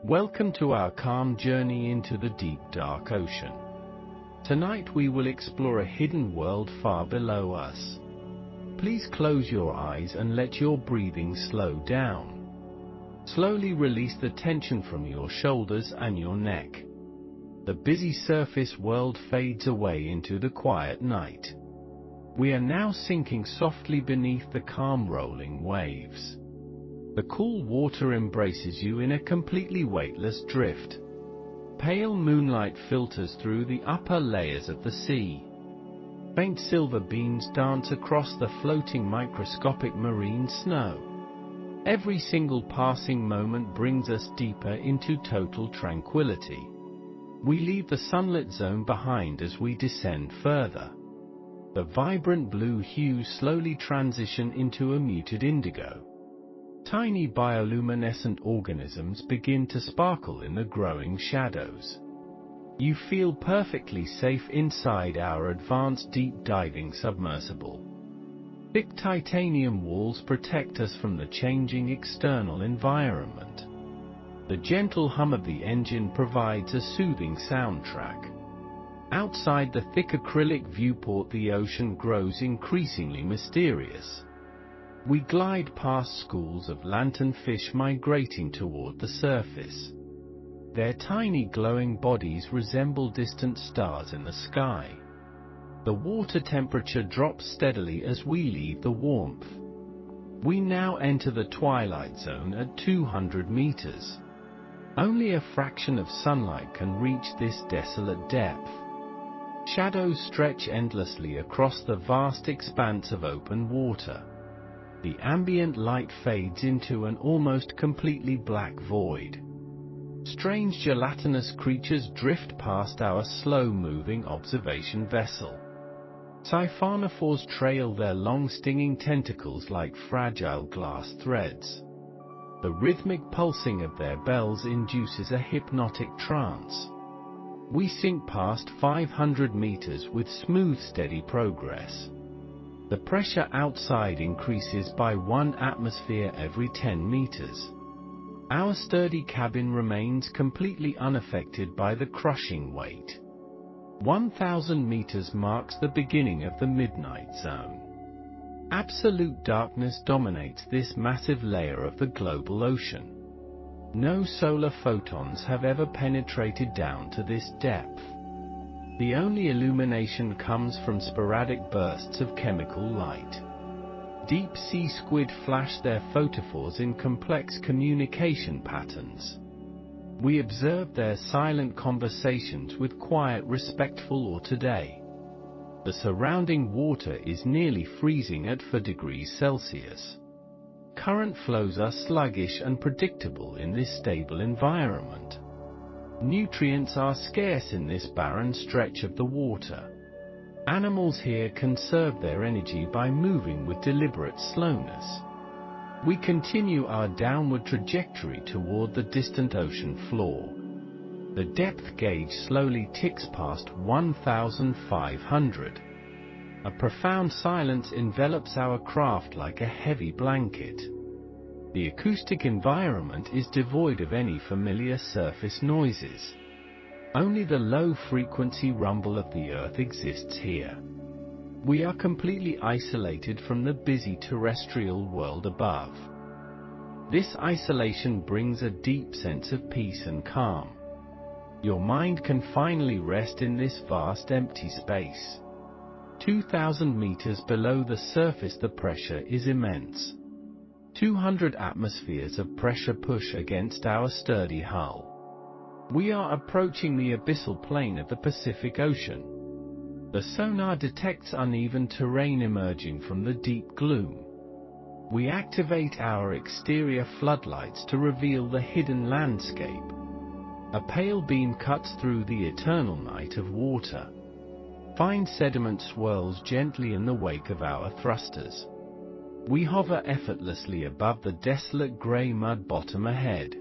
Welcome to our calm journey into the deep dark ocean. Tonight we will explore a hidden world far below us. Please close your eyes and let your breathing slow down. Slowly release the tension from your shoulders and your neck. The busy surface world fades away into the quiet night. We are now sinking softly beneath the calm rolling waves. The cool water embraces you in a completely weightless drift. Pale moonlight filters through the upper layers of the sea. Faint silver beams dance across the floating microscopic marine snow. Every single passing moment brings us deeper into total tranquility. We leave the sunlit zone behind as we descend further. The vibrant blue hues slowly transition into a muted indigo. Tiny bioluminescent organisms begin to sparkle in the growing shadows. You feel perfectly safe inside our advanced deep-diving submersible. Thick titanium walls protect us from the changing external environment. The gentle hum of the engine provides a soothing soundtrack. Outside the thick acrylic viewport, the ocean grows increasingly mysterious. We glide past schools of lanternfish migrating toward the surface. Their tiny glowing bodies resemble distant stars in the sky. The water temperature drops steadily as we leave the warmth. We now enter the twilight zone at 200 meters. Only a fraction of sunlight can reach this desolate depth. Shadows stretch endlessly across the vast expanse of open water. The ambient light fades into an almost completely black void. Strange gelatinous creatures drift past our slow-moving observation vessel. Siphonophores trail their long stinging tentacles like fragile glass threads. The rhythmic pulsing of their bells induces a hypnotic trance. We sink past 500 meters with smooth, steady progress. The pressure outside increases by 1 atmosphere every 10 meters. Our sturdy cabin remains completely unaffected by the crushing weight. 1,000 meters marks the beginning of the midnight zone. Absolute darkness dominates this massive layer of the global ocean. No solar photons have ever penetrated down to this depth. The only illumination comes from sporadic bursts of chemical light. Deep-sea squid flash their photophores in complex communication patterns. We observe their silent conversations with quiet, respectful awe today. The surrounding water is nearly freezing at 4 degrees Celsius. Current flows are sluggish and predictable in this stable environment. Nutrients are scarce in this barren stretch of the water. Animals here conserve their energy by moving with deliberate slowness. We continue our downward trajectory toward the distant ocean floor. The depth gauge slowly ticks past 1,500. A profound silence envelops our craft like a heavy blanket. The acoustic environment is devoid of any familiar surface noises. Only the low-frequency rumble of the Earth exists here. We are completely isolated from the busy terrestrial world above. This isolation brings a deep sense of peace and calm. Your mind can finally rest in this vast empty space. 2,000 meters below the surface, the pressure is immense. 200 atmospheres of pressure push against our sturdy hull. We are approaching the abyssal plain of the Pacific Ocean. The sonar detects uneven terrain emerging from the deep gloom. We activate our exterior floodlights to reveal the hidden landscape. A pale beam cuts through the eternal night of water. Fine sediment swirls gently in the wake of our thrusters. We hover effortlessly above the desolate grey mud bottom ahead.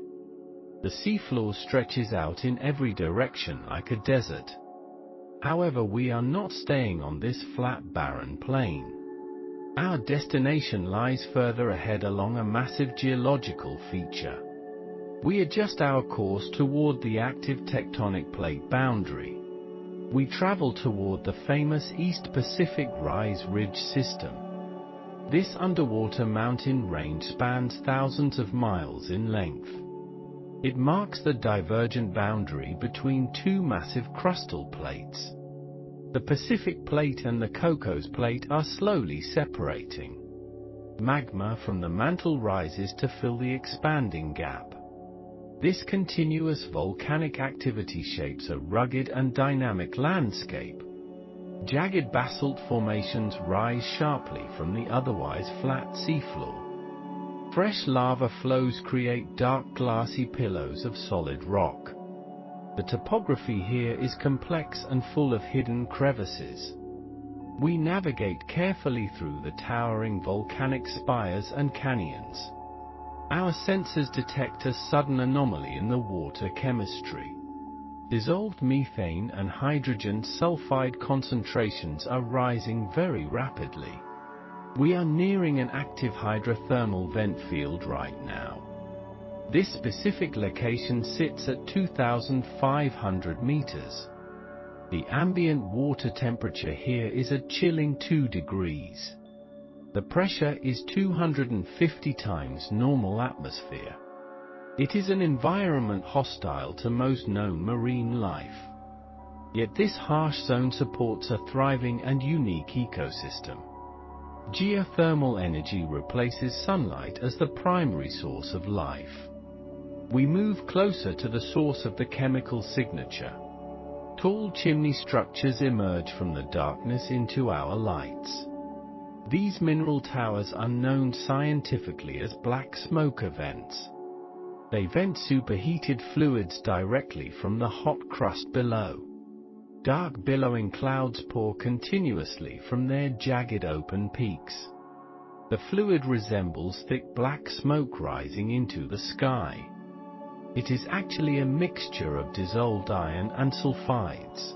The seafloor stretches out in every direction like a desert. However, we are not staying on this flat, barren plain. Our destination lies further ahead along a massive geological feature. We adjust our course toward the active tectonic plate boundary. We travel toward the famous East Pacific Rise Ridge system. This underwater mountain range spans thousands of miles in length. It marks the divergent boundary between two massive crustal plates. The Pacific Plate and the Cocos Plate are slowly separating. Magma from the mantle rises to fill the expanding gap. This continuous volcanic activity shapes a rugged and dynamic landscape. Jagged basalt formations rise sharply from the otherwise flat seafloor. Fresh lava flows create dark glassy pillows of solid rock. The topography here is complex and full of hidden crevices. We navigate carefully through the towering volcanic spires and canyons. Our sensors detect a sudden anomaly in the water chemistry. Dissolved methane and hydrogen sulfide concentrations are rising very rapidly. We are nearing an active hydrothermal vent field right now. This specific location sits at 2,500 meters. The ambient water temperature here is a chilling 2 degrees. The pressure is 250 times normal atmosphere. It is an environment hostile to most known marine life. Yet this harsh zone supports a thriving and unique ecosystem. Geothermal energy replaces sunlight as the primary source of life. We move closer to the source of the chemical signature. Tall chimney structures emerge from the darkness into our lights. These mineral towers are known scientifically as black smoke vents. They vent superheated fluids directly from the hot crust below. Dark billowing clouds pour continuously from their jagged open peaks. The fluid resembles thick black smoke rising into the sky. It is actually a mixture of dissolved iron and sulfides.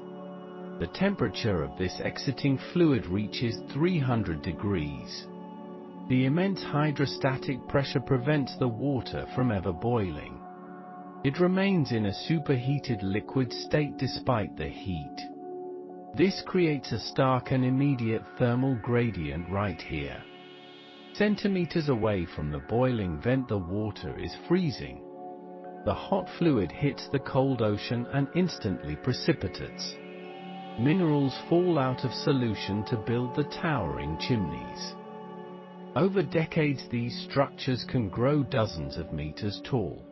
The temperature of this exiting fluid reaches 300 degrees. The immense hydrostatic pressure prevents the water from ever boiling. It remains in a superheated liquid state despite the heat. This creates a stark and immediate thermal gradient right here. Centimeters away from the boiling vent, the water is freezing. The hot fluid hits the cold ocean and instantly precipitates. Minerals fall out of solution to build the towering chimneys. Over decades, these structures can grow dozens of meters tall.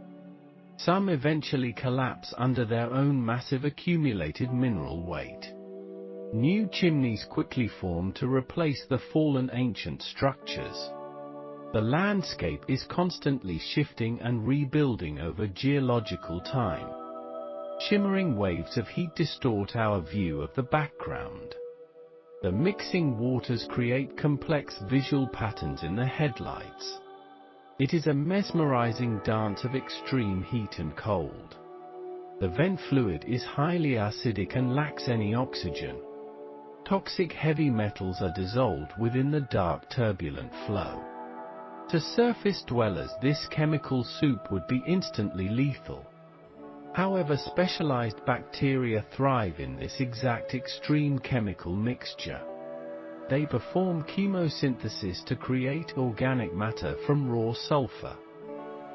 Some eventually collapse under their own massive accumulated mineral weight. New chimneys quickly form to replace the fallen ancient structures. The landscape is constantly shifting and rebuilding over geological time. Shimmering waves of heat distort our view of the background. The mixing waters create complex visual patterns in the headlights. It is a mesmerizing dance of extreme heat and cold. The vent fluid is highly acidic and lacks any oxygen. Toxic heavy metals are dissolved within the dark turbulent flow. To surface dwellers, this chemical soup would be instantly lethal. However, specialized bacteria thrive in this exact extreme chemical mixture. They perform chemosynthesis to create organic matter from raw sulfur.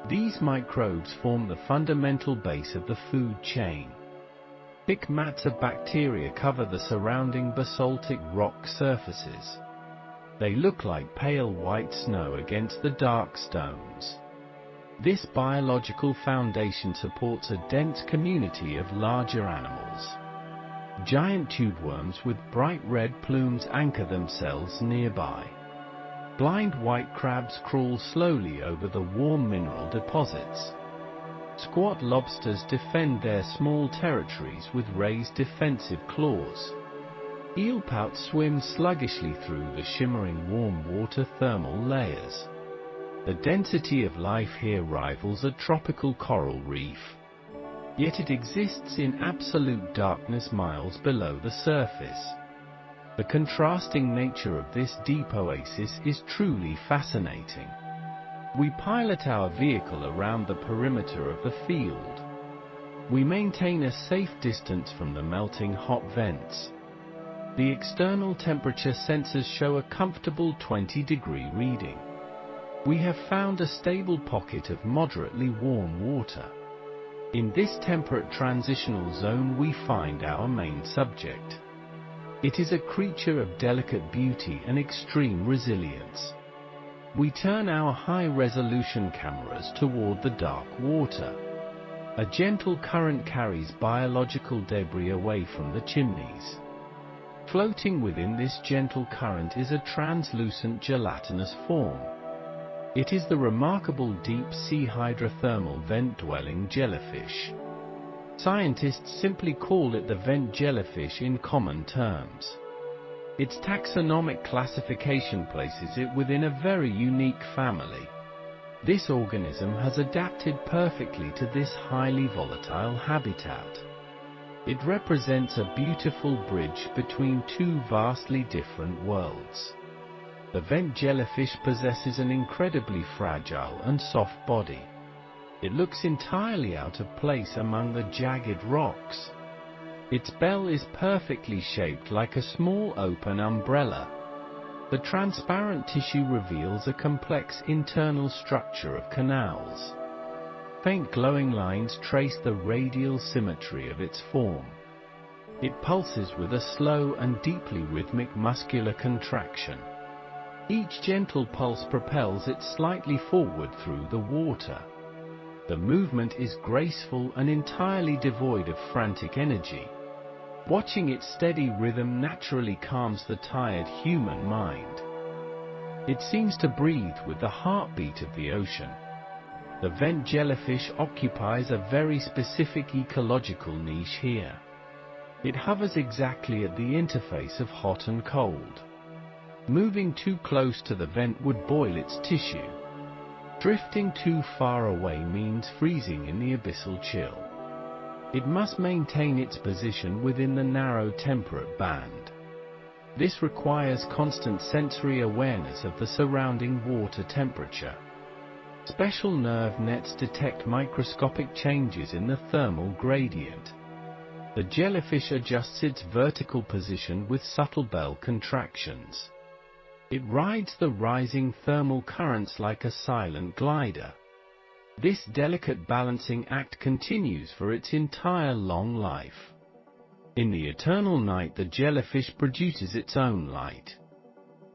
These microbes form the fundamental base of the food chain. Thick mats of bacteria cover the surrounding basaltic rock surfaces. They look like pale white snow against the dark stones. This biological foundation supports a dense community of larger animals. Giant tubeworms with bright red plumes anchor themselves nearby. Blind white crabs crawl slowly over the warm mineral deposits. Squat lobsters defend their small territories with raised defensive claws. Eelpouts swim sluggishly through the shimmering warm water thermal layers. The density of life here rivals a tropical coral reef. Yet it exists in absolute darkness miles below the surface. The contrasting nature of this deep oasis is truly fascinating. We pilot our vehicle around the perimeter of the field. We maintain a safe distance from the melting hot vents. The external temperature sensors show a comfortable 20-degree reading. We have found a stable pocket of moderately warm water. In this temperate transitional zone we find our main subject. It is a creature of delicate beauty and extreme resilience. We turn our high-resolution cameras toward the dark water. A gentle current carries biological debris away from the chimneys. Floating within this gentle current is a translucent gelatinous form. It is the remarkable deep-sea hydrothermal vent-dwelling jellyfish. Scientists simply call it the vent jellyfish in common terms. Its taxonomic classification places it within a very unique family. This organism has adapted perfectly to this highly volatile habitat. It represents a beautiful bridge between two vastly different worlds. The vent jellyfish possesses an incredibly fragile and soft body. It looks entirely out of place among the jagged rocks. Its bell is perfectly shaped like a small open umbrella. The transparent tissue reveals a complex internal structure of canals. Faint glowing lines trace the radial symmetry of its form. It pulses with a slow and deeply rhythmic muscular contraction. Each gentle pulse propels it slightly forward through the water. The movement is graceful and entirely devoid of frantic energy. Watching its steady rhythm naturally calms the tired human mind. It seems to breathe with the heartbeat of the ocean. The vent jellyfish occupies a very specific ecological niche here. It hovers exactly at the interface of hot and cold. Moving too close to the vent would boil its tissue. Drifting too far away means freezing in the abyssal chill. It must maintain its position within the narrow temperate band. This requires constant sensory awareness of the surrounding water temperature. Special nerve nets detect microscopic changes in the thermal gradient. The jellyfish adjusts its vertical position with subtle bell contractions. It rides the rising thermal currents like a silent glider. This delicate balancing act continues for its entire long life. In the eternal night, the jellyfish produces its own light.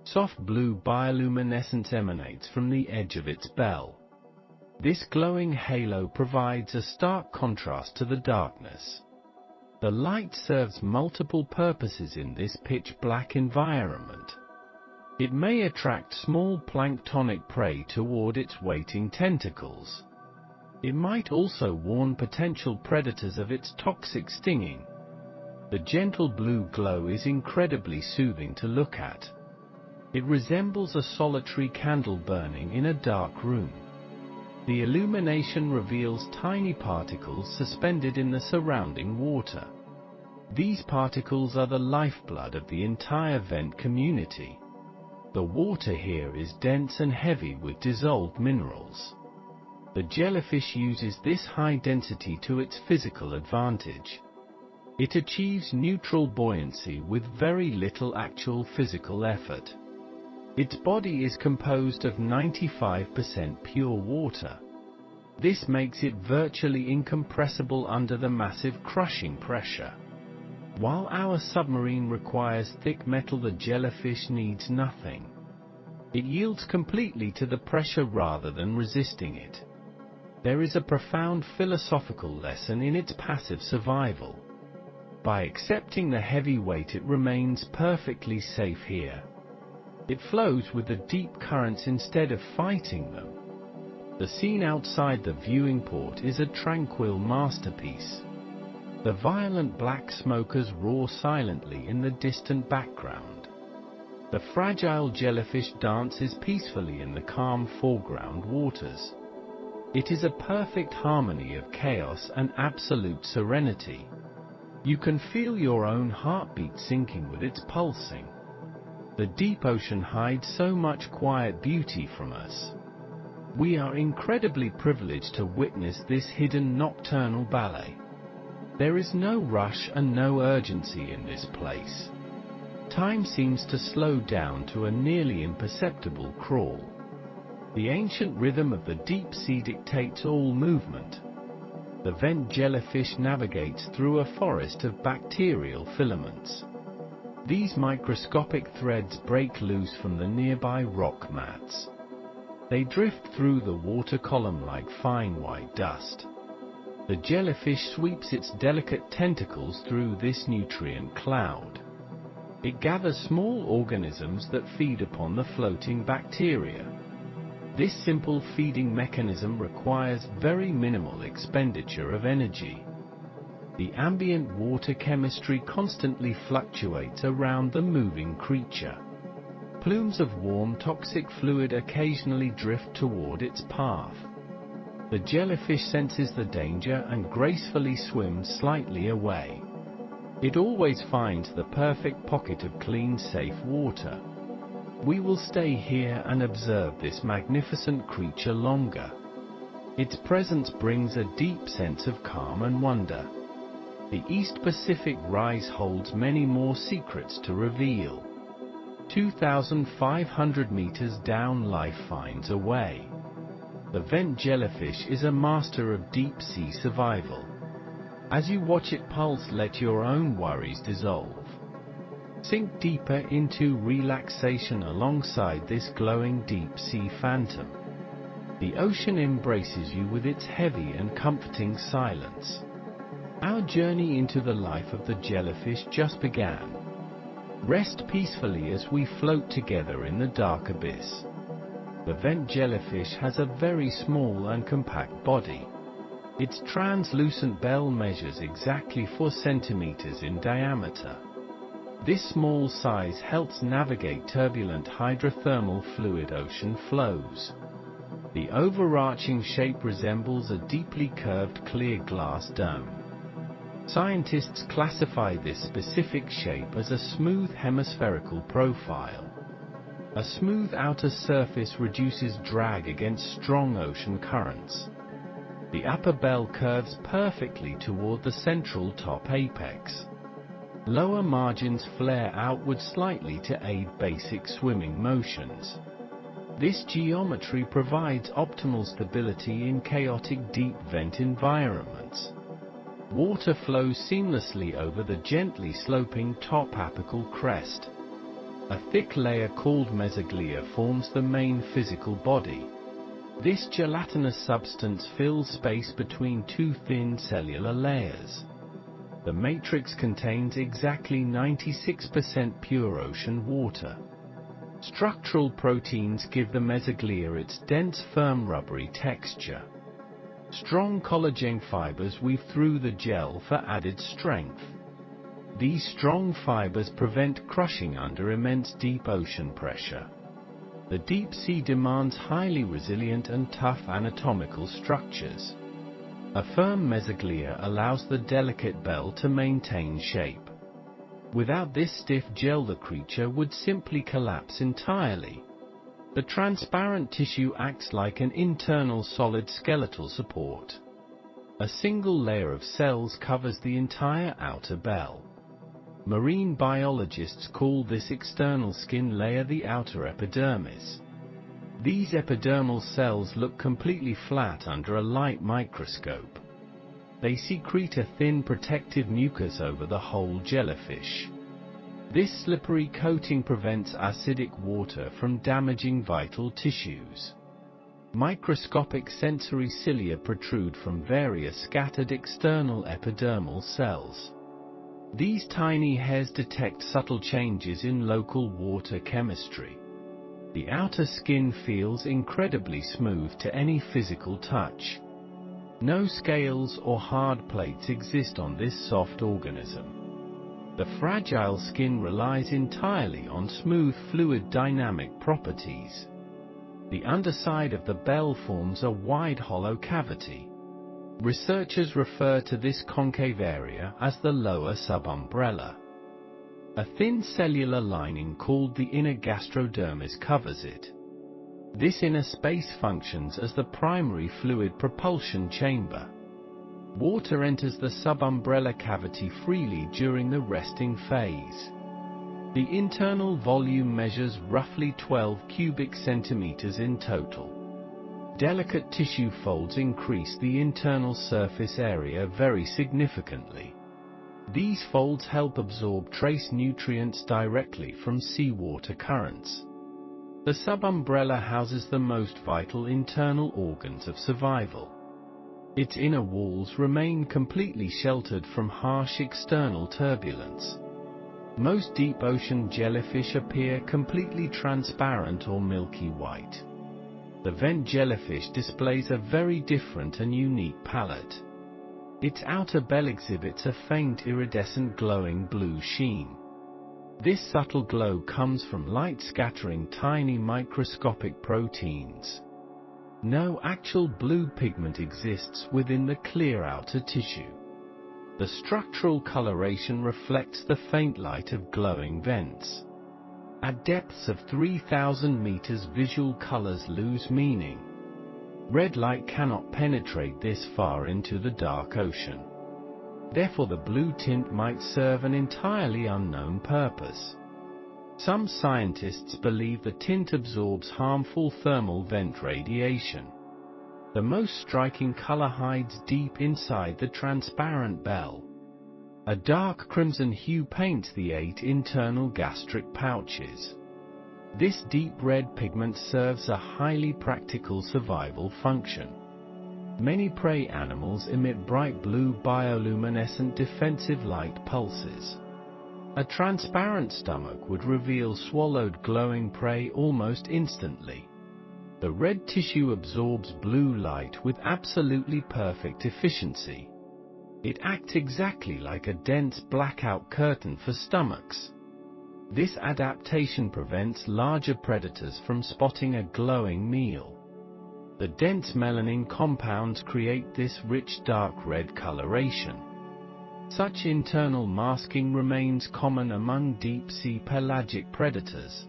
Soft blue bioluminescence emanates from the edge of its bell. This glowing halo provides a stark contrast to the darkness. The light serves multiple purposes in this pitch-black environment. It may attract small planktonic prey toward its waiting tentacles. It might also warn potential predators of its toxic stinging. The gentle blue glow is incredibly soothing to look at. It resembles a solitary candle burning in a dark room. The illumination reveals tiny particles suspended in the surrounding water. These particles are the lifeblood of the entire vent community. The water here is dense and heavy with dissolved minerals. The jellyfish uses this high density to its physical advantage. It achieves neutral buoyancy with very little actual physical effort. Its body is composed of 95% pure water. This makes it virtually incompressible under the massive crushing pressure. While our submarine requires thick metal, the jellyfish needs nothing. It yields completely to the pressure rather than resisting it. There is a profound philosophical lesson in its passive survival. By accepting the heavy weight, it remains perfectly safe here. It flows with the deep currents instead of fighting them. The scene outside the viewing port is a tranquil masterpiece. The violent black smokers roar silently in the distant background. The fragile jellyfish dances peacefully in the calm foreground waters. It is a perfect harmony of chaos and absolute serenity. You can feel your own heartbeat syncing with its pulsing. The deep ocean hides so much quiet beauty from us. We are incredibly privileged to witness this hidden nocturnal ballet. There is no rush and no urgency in this place. Time seems to slow down to a nearly imperceptible crawl. The ancient rhythm of the deep sea dictates all movement. The vent jellyfish navigates through a forest of bacterial filaments. These microscopic threads break loose from the nearby rock mats. They drift through the water column like fine white dust. The jellyfish sweeps its delicate tentacles through this nutrient cloud. It gathers small organisms that feed upon the floating bacteria. This simple feeding mechanism requires very minimal expenditure of energy. The ambient water chemistry constantly fluctuates around the moving creature. Plumes of warm toxic fluid occasionally drift toward its path. The jellyfish senses the danger and gracefully swims slightly away. It always finds the perfect pocket of clean, safe water. We will stay here and observe this magnificent creature longer. Its presence brings a deep sense of calm and wonder. The East Pacific rise holds many more secrets to reveal. 2,500 meters down, life finds a way. The vent jellyfish is a master of deep-sea survival. As you watch it pulse, let your own worries dissolve. Sink deeper into relaxation alongside this glowing deep-sea phantom. The ocean embraces you with its heavy and comforting silence. Our journey into the life of the jellyfish just began. Rest peacefully as we float together in the dark abyss. The vent jellyfish has a very small and compact body. Its translucent bell measures exactly 4 centimeters in diameter. This small size helps navigate turbulent hydrothermal fluid ocean flows. The overarching shape resembles a deeply curved clear glass dome. Scientists classify this specific shape as a smooth hemispherical profile. A smooth outer surface reduces drag against strong ocean currents. The upper bell curves perfectly toward the central top apex. Lower margins flare outward slightly to aid basic swimming motions. This geometry provides optimal stability in chaotic deep vent environments. Water flows seamlessly over the gently sloping top apical crest. A thick layer called mesoglia forms the main physical body. This gelatinous substance fills space between 2 thin cellular layers. The matrix contains exactly 96% pure ocean water. Structural proteins give the mesoglia its dense, firm, rubbery texture. Strong collagen fibers weave through the gel for added strength. These strong fibers prevent crushing under immense deep ocean pressure. The deep sea demands highly resilient and tough anatomical structures. A firm mesoglia allows the delicate bell to maintain shape. Without this stiff gel, the creature would simply collapse entirely. The transparent tissue acts like an internal solid skeletal support. A single layer of cells covers the entire outer bell. Marine biologists call this external skin layer the outer epidermis. These epidermal cells look completely flat under a light microscope. They secrete a thin protective mucus over the whole jellyfish. This slippery coating prevents acidic water from damaging vital tissues. Microscopic sensory cilia protrude from various scattered external epidermal cells. These tiny hairs detect subtle changes in local water chemistry. The outer skin feels incredibly smooth to any physical touch. No scales or hard plates exist on this soft organism. The fragile skin relies entirely on smooth fluid dynamic properties. The underside of the bell forms a wide hollow cavity. Researchers refer to this concave area as the lower subumbrella. A thin cellular lining called the inner gastrodermis covers it. This inner space functions as the primary fluid propulsion chamber. Water enters the subumbrella cavity freely during the resting phase. The internal volume measures roughly 12 cubic centimeters in total. Delicate tissue folds increase the internal surface area very significantly. These folds help absorb trace nutrients directly from seawater currents. The subumbrella houses the most vital internal organs of survival. Its inner walls remain completely sheltered from harsh external turbulence. Most deep ocean jellyfish appear completely transparent or milky white. The vent jellyfish displays a very different and unique palette. Its outer bell exhibits a faint iridescent glowing blue sheen. This subtle glow comes from light-scattering tiny microscopic proteins. No actual blue pigment exists within the clear outer tissue. The structural coloration reflects the faint light of glowing vents. At depths of 3,000 meters, visual colors lose meaning. Red light cannot penetrate this far into the dark ocean. Therefore, the blue tint might serve an entirely unknown purpose. Some scientists believe the tint absorbs harmful thermal vent radiation. The most striking color hides deep inside the transparent bell. A dark crimson hue paints the 8 internal gastric pouches. This deep red pigment serves a highly practical survival function. Many prey animals emit bright blue bioluminescent defensive light pulses. A transparent stomach would reveal swallowed glowing prey almost instantly. The red tissue absorbs blue light with absolutely perfect efficiency. It acts exactly like a dense blackout curtain for stomachs. This adaptation prevents larger predators from spotting a glowing meal. The dense melanin compounds create this rich dark red coloration. Such internal masking remains common among deep-sea pelagic predators.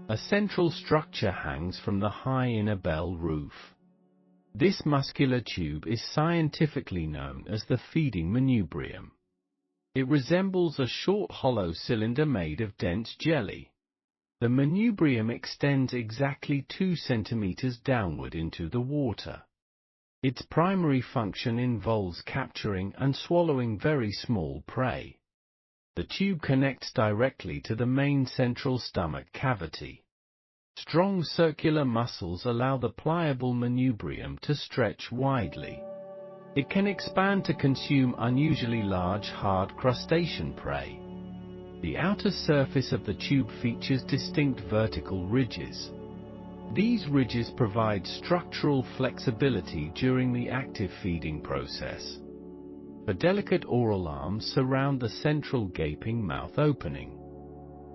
A central structure hangs from the high inner bell roof. This muscular tube is scientifically known as the feeding manubrium. It resembles a short hollow cylinder made of dense jelly. The manubrium extends exactly 2 centimeters downward into the water. Its primary function involves capturing and swallowing very small prey. The tube connects directly to the main central stomach cavity. Strong circular muscles allow the pliable manubrium to stretch widely. It can expand to consume unusually large hard crustacean prey. The outer surface of the tube features distinct vertical ridges. These ridges provide structural flexibility during the active feeding process. The delicate oral arms surround the central gaping mouth opening.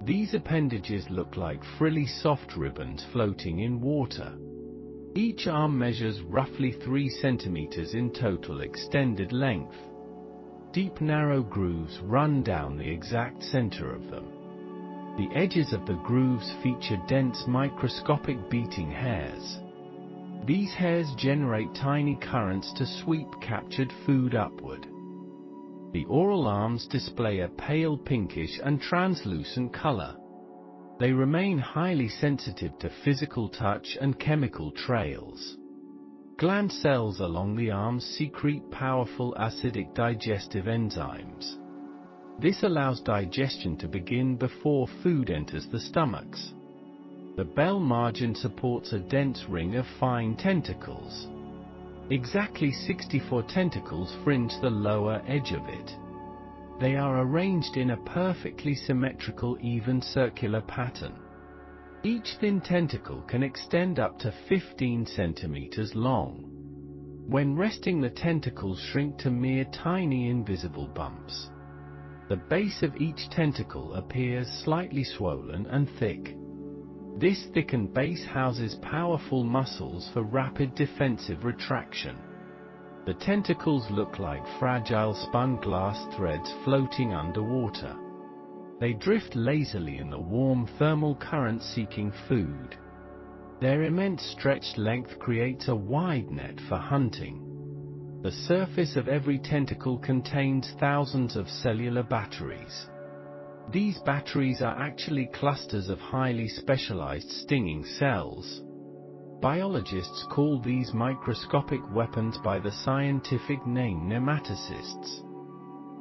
These appendages look like frilly soft ribbons floating in water. Each arm measures roughly 3 centimeters in total extended length. Deep narrow grooves run down the exact center of them. The edges of the grooves feature dense microscopic beating hairs. These hairs generate tiny currents to sweep captured food upward. The oral arms display a pale pinkish and translucent color. They remain highly sensitive to physical touch and chemical trails. Gland cells along the arms secrete powerful acidic digestive enzymes. This allows digestion to begin before food enters the stomachs. The bell margin supports a dense ring of fine tentacles. Exactly 64 tentacles fringe the lower edge of it. They are arranged in a perfectly symmetrical, even circular pattern. Each thin tentacle can extend up to 15 centimeters long. When resting, the tentacles shrink to mere tiny invisible bumps. The base of each tentacle appears slightly swollen and thick. This thickened base houses powerful muscles for rapid defensive retraction. The tentacles look like fragile spun glass threads floating underwater. They drift lazily in the warm thermal current seeking food. Their immense stretched length creates a wide net for hunting. The surface of every tentacle contains thousands of cellular batteries. These batteries are actually clusters of highly specialized stinging cells. Biologists call these microscopic weapons by the scientific name nematocysts.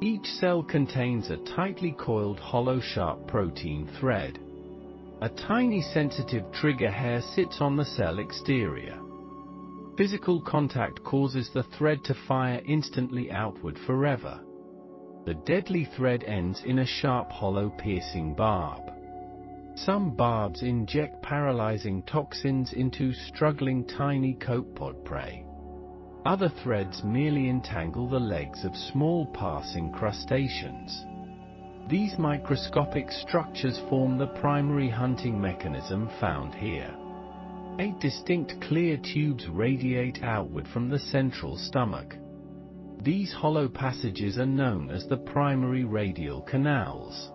Each cell contains a tightly coiled hollow sharp protein thread. A tiny sensitive trigger hair sits on the cell exterior. Physical contact causes the thread to fire instantly outward forever. The deadly thread ends in a sharp hollow piercing barb. Some barbs inject paralyzing toxins into struggling tiny copepod prey. Other threads merely entangle the legs of small passing crustaceans. These microscopic structures form the primary hunting mechanism found here. 8 distinct clear tubes radiate outward from the central stomach. These hollow passages are known as the primary radial canals.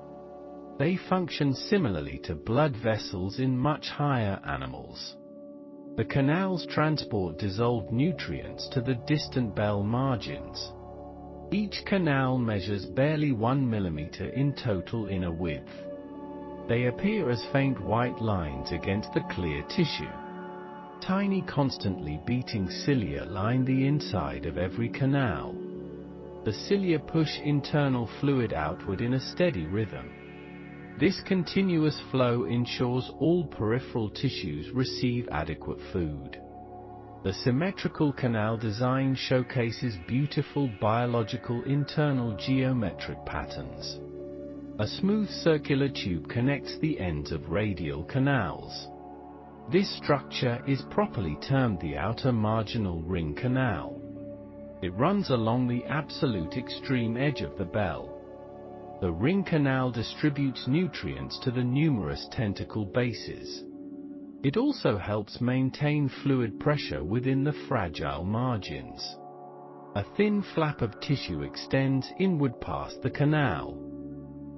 They function similarly to blood vessels in much higher animals. The canals transport dissolved nutrients to the distant bell margins. Each canal measures barely 1 millimeter in total inner width. They appear as faint white lines against the clear tissue. Tiny constantly beating cilia line the inside of every canal. The cilia push internal fluid outward in a steady rhythm. This continuous flow ensures all peripheral tissues receive adequate food. The symmetrical canal design showcases beautiful biological internal geometric patterns. A smooth circular tube connects the ends of radial canals. This structure is properly termed the outer marginal ring canal. It runs along the absolute extreme edge of the bell. The ring canal distributes nutrients to the numerous tentacle bases. It also helps maintain fluid pressure within the fragile margins. A thin flap of tissue extends inward past the canal.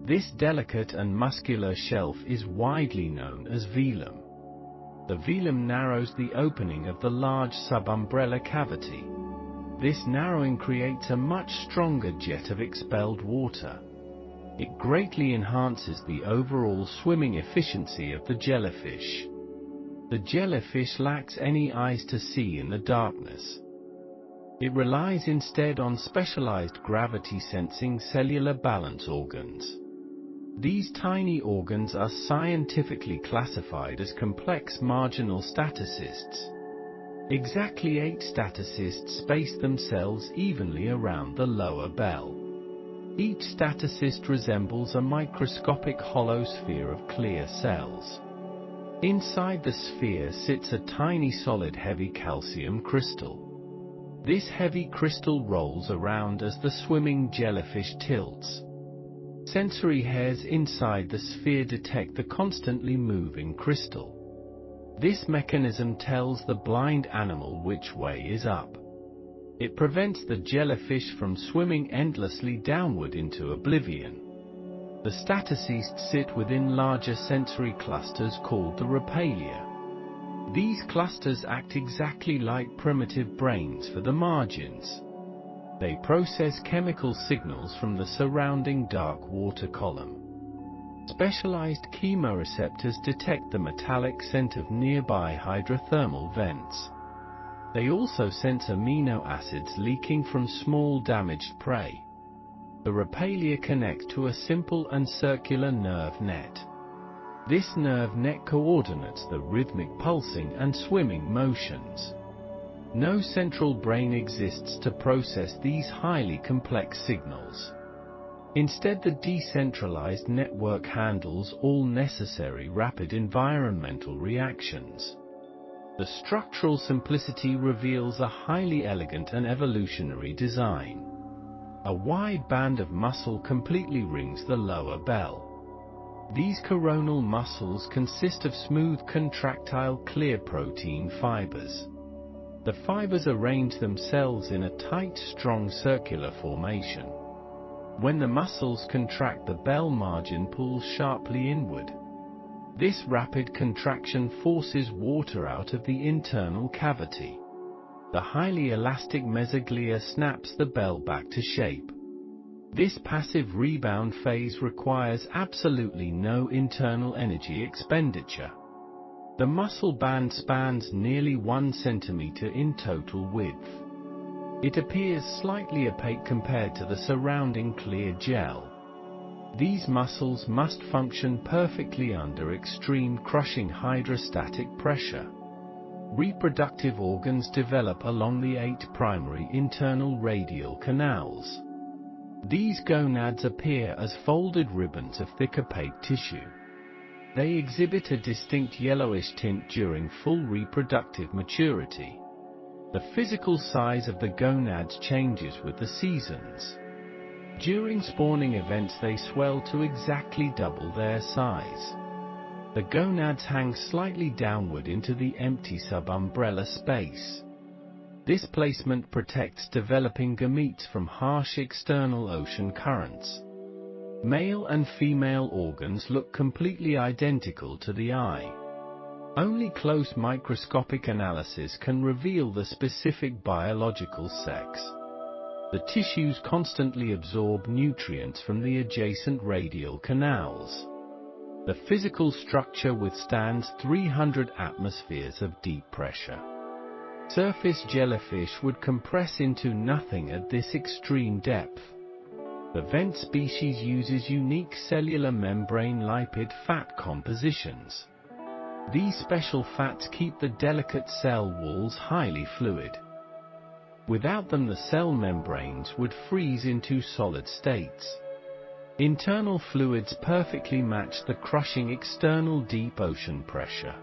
This delicate and muscular shelf is widely known as velum. The velum narrows the opening of the large subumbrella cavity. This narrowing creates a much stronger jet of expelled water. It greatly enhances the overall swimming efficiency of the jellyfish. The jellyfish lacks any eyes to see in the darkness. It relies instead on specialized gravity-sensing cellular balance organs. These tiny organs are scientifically classified as complex marginal statocysts. Exactly 8 statocysts space themselves evenly around the lower bell. Each statocyst resembles a microscopic hollow sphere of clear cells. Inside the sphere sits a tiny solid heavy calcium crystal. This heavy crystal rolls around as the swimming jellyfish tilts. Sensory hairs inside the sphere detect the constantly moving crystal. This mechanism tells the blind animal which way is up. It prevents the jellyfish from swimming endlessly downward into oblivion. The statocysts sit within larger sensory clusters called the rhopalia. These clusters act exactly like primitive brains for the margins. They process chemical signals from the surrounding dark water column. Specialized chemoreceptors detect the metallic scent of nearby hydrothermal vents. They also sense amino acids leaking from small damaged prey. The rhopalia connect to a simple and circular nerve net. This nerve net coordinates the rhythmic pulsing and swimming motions. No central brain exists to process these highly complex signals. Instead, the decentralized network handles all necessary rapid environmental reactions. The structural simplicity reveals a highly elegant and evolutionary design. A wide band of muscle completely rings the lower bell. These coronal muscles consist of smooth contractile clear protein fibers. The fibers arrange themselves in a tight, strong circular formation. When the muscles contract, the bell margin pulls sharply inward. This rapid contraction forces water out of the internal cavity. The highly elastic mesoglia snaps the bell back to shape. This passive rebound phase requires absolutely no internal energy expenditure. The muscle band spans nearly 1 centimeter in total width. It appears slightly opaque compared to the surrounding clear gel. These muscles must function perfectly under extreme crushing hydrostatic pressure. Reproductive organs develop along the 8 primary internal radial canals. These gonads appear as folded ribbons of thick opaque tissue. They exhibit a distinct yellowish tint during full reproductive maturity. The physical size of the gonads changes with the seasons. During spawning events they swell to exactly double their size. The gonads hang slightly downward into the empty subumbrella space. This placement protects developing gametes from harsh external ocean currents. Male and female organs look completely identical to the eye. Only close microscopic analysis can reveal the specific biological sex. The tissues constantly absorb nutrients from the adjacent radial canals. The physical structure withstands 300 atmospheres of deep pressure. Surface jellyfish would compress into nothing at this extreme depth. The vent species uses unique cellular membrane lipid fat compositions. These special fats keep the delicate cell walls highly fluid. Without them the cell membranes would freeze into solid states. Internal fluids perfectly match the crushing external deep ocean pressure.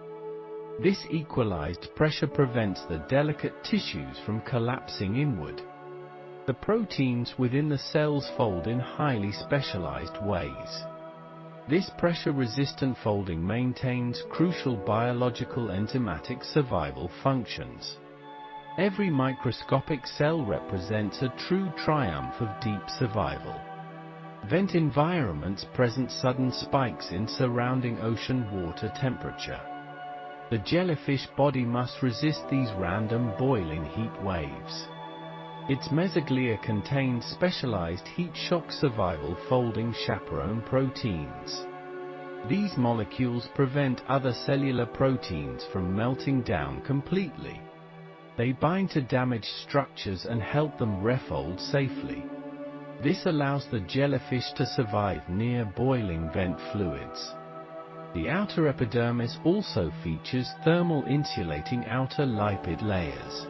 This equalized pressure prevents the delicate tissues from collapsing inward. The proteins within the cells fold in highly specialized ways. This pressure-resistant folding maintains crucial biological enzymatic survival functions. Every microscopic cell represents a true triumph of deep survival. Vent environments present sudden spikes in surrounding ocean water temperature. The jellyfish body must resist these random boiling heat waves. Its mesoglia contains specialized heat shock survival folding chaperone proteins. These molecules prevent other cellular proteins from melting down completely. They bind to damaged structures and help them refold safely. This allows the jellyfish to survive near boiling vent fluids. The outer epidermis also features thermal insulating outer lipid layers.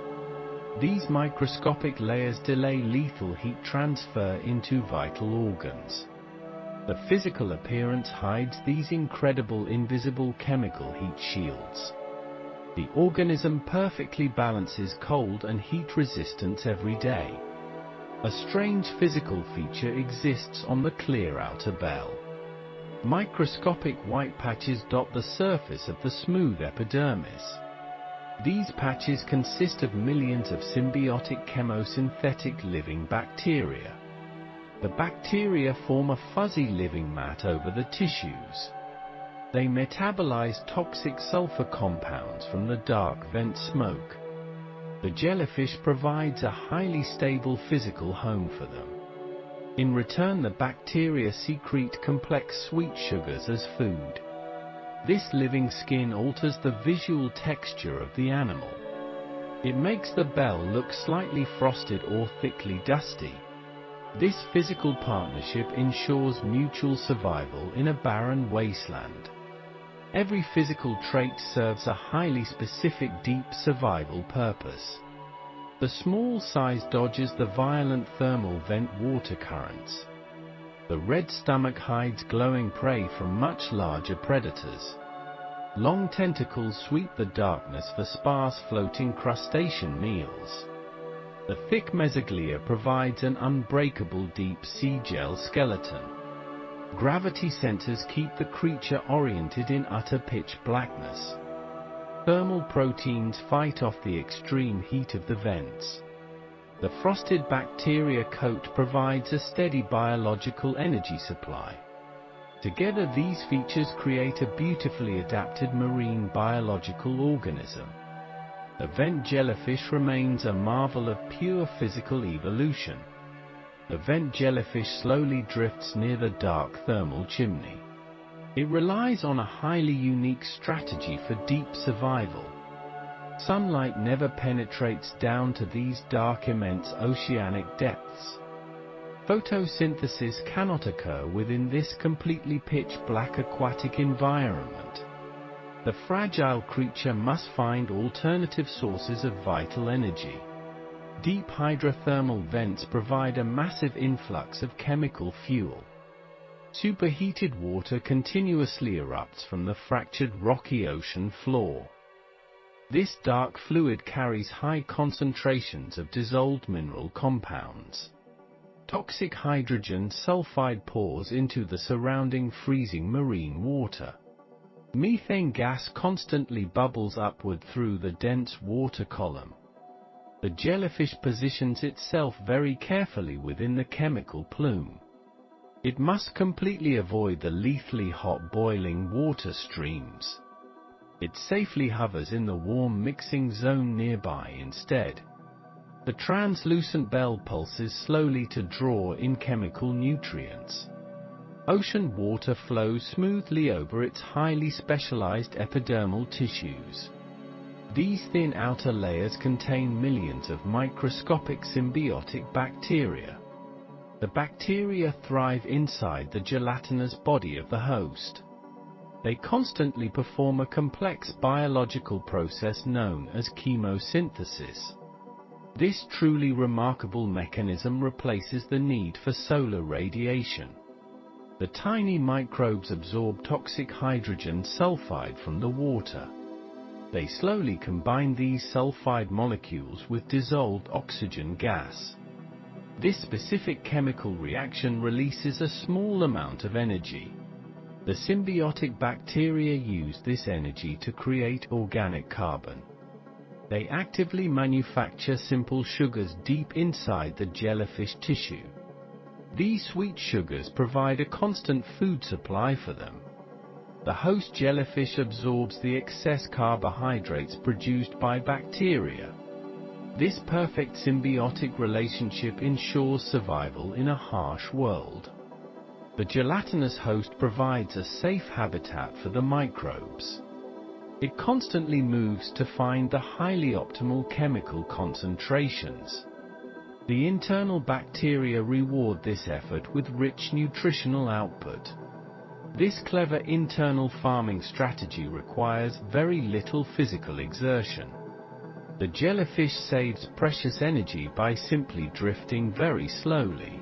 These microscopic layers delay lethal heat transfer into vital organs. The physical appearance hides these incredible invisible chemical heat shields. The organism perfectly balances cold and heat resistance every day. A strange physical feature exists on the clear outer bell. Microscopic white patches dot the surface of the smooth epidermis. These patches consist of millions of symbiotic chemosynthetic living bacteria. The bacteria form a fuzzy living mat over the tissues. They metabolize toxic sulfur compounds from the dark vent smoke. The jellyfish provides a highly stable physical home for them. In return, the bacteria secrete complex sweet sugars as food. This living skin alters the visual texture of the animal. It makes the bell look slightly frosted or thickly dusty. This physical partnership ensures mutual survival in a barren wasteland. Every physical trait serves a highly specific deep survival purpose. The small size dodges the violent thermal vent water currents. The red stomach hides glowing prey from much larger predators. Long tentacles sweep the darkness for sparse floating crustacean meals. The thick mesoglia provides an unbreakable deep sea gel skeleton. Gravity sensors keep the creature oriented in utter pitch blackness. Thermal proteins fight off the extreme heat of the vents. The frosted bacteria coat provides a steady biological energy supply. Together these features create a beautifully adapted marine biological organism. The vent jellyfish remains a marvel of pure physical evolution. The vent jellyfish slowly drifts near the dark thermal chimney. It relies on a highly unique strategy for deep survival. Sunlight never penetrates down to these dark, immense oceanic depths. Photosynthesis cannot occur within this completely pitch-black aquatic environment. The fragile creature must find alternative sources of vital energy. Deep hydrothermal vents provide a massive influx of chemical fuel. Superheated water continuously erupts from the fractured rocky ocean floor. This dark fluid carries high concentrations of dissolved mineral compounds. Toxic hydrogen sulfide pours into the surrounding freezing marine water. Methane gas constantly bubbles upward through the dense water column. The jellyfish positions itself very carefully within the chemical plume. It must completely avoid the lethally hot boiling water streams. It safely hovers in the warm mixing zone nearby instead. The translucent bell pulses slowly to draw in chemical nutrients. Ocean water flows smoothly over its highly specialized epidermal tissues. These thin outer layers contain millions of microscopic symbiotic bacteria. The bacteria thrive inside the gelatinous body of the host. They constantly perform a complex biological process known as chemosynthesis. This truly remarkable mechanism replaces the need for solar radiation. The tiny microbes absorb toxic hydrogen sulfide from the water. They slowly combine these sulfide molecules with dissolved oxygen gas. This specific chemical reaction releases a small amount of energy. The symbiotic bacteria use this energy to create organic carbon. They actively manufacture simple sugars deep inside the jellyfish tissue. These sweet sugars provide a constant food supply for them. The host jellyfish absorbs the excess carbohydrates produced by bacteria. This perfect symbiotic relationship ensures survival in a harsh world. The gelatinous host provides a safe habitat for the microbes. It constantly moves to find the highly optimal chemical concentrations. The internal bacteria reward this effort with rich nutritional output. This clever internal farming strategy requires very little physical exertion. The jellyfish saves precious energy by simply drifting very slowly.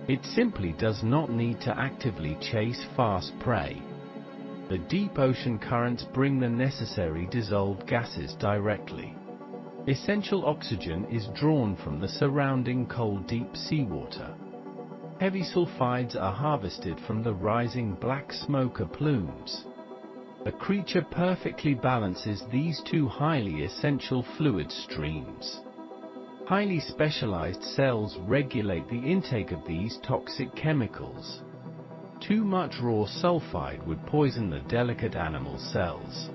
It simply does not need to actively chase fast prey. The deep ocean currents bring the necessary dissolved gases directly. Essential oxygen is drawn from the surrounding cold deep seawater. Heavy sulfides are harvested from the rising black smoker plumes. The creature perfectly balances these two highly essential fluid streams. Highly specialized cells regulate the intake of these toxic chemicals. Too much raw sulfide would poison the delicate animal cells.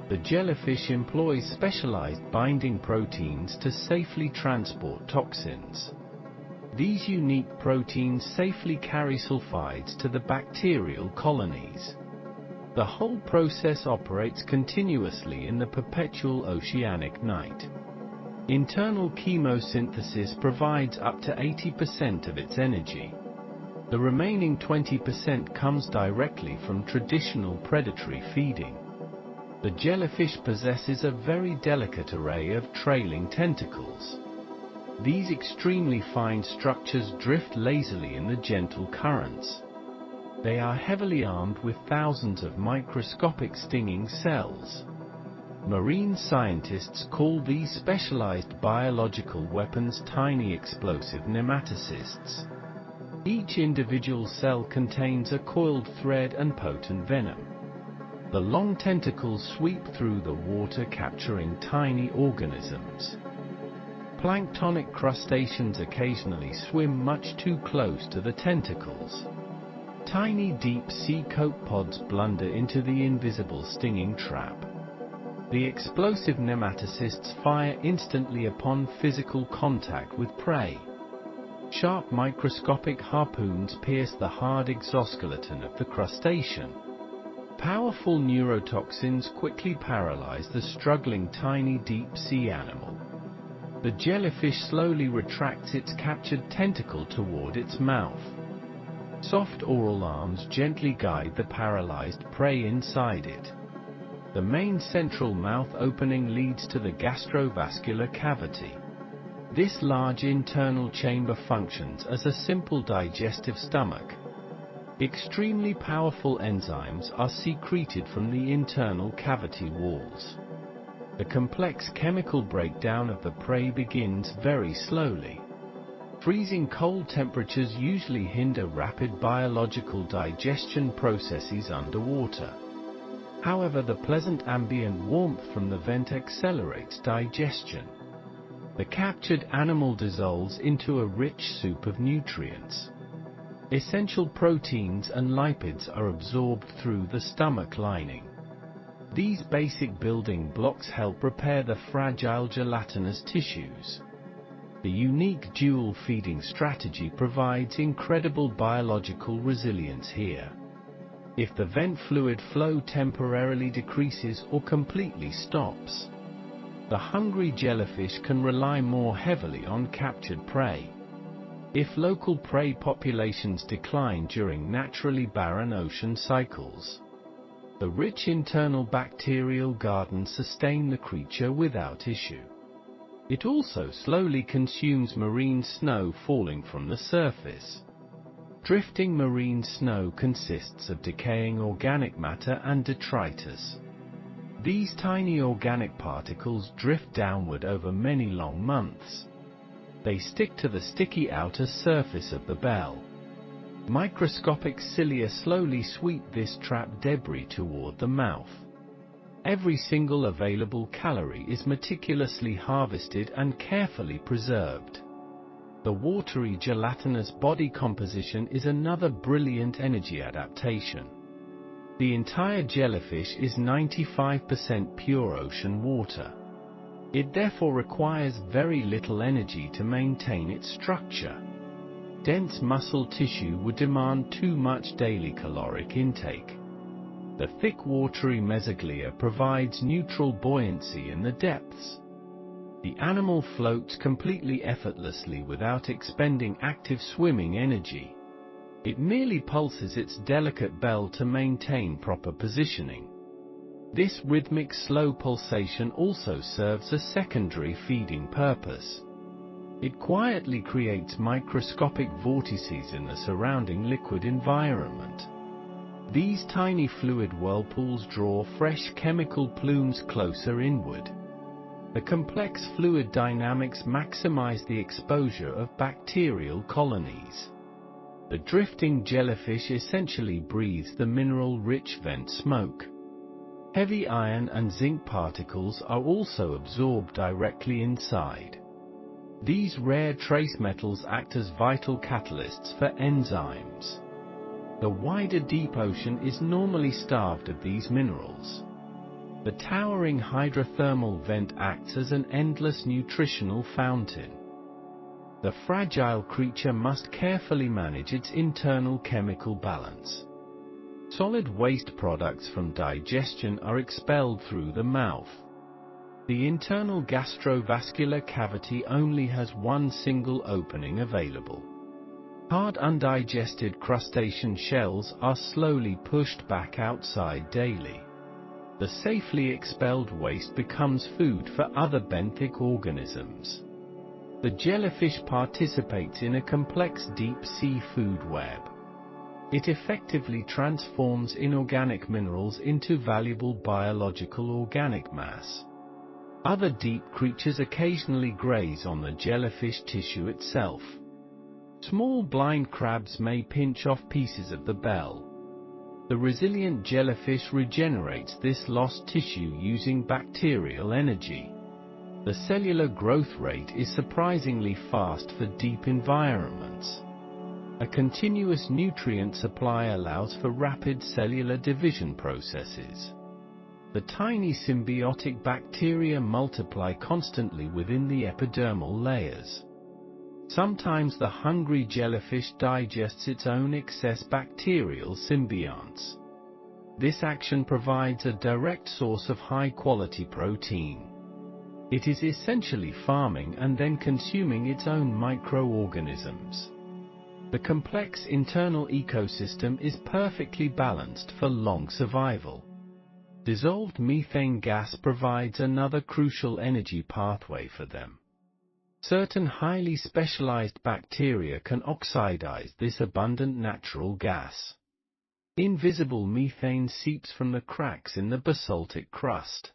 The jellyfish employs specialized binding proteins to safely transport toxins. These unique proteins safely carry sulfides to the bacterial colonies. The whole process operates continuously in the perpetual oceanic night. Internal chemosynthesis provides up to 80% of its energy. The remaining 20% comes directly from traditional predatory feeding. The jellyfish possesses a very delicate array of trailing tentacles. These extremely fine structures drift lazily in the gentle currents. They are heavily armed with thousands of microscopic stinging cells. Marine scientists call these specialized biological weapons tiny explosive nematocysts. Each individual cell contains a coiled thread and potent venom. The long tentacles sweep through the water, capturing tiny organisms. Planktonic crustaceans occasionally swim much too close to the tentacles. Tiny deep-sea copepods blunder into the invisible stinging trap. The explosive nematocysts fire instantly upon physical contact with prey. Sharp microscopic harpoons pierce the hard exoskeleton of the crustacean. Powerful neurotoxins quickly paralyze the struggling tiny deep-sea animal. The jellyfish slowly retracts its captured tentacle toward its mouth. Soft oral arms gently guide the paralyzed prey inside it. The main central mouth opening leads to the gastrovascular cavity. This large internal chamber functions as a simple digestive stomach. Extremely powerful enzymes are secreted from the internal cavity walls. The complex chemical breakdown of the prey begins very slowly. Freezing cold temperatures usually hinder rapid biological digestion processes underwater. However, the pleasant ambient warmth from the vent accelerates digestion. The captured animal dissolves into a rich soup of nutrients. Essential proteins and lipids are absorbed through the stomach lining. These basic building blocks help repair the fragile gelatinous tissues. The unique dual feeding strategy provides incredible biological resilience here. If the vent fluid flow temporarily decreases or completely stops, the hungry jellyfish can rely more heavily on captured prey. If local prey populations decline during naturally barren ocean cycles, the rich internal bacterial gardens sustain the creature without issue. It also slowly consumes marine snow falling from the surface. Drifting marine snow consists of decaying organic matter and detritus. These tiny organic particles drift downward over many long months. They stick to the sticky outer surface of the bell. Microscopic cilia slowly sweep this trapped debris toward the mouth. Every single available calorie is meticulously harvested and carefully preserved. The watery gelatinous body composition is another brilliant energy adaptation. The entire jellyfish is 95% pure ocean water. It therefore requires very little energy to maintain its structure. Dense muscle tissue would demand too much daily caloric intake. The thick watery mesoglia provides neutral buoyancy in the depths. The animal floats completely effortlessly without expending active swimming energy. It merely pulses its delicate bell to maintain proper positioning. This rhythmic slow pulsation also serves a secondary feeding purpose. It quietly creates microscopic vortices in the surrounding liquid environment. These tiny fluid whirlpools draw fresh chemical plumes closer inward. The complex fluid dynamics maximize the exposure of bacterial colonies. The drifting jellyfish essentially breathes the mineral-rich vent smoke. Heavy iron and zinc particles are also absorbed directly inside. These rare trace metals act as vital catalysts for enzymes. The wider deep ocean is normally starved of these minerals. The towering hydrothermal vent acts as an endless nutritional fountain. The fragile creature must carefully manage its internal chemical balance. Solid waste products from digestion are expelled through the mouth. The internal gastrovascular cavity only has one single opening available. Hard undigested crustacean shells are slowly pushed back outside daily. The safely expelled waste becomes food for other benthic organisms. The jellyfish participates in a complex deep-sea food web. It effectively transforms inorganic minerals into valuable biological organic mass. Other deep creatures occasionally graze on the jellyfish tissue itself. Small blind crabs may pinch off pieces of the bell. The resilient jellyfish regenerates this lost tissue using bacterial energy. The cellular growth rate is surprisingly fast for deep environments. A continuous nutrient supply allows for rapid cellular division processes. The tiny symbiotic bacteria multiply constantly within the epidermal layers. Sometimes the hungry jellyfish digests its own excess bacterial symbionts. This action provides a direct source of high-quality protein. It is essentially farming and then consuming its own microorganisms. The complex internal ecosystem is perfectly balanced for long survival. Dissolved methane gas provides another crucial energy pathway for them. Certain highly specialized bacteria can oxidize this abundant natural gas. Invisible methane seeps from the cracks in the basaltic crust.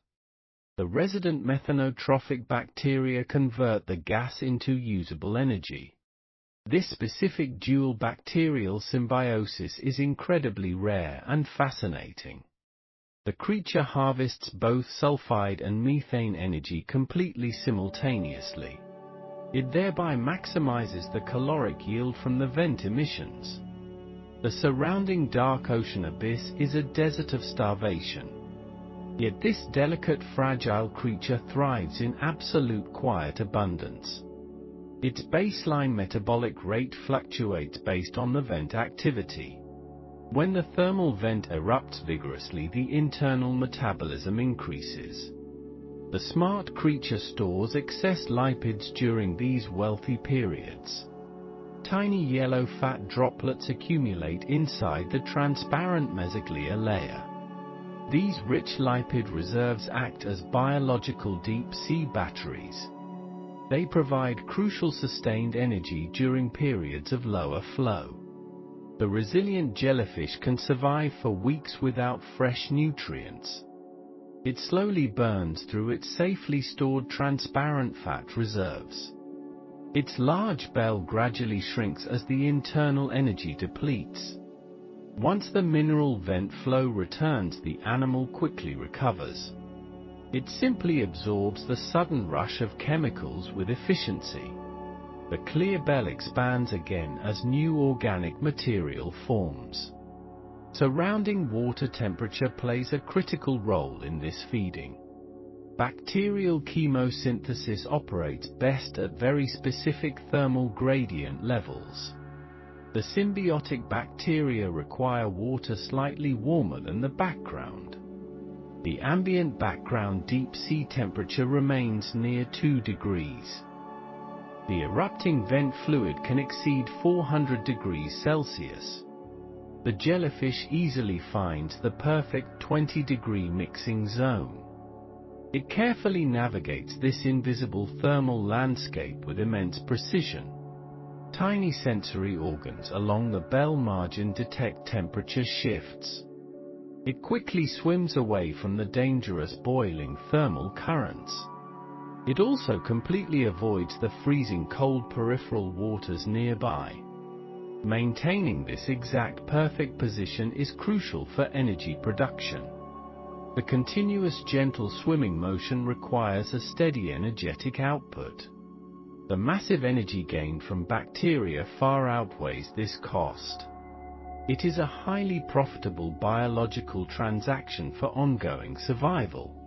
The resident methanotrophic bacteria convert the gas into usable energy. This specific dual bacterial symbiosis is incredibly rare and fascinating. The creature harvests both sulfide and methane energy completely simultaneously. It thereby maximizes the caloric yield from the vent emissions. The surrounding dark ocean abyss is a desert of starvation. Yet this delicate, fragile creature thrives in absolute quiet abundance. Its baseline metabolic rate fluctuates based on the vent activity. When the thermal vent erupts vigorously, the internal metabolism increases. The smart creature stores excess lipids during these wealthy periods. Tiny yellow fat droplets accumulate inside the transparent mesoglia layer. These rich lipid reserves act as biological deep-sea batteries. They provide crucial sustained energy during periods of lower flow. The resilient jellyfish can survive for weeks without fresh nutrients. It slowly burns through its safely stored transparent fat reserves. Its large bell gradually shrinks as the internal energy depletes. Once the mineral vent flow returns, the animal quickly recovers. It simply absorbs the sudden rush of chemicals with efficiency. The clear bell expands again as new organic material forms. Surrounding water temperature plays a critical role in this feeding. Bacterial chemosynthesis operates best at very specific thermal gradient levels. The symbiotic bacteria require water slightly warmer than the background. The ambient background deep-sea temperature remains near 2 degrees. The erupting vent fluid can exceed 400 degrees Celsius. The jellyfish easily finds the perfect 20-degree mixing zone. It carefully navigates this invisible thermal landscape with immense precision. Tiny sensory organs along the bell margin detect temperature shifts. It quickly swims away from the dangerous boiling thermal currents. It also completely avoids the freezing cold peripheral waters nearby. Maintaining this exact perfect position is crucial for energy production. The continuous gentle swimming motion requires a steady energetic output. The massive energy gained from bacteria far outweighs this cost. It is a highly profitable biological transaction for ongoing survival.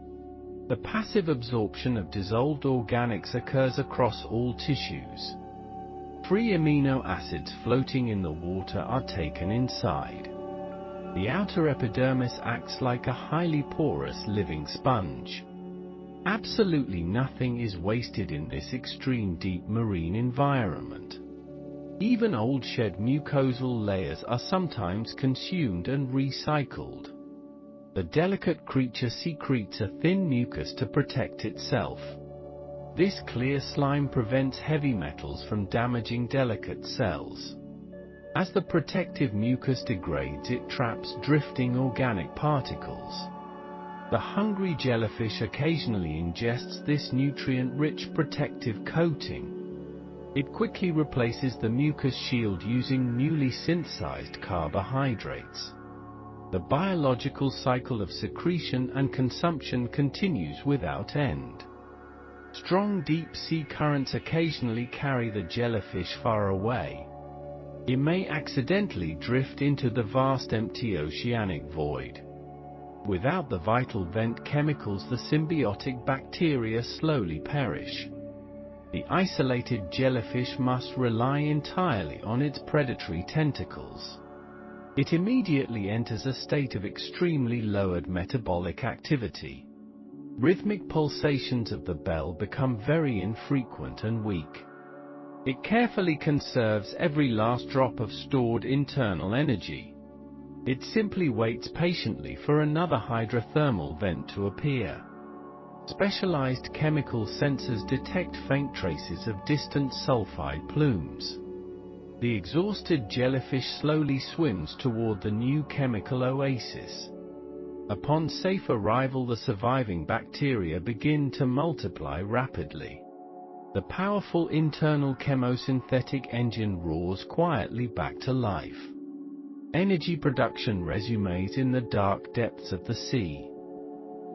The passive absorption of dissolved organics occurs across all tissues. Free amino acids floating in the water are taken inside. The outer epidermis acts like a highly porous living sponge. Absolutely nothing is wasted in this extreme deep marine environment. Even old shed mucosal layers are sometimes consumed and recycled. The delicate creature secretes a thin mucus to protect itself. This clear slime prevents heavy metals from damaging delicate cells. As the protective mucus degrades, it traps drifting organic particles. The hungry jellyfish occasionally ingests this nutrient-rich protective coating. It quickly replaces the mucus shield using newly synthesized carbohydrates. The biological cycle of secretion and consumption continues without end. Strong deep-sea currents occasionally carry the jellyfish far away. It may accidentally drift into the vast empty oceanic void. Without the vital vent chemicals, the symbiotic bacteria slowly perish. The isolated jellyfish must rely entirely on its predatory tentacles. It immediately enters a state of extremely lowered metabolic activity. Rhythmic pulsations of the bell become very infrequent and weak. It carefully conserves every last drop of stored internal energy. It simply waits patiently for another hydrothermal vent to appear. Specialized chemical sensors detect faint traces of distant sulfide plumes. The exhausted jellyfish slowly swims toward the new chemical oasis. Upon safe arrival, the surviving bacteria begin to multiply rapidly. The powerful internal chemosynthetic engine roars quietly back to life. Energy production resumes in the dark depths of the sea.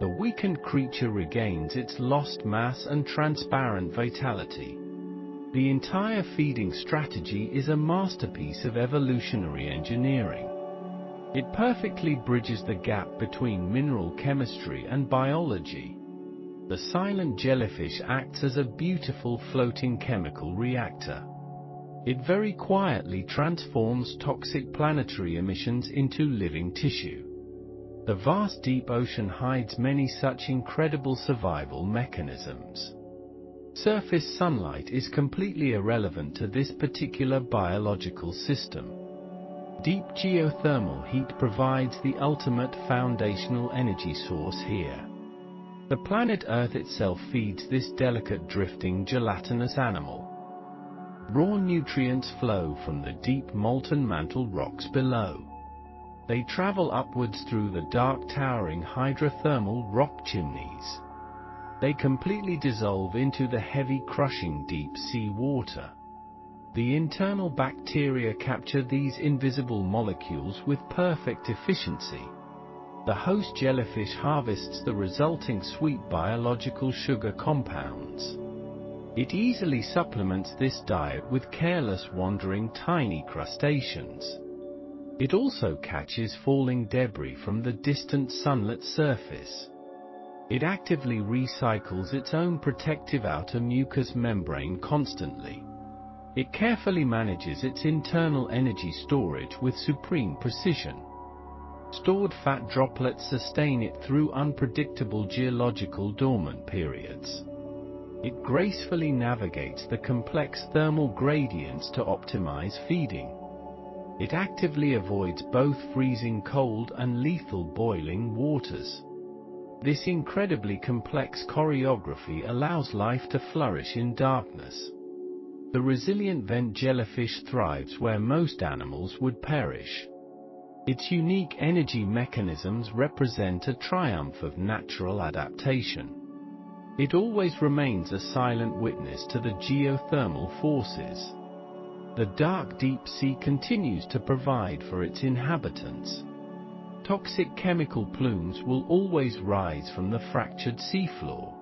The weakened creature regains its lost mass and transparent vitality. The entire feeding strategy is a masterpiece of evolutionary engineering. It perfectly bridges the gap between mineral chemistry and biology. The silent jellyfish acts as a beautiful floating chemical reactor. It very quietly transforms toxic planetary emissions into living tissue. The vast deep ocean hides many such incredible survival mechanisms. Surface sunlight is completely irrelevant to this particular biological system. Deep geothermal heat provides the ultimate foundational energy source here. The planet Earth itself feeds this delicate drifting gelatinous animal. Raw nutrients flow from the deep molten mantle rocks below. They travel upwards through the dark towering hydrothermal rock chimneys. They completely dissolve into the heavy crushing deep sea water. The internal bacteria capture these invisible molecules with perfect efficiency. The host jellyfish harvests the resulting sweet biological sugar compounds. It easily supplements this diet with careless wandering tiny crustaceans. It also catches falling debris from the distant sunlit surface. It actively recycles its own protective outer mucous membrane constantly. It carefully manages its internal energy storage with supreme precision. Stored fat droplets sustain it through unpredictable geological dormant periods. It gracefully navigates the complex thermal gradients to optimize feeding. It actively avoids both freezing cold and lethal boiling waters. This incredibly complex choreography allows life to flourish in darkness. The resilient vent jellyfish thrives where most animals would perish. Its unique energy mechanisms represent a triumph of natural adaptation. It always remains a silent witness to the geothermal forces. The dark deep sea continues to provide for its inhabitants. Toxic chemical plumes will always rise from the fractured seafloor.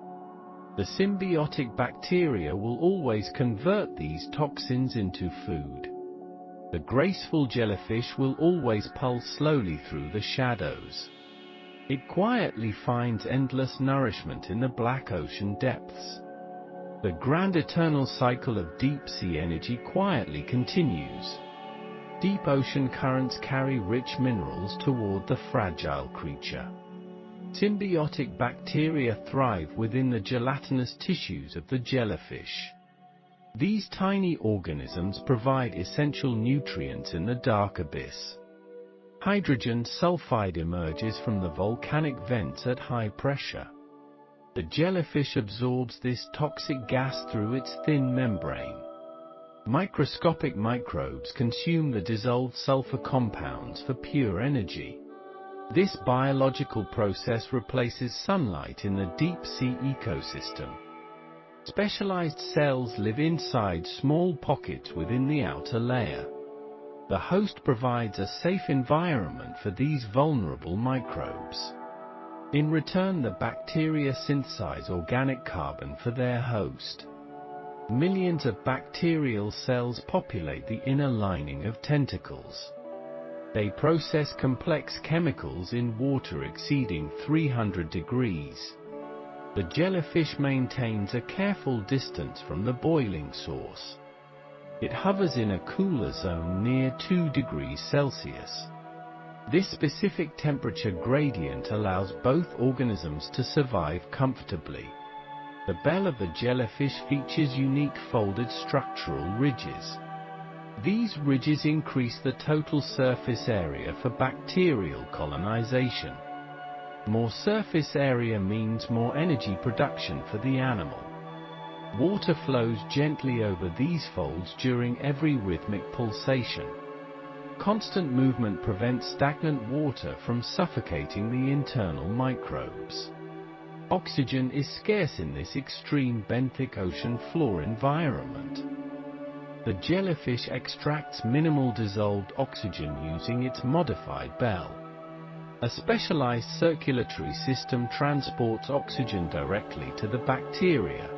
The symbiotic bacteria will always convert these toxins into food. The graceful jellyfish will always pulse slowly through the shadows. It quietly finds endless nourishment in the black ocean depths. The grand eternal cycle of deep-sea energy quietly continues. Deep ocean currents carry rich minerals toward the fragile creature. Symbiotic bacteria thrive within the gelatinous tissues of the jellyfish. These tiny organisms provide essential nutrients in the dark abyss. Hydrogen sulfide emerges from the volcanic vents at high pressure. The jellyfish absorbs this toxic gas through its thin membrane. Microscopic microbes consume the dissolved sulfur compounds for pure energy. This biological process replaces sunlight in the deep-sea ecosystem. Specialized cells live inside small pockets within the outer layer. The host provides a safe environment for these vulnerable microbes. In return, the bacteria synthesize organic carbon for their host. Millions of bacterial cells populate the inner lining of tentacles. They process complex chemicals in water exceeding 300 degrees. The jellyfish maintains a careful distance from the boiling source. It hovers in a cooler zone near 2 degrees Celsius. This specific temperature gradient allows both organisms to survive comfortably. The bell of the jellyfish features unique folded structural ridges. These ridges increase the total surface area for bacterial colonization. More surface area means more energy production for the animal. Water flows gently over these folds during every rhythmic pulsation. Constant movement prevents stagnant water from suffocating the internal microbes. Oxygen is scarce in this extreme benthic ocean floor environment. The jellyfish extracts minimal dissolved oxygen using its modified bell. A specialized circulatory system transports oxygen directly to the bacteria.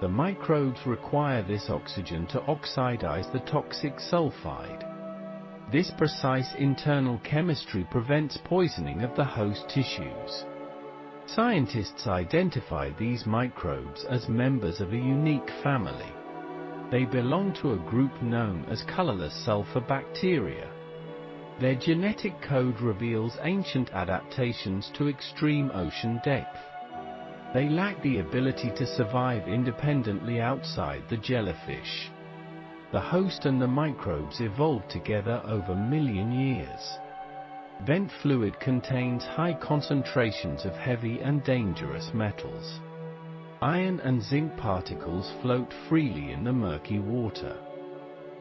The microbes require this oxygen to oxidize the toxic sulfide. This precise internal chemistry prevents poisoning of the host tissues. Scientists identify these microbes as members of a unique family. They belong to a group known as colorless sulfur bacteria. Their genetic code reveals ancient adaptations to extreme ocean depth. They lack the ability to survive independently outside the jellyfish. The host and the microbes evolved together over a million years. Vent fluid contains high concentrations of heavy and dangerous metals. Iron and zinc particles float freely in the murky water.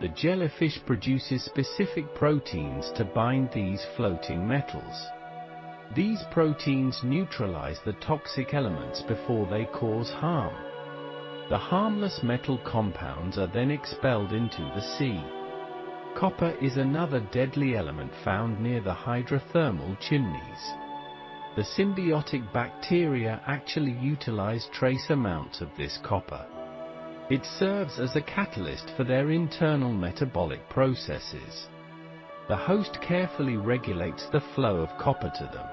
The jellyfish produces specific proteins to bind these floating metals. These proteins neutralize the toxic elements before they cause harm. The harmless metal compounds are then expelled into the sea. Copper is another deadly element found near the hydrothermal chimneys. The symbiotic bacteria actually utilize trace amounts of this copper. It serves as a catalyst for their internal metabolic processes. The host carefully regulates the flow of copper to them.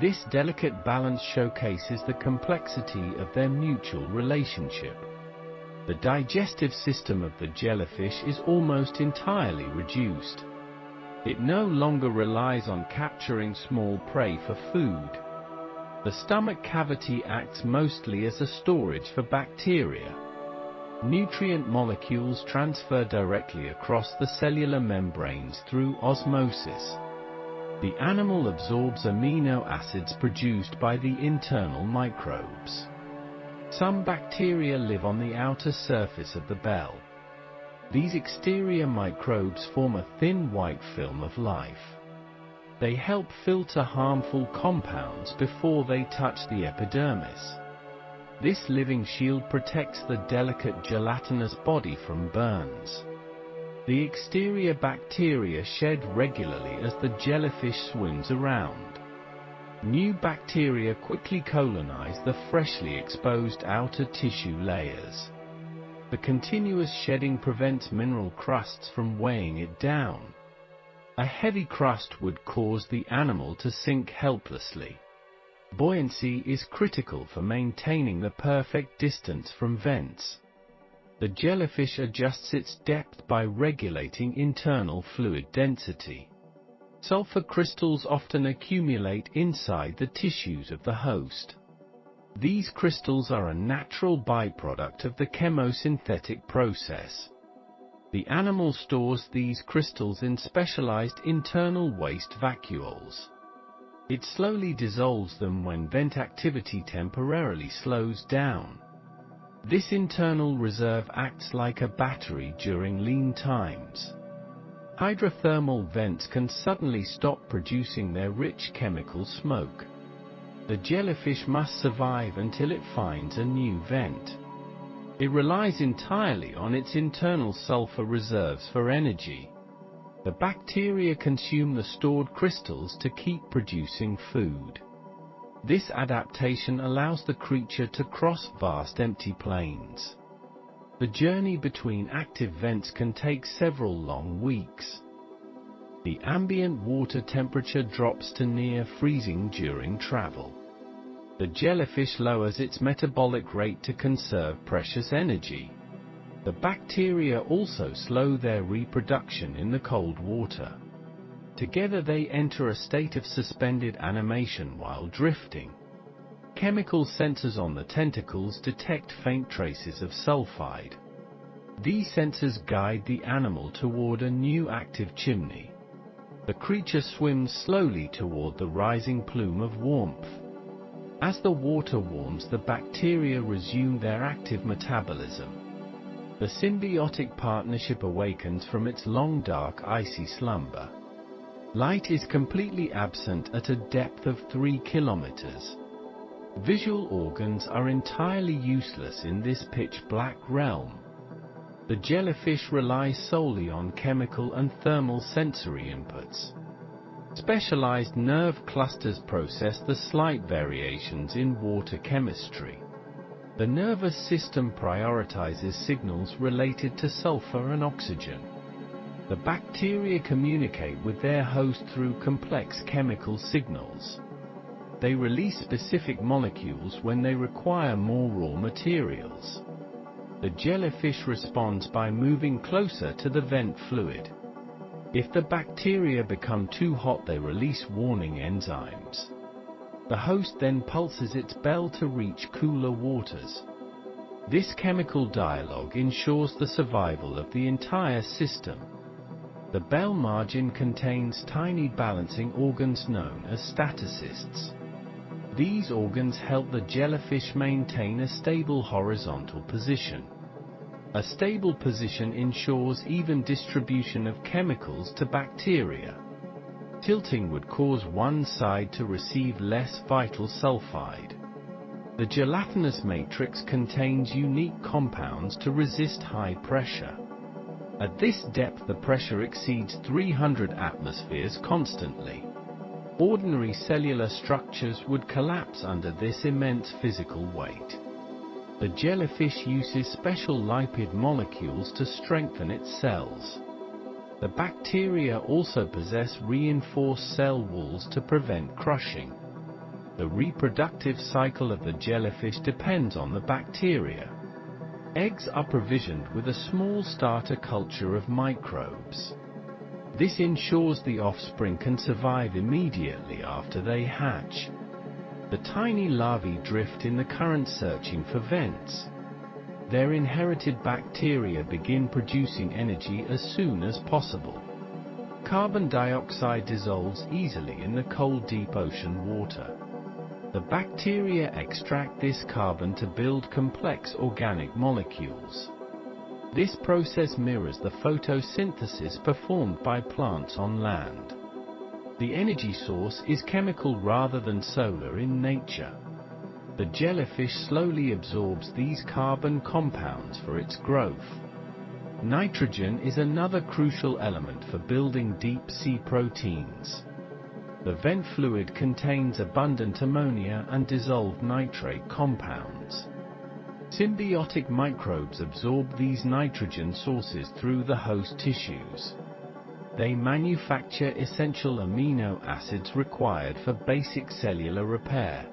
This delicate balance showcases the complexity of their mutual relationship. The digestive system of the jellyfish is almost entirely reduced. It no longer relies on capturing small prey for food. The stomach cavity acts mostly as a storage for bacteria. Nutrient molecules transfer directly across the cellular membranes through osmosis. The animal absorbs amino acids produced by the internal microbes. Some bacteria live on the outer surface of the bell. These exterior microbes form a thin white film of life. They help filter harmful compounds before they touch the epidermis. This living shield protects the delicate gelatinous body from burns. The exterior bacteria shed regularly as the jellyfish swims around. New bacteria quickly colonize the freshly exposed outer tissue layers. The continuous shedding prevents mineral crusts from weighing it down. A heavy crust would cause the animal to sink helplessly. Buoyancy is critical for maintaining the perfect distance from vents. The jellyfish adjusts its depth by regulating internal fluid density. Sulfur crystals often accumulate inside the tissues of the host. These crystals are a natural byproduct of the chemosynthetic process. The animal stores these crystals in specialized internal waste vacuoles. It slowly dissolves them when vent activity temporarily slows down. This internal reserve acts like a battery during lean times. Hydrothermal vents can suddenly stop producing their rich chemical smoke. The jellyfish must survive until it finds a new vent. It relies entirely on its internal sulfur reserves for energy. The bacteria consume the stored crystals to keep producing food. This adaptation allows the creature to cross vast empty plains. The journey between active vents can take several long weeks. The ambient water temperature drops to near freezing during travel. The jellyfish lowers its metabolic rate to conserve precious energy. The bacteria also slow their reproduction in the cold water. Together they enter a state of suspended animation while drifting. Chemical sensors on the tentacles detect faint traces of sulfide. These sensors guide the animal toward a new active chimney. The creature swims slowly toward the rising plume of warmth. As the water warms, the bacteria resume their active metabolism. The symbiotic partnership awakens from its long dark icy slumber. Light is completely absent at a depth of 3 kilometers. Visual organs are entirely useless in this pitch-black realm. The jellyfish relies solely on chemical and thermal sensory inputs. Specialized nerve clusters process the slight variations in water chemistry. The nervous system prioritizes signals related to sulfur and oxygen. The bacteria communicate with their host through complex chemical signals. They release specific molecules when they require more raw materials. The jellyfish responds by moving closer to the vent fluid. If the bacteria become too hot, they release warning enzymes. The host then pulses its bell to reach cooler waters. This chemical dialogue ensures the survival of the entire system. The bell margin contains tiny balancing organs known as statocysts. These organs help the jellyfish maintain a stable horizontal position. A stable position ensures even distribution of chemicals to bacteria. Tilting would cause one side to receive less vital sulfide. The gelatinous matrix contains unique compounds to resist high pressure. At this depth, the pressure exceeds 300 atmospheres constantly. Ordinary cellular structures would collapse under this immense physical weight. The jellyfish uses special lipid molecules to strengthen its cells. The bacteria also possess reinforced cell walls to prevent crushing. The reproductive cycle of the jellyfish depends on the bacteria. Eggs are provisioned with a small starter culture of microbes. This ensures the offspring can survive immediately after they hatch. The tiny larvae drift in the current searching for vents. Their inherited bacteria begin producing energy as soon as possible. Carbon dioxide dissolves easily in the cold deep ocean water. The bacteria extract this carbon to build complex organic molecules. This process mirrors the photosynthesis performed by plants on land. The energy source is chemical rather than solar in nature. The jellyfish slowly absorbs these carbon compounds for its growth. Nitrogen is another crucial element for building deep-sea proteins. The vent fluid contains abundant ammonia and dissolved nitrate compounds. Symbiotic microbes absorb these nitrogen sources through the host tissues. They manufacture essential amino acids required for basic cellular repair.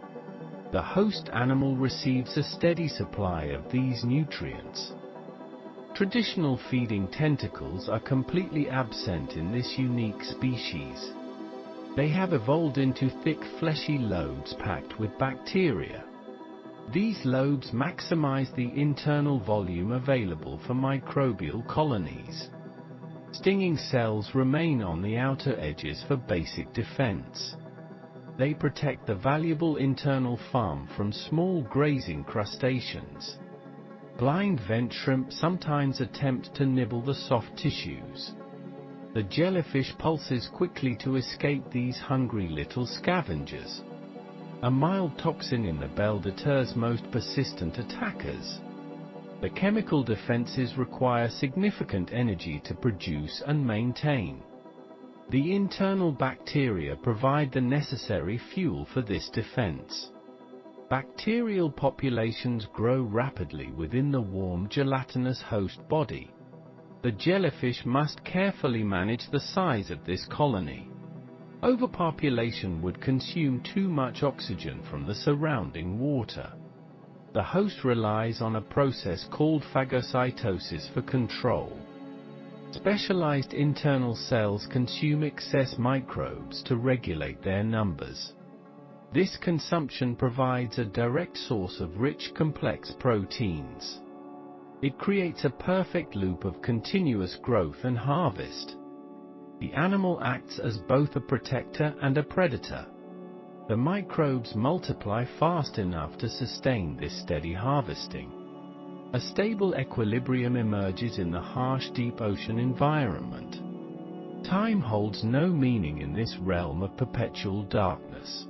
The host animal receives a steady supply of these nutrients. Traditional feeding tentacles are completely absent in this unique species. They have evolved into thick fleshy lobes packed with bacteria. These lobes maximize the internal volume available for microbial colonies. Stinging cells remain on the outer edges for basic defense. They protect the valuable internal farm from small grazing crustaceans. Blind vent shrimp sometimes attempt to nibble the soft tissues. The jellyfish pulses quickly to escape these hungry little scavengers. A mild toxin in the bell deters most persistent attackers. The chemical defenses require significant energy to produce and maintain. The internal bacteria provide the necessary fuel for this defense. Bacterial populations grow rapidly within the warm gelatinous host body. The jellyfish must carefully manage the size of this colony. Overpopulation would consume too much oxygen from the surrounding water. The host relies on a process called phagocytosis for control. Specialized internal cells consume excess microbes to regulate their numbers. This consumption provides a direct source of rich complex proteins. It creates a perfect loop of continuous growth and harvest. The animal acts as both a protector and a predator. The microbes multiply fast enough to sustain this steady harvesting. A stable equilibrium emerges in the harsh deep ocean environment. Time holds no meaning in this realm of perpetual darkness.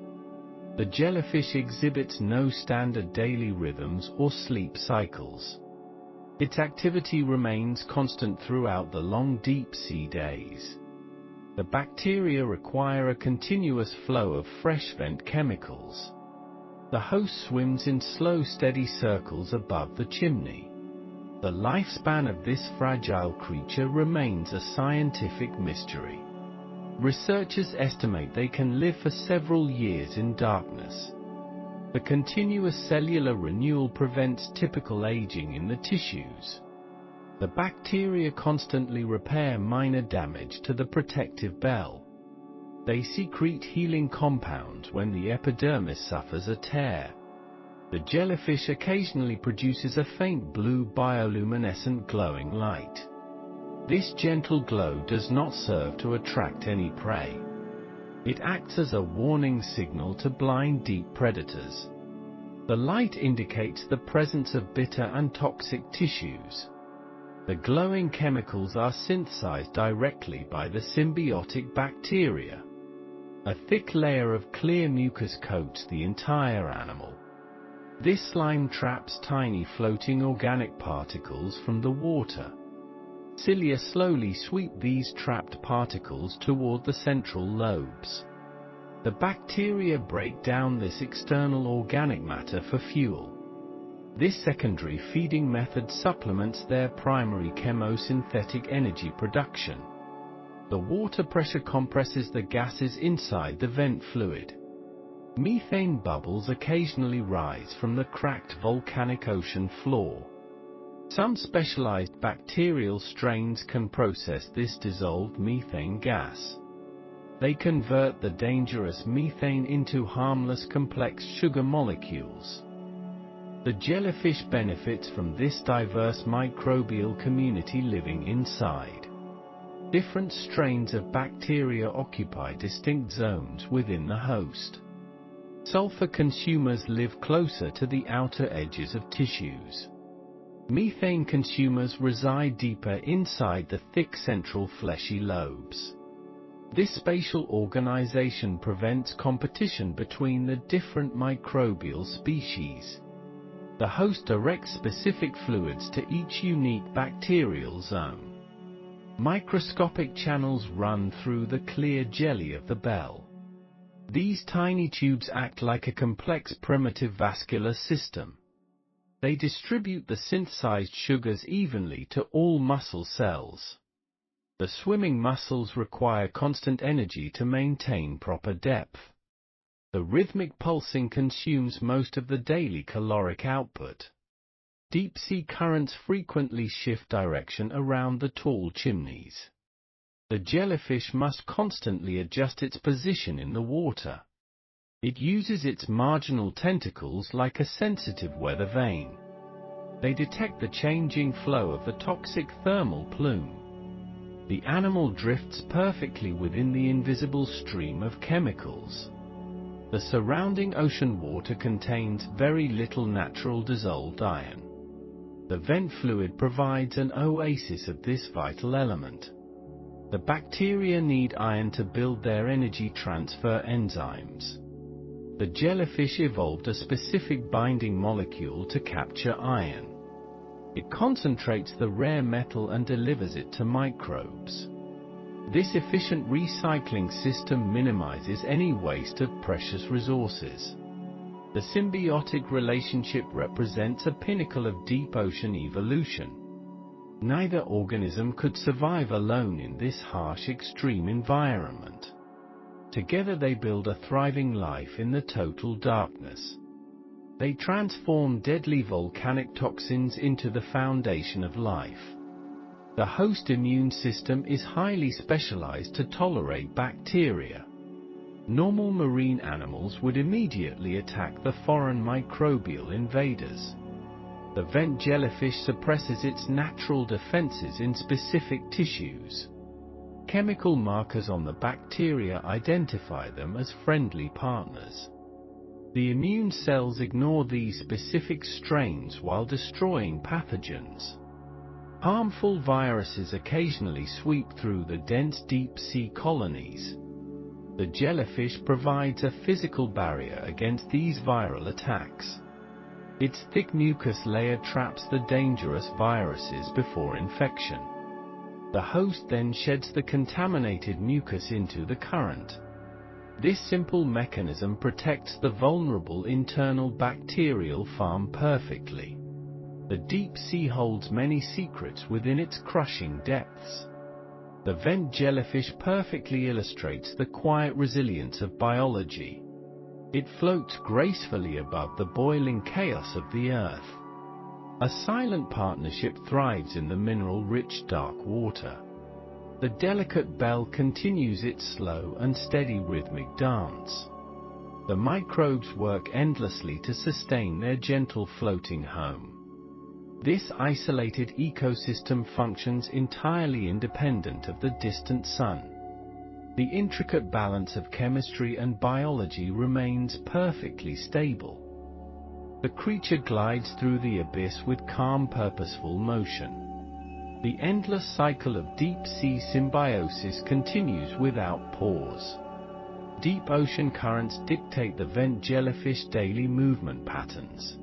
The jellyfish exhibits no standard daily rhythms or sleep cycles. Its activity remains constant throughout the long deep-sea days. The bacteria require a continuous flow of fresh vent chemicals. The host swims in slow, steady circles above the chimney. The lifespan of this fragile creature remains a scientific mystery. Researchers estimate they can live for several years in darkness. The continuous cellular renewal prevents typical aging in the tissues. The bacteria constantly repair minor damage to the protective bell. They secrete healing compounds when the epidermis suffers a tear. The jellyfish occasionally produces a faint blue bioluminescent glowing light. This gentle glow does not serve to attract any prey. It acts as a warning signal to blind deep predators. The light indicates the presence of bitter and toxic tissues. The glowing chemicals are synthesized directly by the symbiotic bacteria. A thick layer of clear mucus coats the entire animal. This slime traps tiny floating organic particles from the water. Cilia slowly sweep these trapped particles toward the central lobes. The bacteria break down this external organic matter for fuel. This secondary feeding method supplements their primary chemosynthetic energy production. The water pressure compresses the gases inside the vent fluid. Methane bubbles occasionally rise from the cracked volcanic ocean floor. Some specialized bacterial strains can process this dissolved methane gas. They convert the dangerous methane into harmless complex sugar molecules. The jellyfish benefits from this diverse microbial community living inside. Different strains of bacteria occupy distinct zones within the host. Sulfur consumers live closer to the outer edges of tissues. Methane consumers reside deeper inside the thick central fleshy lobes. This spatial organization prevents competition between the different microbial species. The host directs specific fluids to each unique bacterial zone. Microscopic channels run through the clear jelly of the bell. These tiny tubes act like a complex primitive vascular system. They distribute the synthesized sugars evenly to all muscle cells. The swimming muscles require constant energy to maintain proper depth. The rhythmic pulsing consumes most of the daily caloric output. Deep-sea currents frequently shift direction around the tall chimneys. The jellyfish must constantly adjust its position in the water. It uses its marginal tentacles like a sensitive weather vane. They detect the changing flow of the toxic thermal plume. The animal drifts perfectly within the invisible stream of chemicals. The surrounding ocean water contains very little natural dissolved iron. The vent fluid provides an oasis of this vital element. The bacteria need iron to build their energy transfer enzymes. The jellyfish evolved a specific binding molecule to capture iron. It concentrates the rare metal and delivers it to microbes. This efficient recycling system minimizes any waste of precious resources. The symbiotic relationship represents a pinnacle of deep ocean evolution. Neither organism could survive alone in this harsh extreme environment. Together they build a thriving life in the total darkness. They transform deadly volcanic toxins into the foundation of life. The host immune system is highly specialized to tolerate bacteria. Normal marine animals would immediately attack the foreign microbial invaders. The vent jellyfish suppresses its natural defenses in specific tissues. Chemical markers on the bacteria identify them as friendly partners. The immune cells ignore these specific strains while destroying pathogens. Harmful viruses occasionally sweep through the dense deep-sea colonies. The jellyfish provides a physical barrier against these viral attacks. Its thick mucus layer traps the dangerous viruses before infection. The host then sheds the contaminated mucus into the current. This simple mechanism protects the vulnerable internal bacterial farm perfectly. The deep sea holds many secrets within its crushing depths. The vent jellyfish perfectly illustrates the quiet resilience of biology. It floats gracefully above the boiling chaos of the earth. A silent partnership thrives in the mineral-rich dark water. The delicate bell continues its slow and steady rhythmic dance. The microbes work endlessly to sustain their gentle floating home. This isolated ecosystem functions entirely independent of the distant sun. The intricate balance of chemistry and biology remains perfectly stable. The creature glides through the abyss with calm, purposeful motion. The endless cycle of deep-sea symbiosis continues without pause. Deep ocean currents dictate the vent jellyfish daily movement patterns.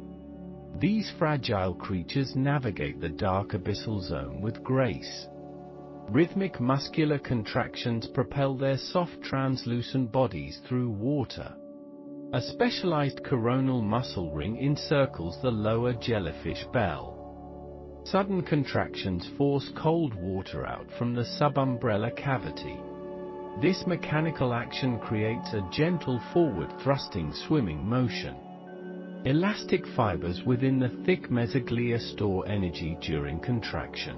These fragile creatures navigate the dark abyssal zone with grace. Rhythmic muscular contractions propel their soft translucent bodies through water. A specialized coronal muscle ring encircles the lower jellyfish bell. Sudden contractions force cold water out from the subumbrella cavity. This mechanical action creates a gentle forward-thrusting swimming motion. Elastic fibers within the thick mesoglia store energy during contraction.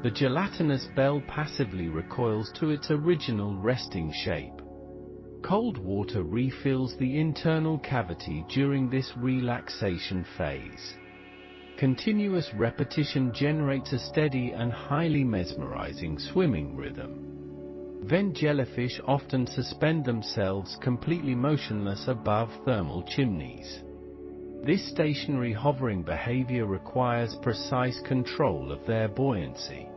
The gelatinous bell passively recoils to its original resting shape. Cold water refills the internal cavity during this relaxation phase. Continuous repetition generates a steady and highly mesmerizing swimming rhythm. Vent jellyfish often suspend themselves completely motionless above thermal chimneys. This stationary hovering behavior requires precise control of their buoyancy.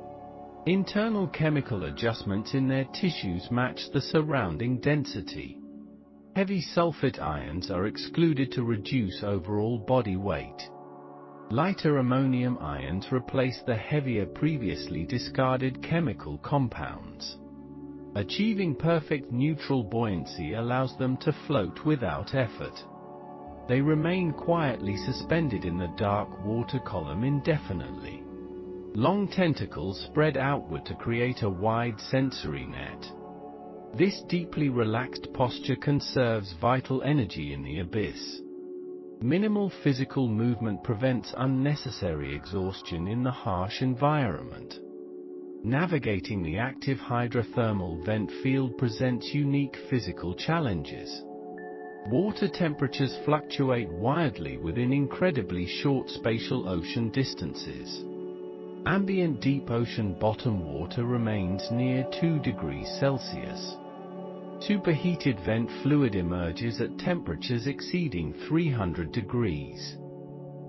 Internal chemical adjustments in their tissues match the surrounding density. Heavy sulfate ions are excluded to reduce overall body weight. Lighter ammonium ions replace the heavier previously discarded chemical compounds. Achieving perfect neutral buoyancy allows them to float without effort. They remain quietly suspended in the dark water column indefinitely. Long tentacles spread outward to create a wide sensory net. This deeply relaxed posture conserves vital energy in the abyss. Minimal physical movement prevents unnecessary exhaustion in the harsh environment. Navigating the active hydrothermal vent field presents unique physical challenges. Water temperatures fluctuate wildly within incredibly short spatial ocean distances. Ambient deep ocean bottom water remains near 2 degrees Celsius. Superheated vent fluid emerges at temperatures exceeding 300 degrees.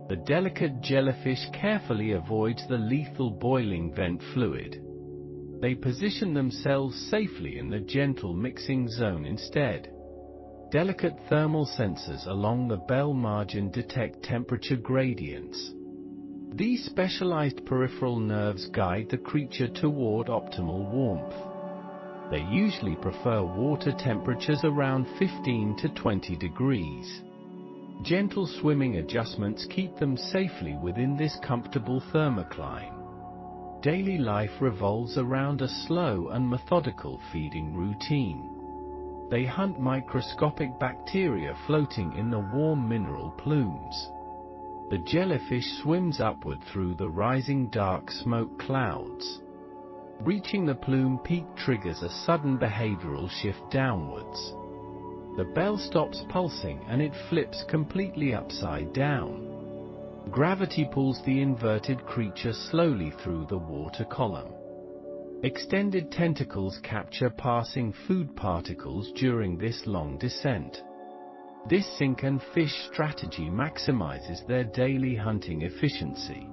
The delicate jellyfish carefully avoids the lethal boiling vent fluid. They position themselves safely in the gentle mixing zone instead. Delicate thermal sensors along the bell margin detect temperature gradients. These specialized peripheral nerves guide the creature toward optimal warmth. They usually prefer water temperatures around 15 to 20 degrees. Gentle swimming adjustments keep them safely within this comfortable thermocline. Daily life revolves around a slow and methodical feeding routine. They hunt microscopic bacteria floating in the warm mineral plumes. The jellyfish swims upward through the rising dark smoke clouds. Reaching the plume peak triggers a sudden behavioral shift downwards. The bell stops pulsing and it flips completely upside down. Gravity pulls the inverted creature slowly through the water column. Extended tentacles capture passing food particles during this long descent. This sink and fish strategy maximizes their daily hunting efficiency.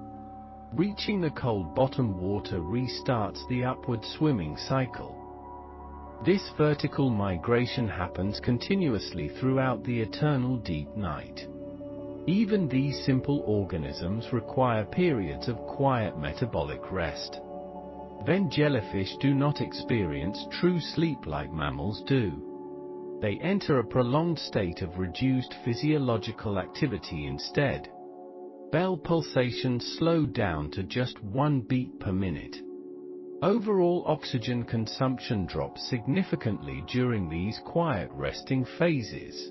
Reaching the cold bottom water restarts the upward swimming cycle. This vertical migration happens continuously throughout the eternal deep night. Even these simple organisms require periods of quiet metabolic rest. Then jellyfish do not experience true sleep like mammals do. They enter a prolonged state of reduced physiological activity instead. Bell pulsations slow down to just 1 beat per minute. Overall oxygen consumption drops significantly during these quiet resting phases.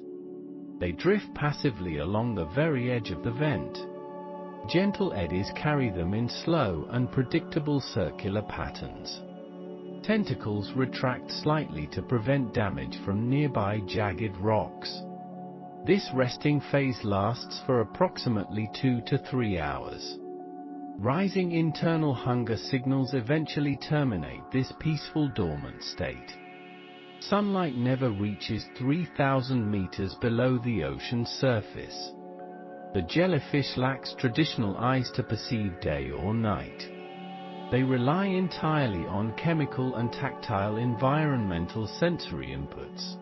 They drift passively along the very edge of the vent. Gentle eddies carry them in slow and predictable circular patterns. Tentacles retract slightly to prevent damage from nearby jagged rocks. This resting phase lasts for approximately 2 to 3 hours. Rising internal hunger signals eventually terminate this peaceful dormant state. Sunlight never reaches 3,000 meters below the ocean's surface. The jellyfish lacks traditional eyes to perceive day or night. They rely entirely on chemical and tactile environmental sensory inputs.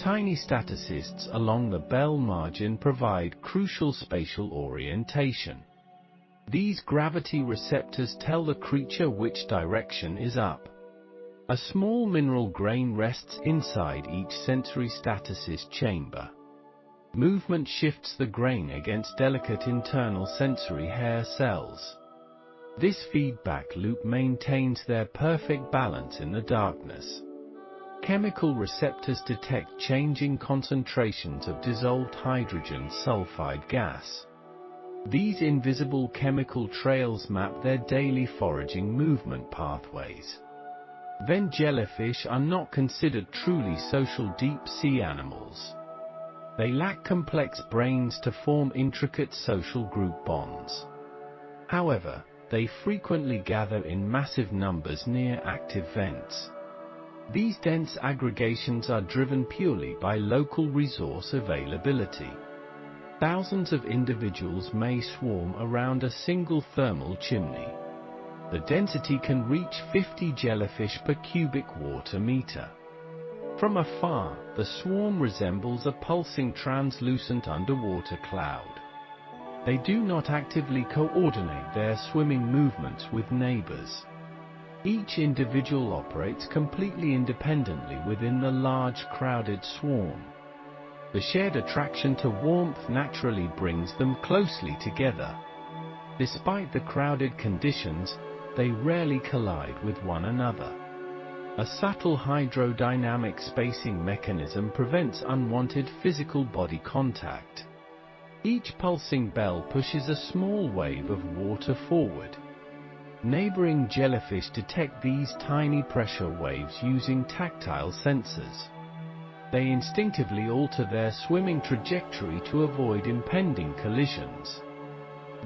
Tiny statocysts along the bell margin provide crucial spatial orientation. These gravity receptors tell the creature which direction is up. A small mineral grain rests inside each sensory statocyst chamber. Movement shifts the grain against delicate internal sensory hair cells. This feedback loop maintains their perfect balance in the darkness. Chemical receptors detect changing concentrations of dissolved hydrogen sulfide gas. These invisible chemical trails map their daily foraging movement pathways. Then jellyfish are not considered truly social deep-sea animals. They lack complex brains to form intricate social group bonds. However, they frequently gather in massive numbers near active vents. These dense aggregations are driven purely by local resource availability. Thousands of individuals may swarm around a single thermal chimney. The density can reach 50 jellyfish per cubic water meter. From afar, the swarm resembles a pulsing translucent underwater cloud. They do not actively coordinate their swimming movements with neighbors. Each individual operates completely independently within the large crowded swarm. The shared attraction to warmth naturally brings them closely together. Despite the crowded conditions, they rarely collide with one another. A subtle hydrodynamic spacing mechanism prevents unwanted physical body contact. Each pulsing bell pushes a small wave of water forward. Neighboring jellyfish detect these tiny pressure waves using tactile sensors. They instinctively alter their swimming trajectory to avoid impending collisions.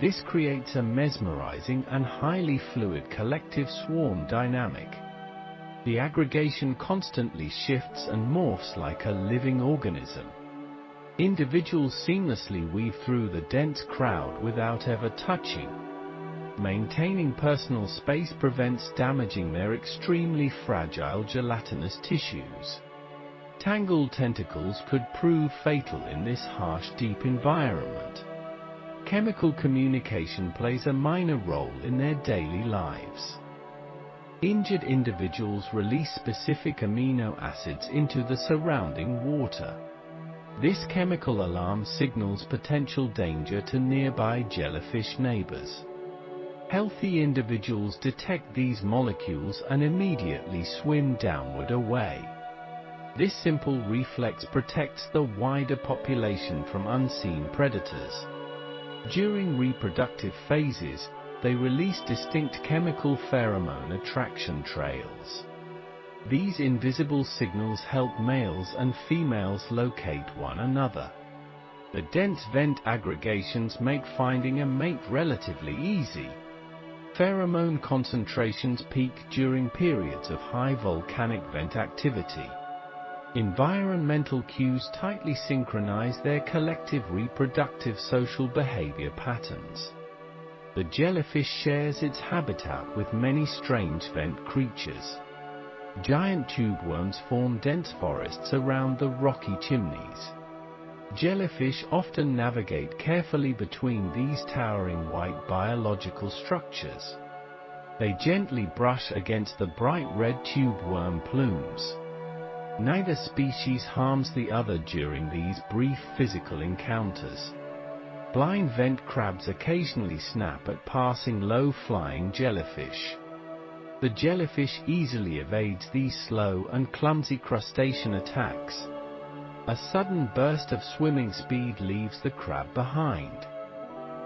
This creates a mesmerizing and highly fluid collective swarm dynamic. The aggregation constantly shifts and morphs like a living organism. Individuals seamlessly weave through the dense crowd without ever touching. Maintaining personal space prevents damaging their extremely fragile gelatinous tissues. Tangled tentacles could prove fatal in this harsh, deep environment. Chemical communication plays a minor role in their daily lives. Injured individuals release specific amino acids into the surrounding water. This chemical alarm signals potential danger to nearby jellyfish neighbors. Healthy individuals detect these molecules and immediately swim downward away. This simple reflex protects the wider population from unseen predators. During reproductive phases, they release distinct chemical pheromone attraction trails. These invisible signals help males and females locate one another. The dense vent aggregations make finding a mate relatively easy. Pheromone concentrations peak during periods of high volcanic vent activity. Environmental cues tightly synchronize their collective reproductive social behavior patterns. The jellyfish shares its habitat with many strange vent creatures. Giant tube worms form dense forests around the rocky chimneys. Jellyfish often navigate carefully between these towering white biological structures. They gently brush against the bright red tube worm plumes. Neither species harms the other during these brief physical encounters. Blind vent crabs occasionally snap at passing low-flying jellyfish. The jellyfish easily evades these slow and clumsy crustacean attacks. A sudden burst of swimming speed leaves the crab behind.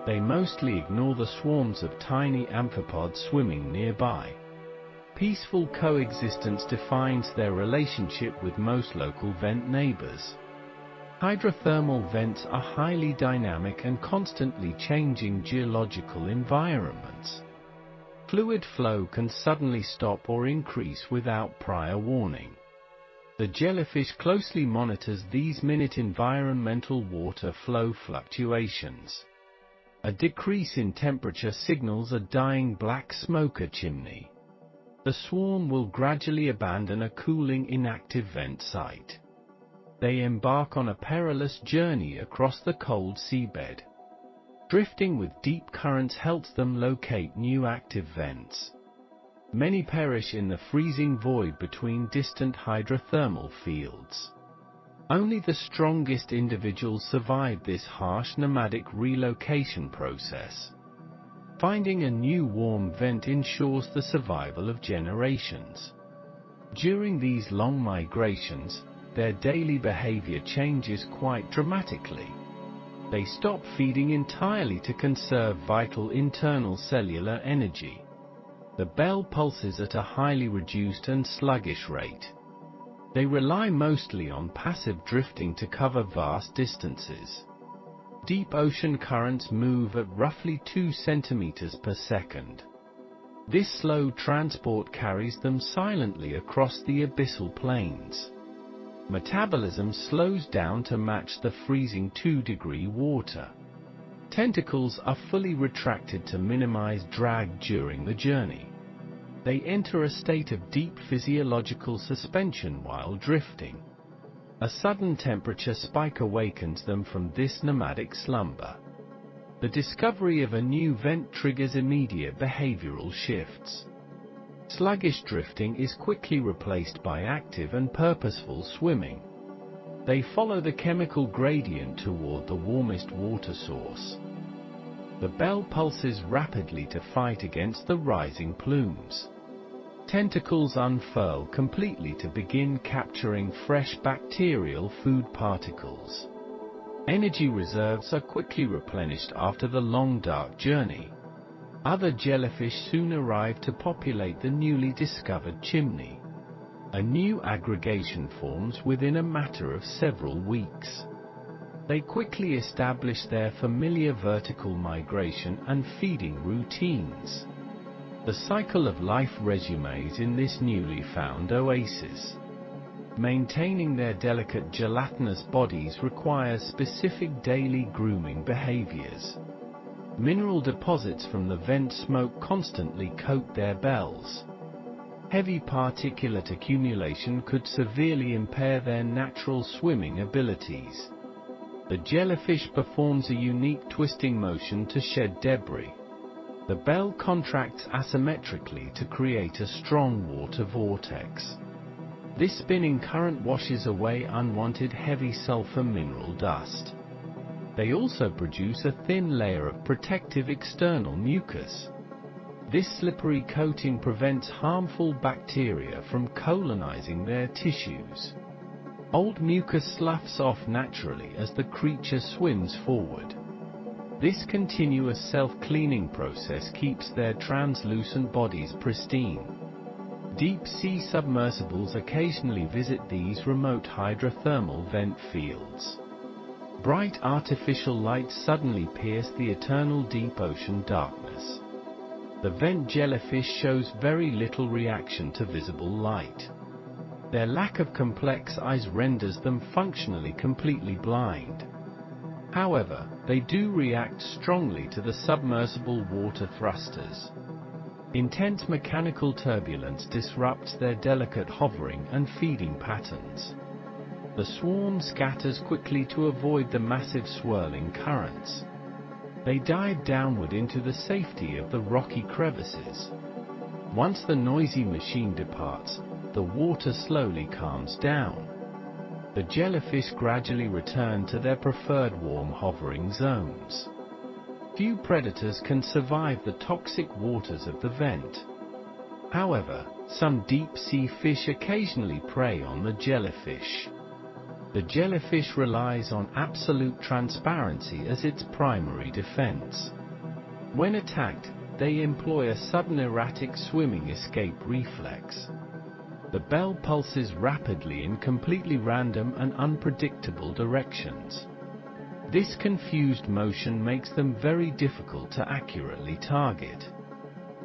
They mostly ignore the swarms of tiny amphipods swimming nearby. Peaceful coexistence defines their relationship with most local vent neighbors. Hydrothermal vents are highly dynamic and constantly changing geological environments. Fluid flow can suddenly stop or increase without prior warning. The jellyfish closely monitors these minute environmental water flow fluctuations. A decrease in temperature signals a dying black smoker chimney. The swarm will gradually abandon a cooling inactive vent site. They embark on a perilous journey across the cold seabed. Drifting with deep currents helps them locate new active vents. Many perish in the freezing void between distant hydrothermal fields. Only the strongest individuals survive this harsh nomadic relocation process. Finding a new warm vent ensures the survival of generations. During these long migrations, their daily behavior changes quite dramatically. They stop feeding entirely to conserve vital internal cellular energy. The bell pulses at a highly reduced and sluggish rate. They rely mostly on passive drifting to cover vast distances. Deep ocean currents move at roughly 2 centimeters per second. This slow transport carries them silently across the abyssal plains. Metabolism slows down to match the freezing 2-degree water. Tentacles are fully retracted to minimize drag during the journey. They enter a state of deep physiological suspension while drifting. A sudden temperature spike awakens them from this nomadic slumber. The discovery of a new vent triggers immediate behavioral shifts. Sluggish drifting is quickly replaced by active and purposeful swimming. They follow the chemical gradient toward the warmest water source. The bell pulses rapidly to fight against the rising plumes. Tentacles unfurl completely to begin capturing fresh bacterial food particles. Energy reserves are quickly replenished after the long dark journey. Other jellyfish soon arrive to populate the newly discovered chimney. A new aggregation forms within a matter of several weeks. They quickly establish their familiar vertical migration and feeding routines. The cycle of life resumes in this newly found oasis. Maintaining their delicate gelatinous bodies requires specific daily grooming behaviors. Mineral deposits from the vent smoke constantly coat their bells. Heavy particulate accumulation could severely impair their natural swimming abilities. The jellyfish performs a unique twisting motion to shed debris. The bell contracts asymmetrically to create a strong water vortex. This spinning current washes away unwanted heavy sulfur mineral dust. They also produce a thin layer of protective external mucus. This slippery coating prevents harmful bacteria from colonizing their tissues. Old mucus sloughs off naturally as the creature swims forward. This continuous self-cleaning process keeps their translucent bodies pristine. Deep-sea submersibles occasionally visit these remote hydrothermal vent fields. Bright artificial lights suddenly pierce the eternal deep ocean darkness. The vent jellyfish shows very little reaction to visible light. Their lack of complex eyes renders them functionally completely blind. However, they do react strongly to the submersible water thrusters. Intense mechanical turbulence disrupts their delicate hovering and feeding patterns. The swarm scatters quickly to avoid the massive swirling currents. They dive downward into the safety of the rocky crevices. Once the noisy machine departs, the water slowly calms down. The jellyfish gradually return to their preferred warm hovering zones. Few predators can survive the toxic waters of the vent. However, some deep-sea fish occasionally prey on the jellyfish. The jellyfish relies on absolute transparency as its primary defense. When attacked, they employ a sudden erratic swimming escape reflex. The bell pulses rapidly in completely random and unpredictable directions. This confused motion makes them very difficult to accurately target.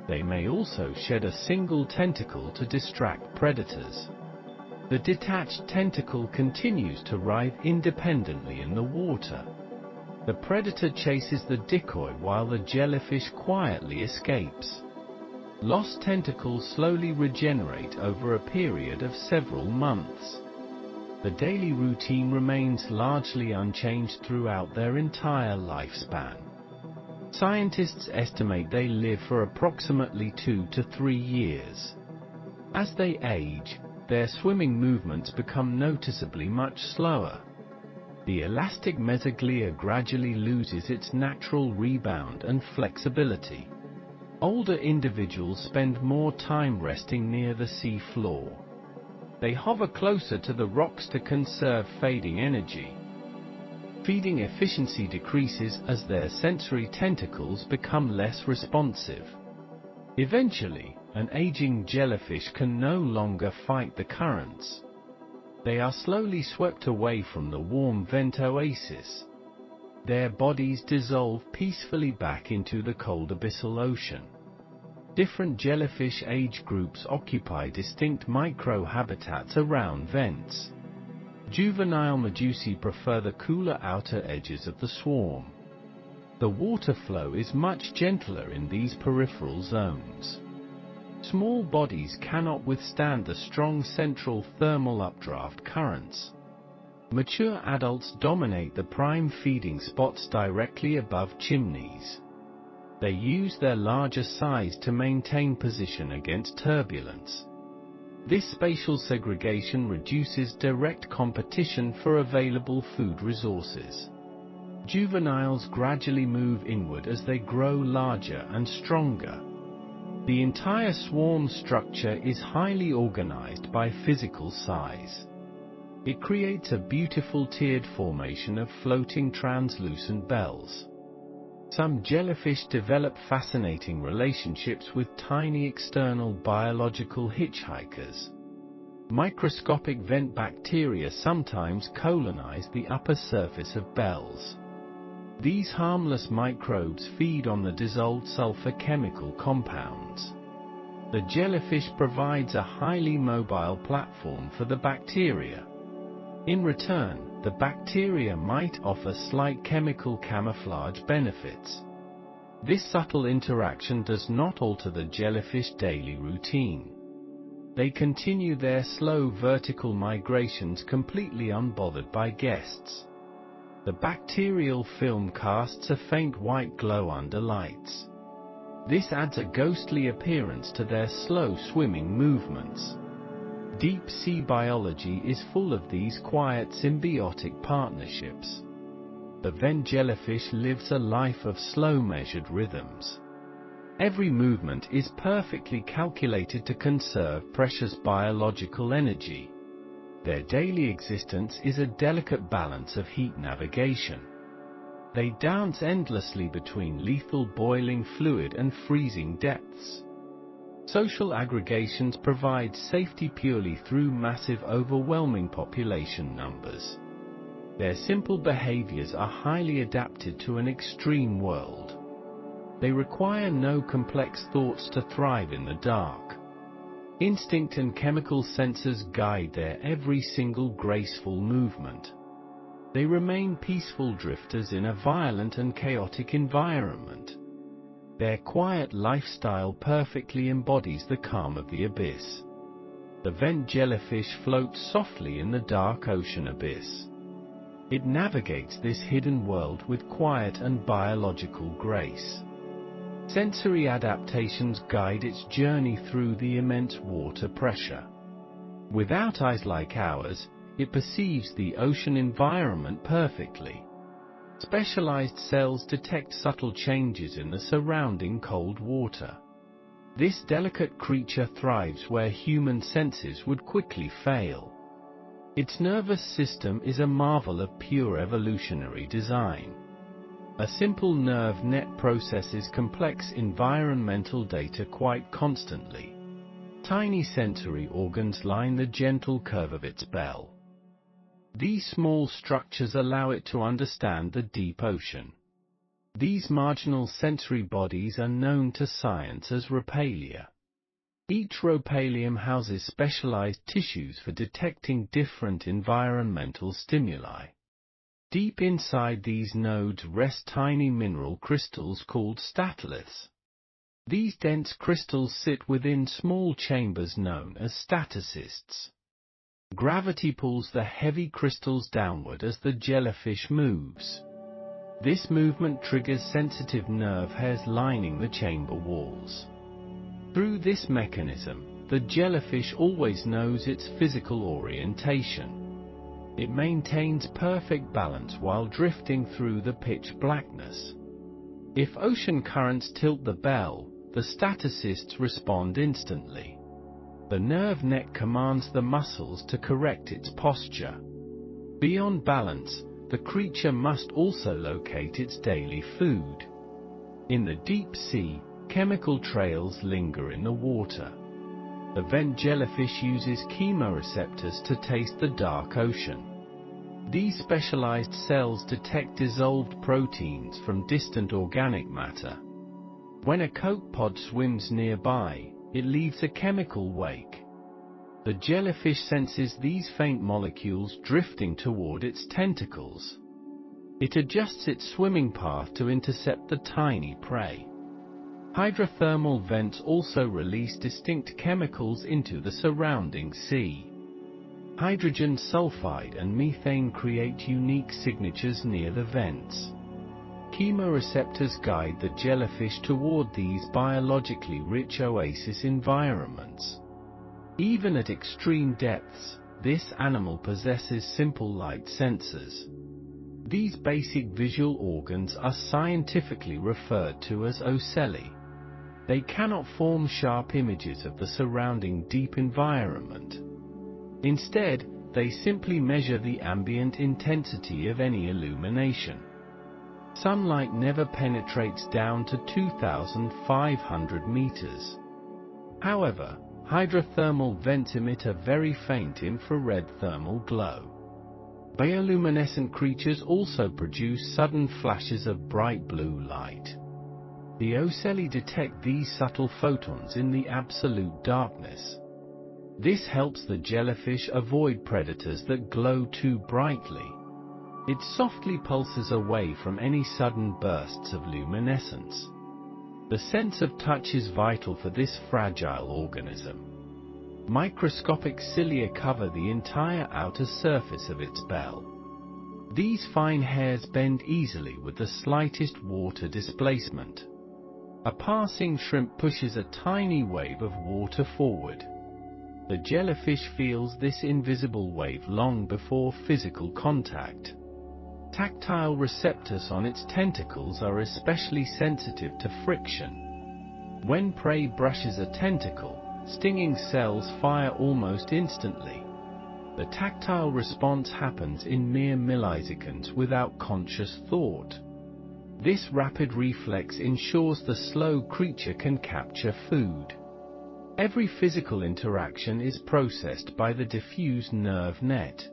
They may also shed a single tentacle to distract predators. The detached tentacle continues to writhe independently in the water. The predator chases the decoy while the jellyfish quietly escapes. Lost tentacles slowly regenerate over a period of several months. The daily routine remains largely unchanged throughout their entire lifespan. Scientists estimate they live for approximately 2 to 3 years. As they age, their swimming movements become noticeably much slower. The elastic mesoglia gradually loses its natural rebound and flexibility. Older individuals spend more time resting near the sea floor. They hover closer to the rocks to conserve fading energy. Feeding efficiency decreases as their sensory tentacles become less responsive. Eventually, an aging jellyfish can no longer fight the currents. They are slowly swept away from the warm vent oasis. Their bodies dissolve peacefully back into the cold abyssal ocean. Different jellyfish age groups occupy distinct microhabitats around vents. Juvenile medusae prefer the cooler outer edges of the swarm. The water flow is much gentler in these peripheral zones. Small bodies cannot withstand the strong central thermal updraft currents. Mature adults dominate the prime feeding spots directly above chimneys. They use their larger size to maintain position against turbulence. This spatial segregation reduces direct competition for available food resources. Juveniles gradually move inward as they grow larger and stronger. The entire swarm structure is highly organized by physical size. It creates a beautiful tiered formation of floating translucent bells. Some jellyfish develop fascinating relationships with tiny external biological hitchhikers. Microscopic vent bacteria sometimes colonize the upper surface of bells. These harmless microbes feed on the dissolved sulfur chemical compounds. The jellyfish provides a highly mobile platform for the bacteria. In return, the bacteria might offer slight chemical camouflage benefits. This subtle interaction does not alter the jellyfish daily routine. They continue their slow vertical migrations completely unbothered by guests. The bacterial film casts a faint white glow under lights. This adds a ghostly appearance to their slow swimming movements. Deep-sea biology is full of these quiet symbiotic partnerships. The vent jellyfish lives a life of slow measured rhythms. Every movement is perfectly calculated to conserve precious biological energy. Their daily existence is a delicate balance of heat navigation. They dance endlessly between lethal boiling fluid and freezing depths. Social aggregations provide safety purely through massive overwhelming population numbers. Their simple behaviors are highly adapted to an extreme world. They require no complex thoughts to thrive in the dark. Instinct and chemical sensors guide their every single graceful movement. They remain peaceful drifters in a violent and chaotic environment. Their quiet lifestyle perfectly embodies the calm of the abyss. The vent jellyfish floats softly in the dark ocean abyss. It navigates this hidden world with quiet and biological grace. Sensory adaptations guide its journey through the immense water pressure. Without eyes like ours, it perceives the ocean environment perfectly. Specialized cells detect subtle changes in the surrounding cold water. This delicate creature thrives where human senses would quickly fail. Its nervous system is a marvel of pure evolutionary design. A simple nerve net processes complex environmental data quite constantly. Tiny sensory organs line the gentle curve of its bell. These small structures allow it to understand the deep ocean. These marginal sensory bodies are known to science as ropalia. Each ropalium houses specialized tissues for detecting different environmental stimuli. Deep inside these nodes rest tiny mineral crystals called statoliths. These dense crystals sit within small chambers known as statocysts. Gravity pulls the heavy crystals downward as the jellyfish moves. This movement triggers sensitive nerve hairs lining the chamber walls. Through this mechanism, the jellyfish always knows its physical orientation. It maintains perfect balance while drifting through the pitch blackness. If ocean currents tilt the bell, the statocysts respond instantly. The nerve net commands the muscles to correct its posture. Beyond balance, the creature must also locate its daily food. In the deep sea, chemical trails linger in the water. The vent jellyfish uses chemoreceptors to taste the dark ocean. These specialized cells detect dissolved proteins from distant organic matter. When a copepod swims nearby, it leaves a chemical wake. The jellyfish senses these faint molecules drifting toward its tentacles. It adjusts its swimming path to intercept the tiny prey. Hydrothermal vents also release distinct chemicals into the surrounding sea. Hydrogen sulfide and methane create unique signatures near the vents. Chemoreceptors guide the jellyfish toward these biologically rich oasis environments. Even at extreme depths, this animal possesses simple light sensors. These basic visual organs are scientifically referred to as ocelli. They cannot form sharp images of the surrounding deep environment. Instead, they simply measure the ambient intensity of any illumination. Sunlight never penetrates down to 2,500 meters. However, hydrothermal vents emit a very faint infrared thermal glow. Bioluminescent creatures also produce sudden flashes of bright blue light. The ocelli detect these subtle photons in the absolute darkness. This helps the jellyfish avoid predators that glow too brightly. It softly pulses away from any sudden bursts of luminescence. The sense of touch is vital for this fragile organism. Microscopic cilia cover the entire outer surface of its bell. These fine hairs bend easily with the slightest water displacement. A passing shrimp pushes a tiny wave of water forward. The jellyfish feels this invisible wave long before physical contact. Tactile receptors on its tentacles are especially sensitive to friction. When prey brushes a tentacle, stinging cells fire almost instantly. The tactile response happens in mere milliseconds without conscious thought. This rapid reflex ensures the slow creature can capture food. Every physical interaction is processed by the diffuse nerve net.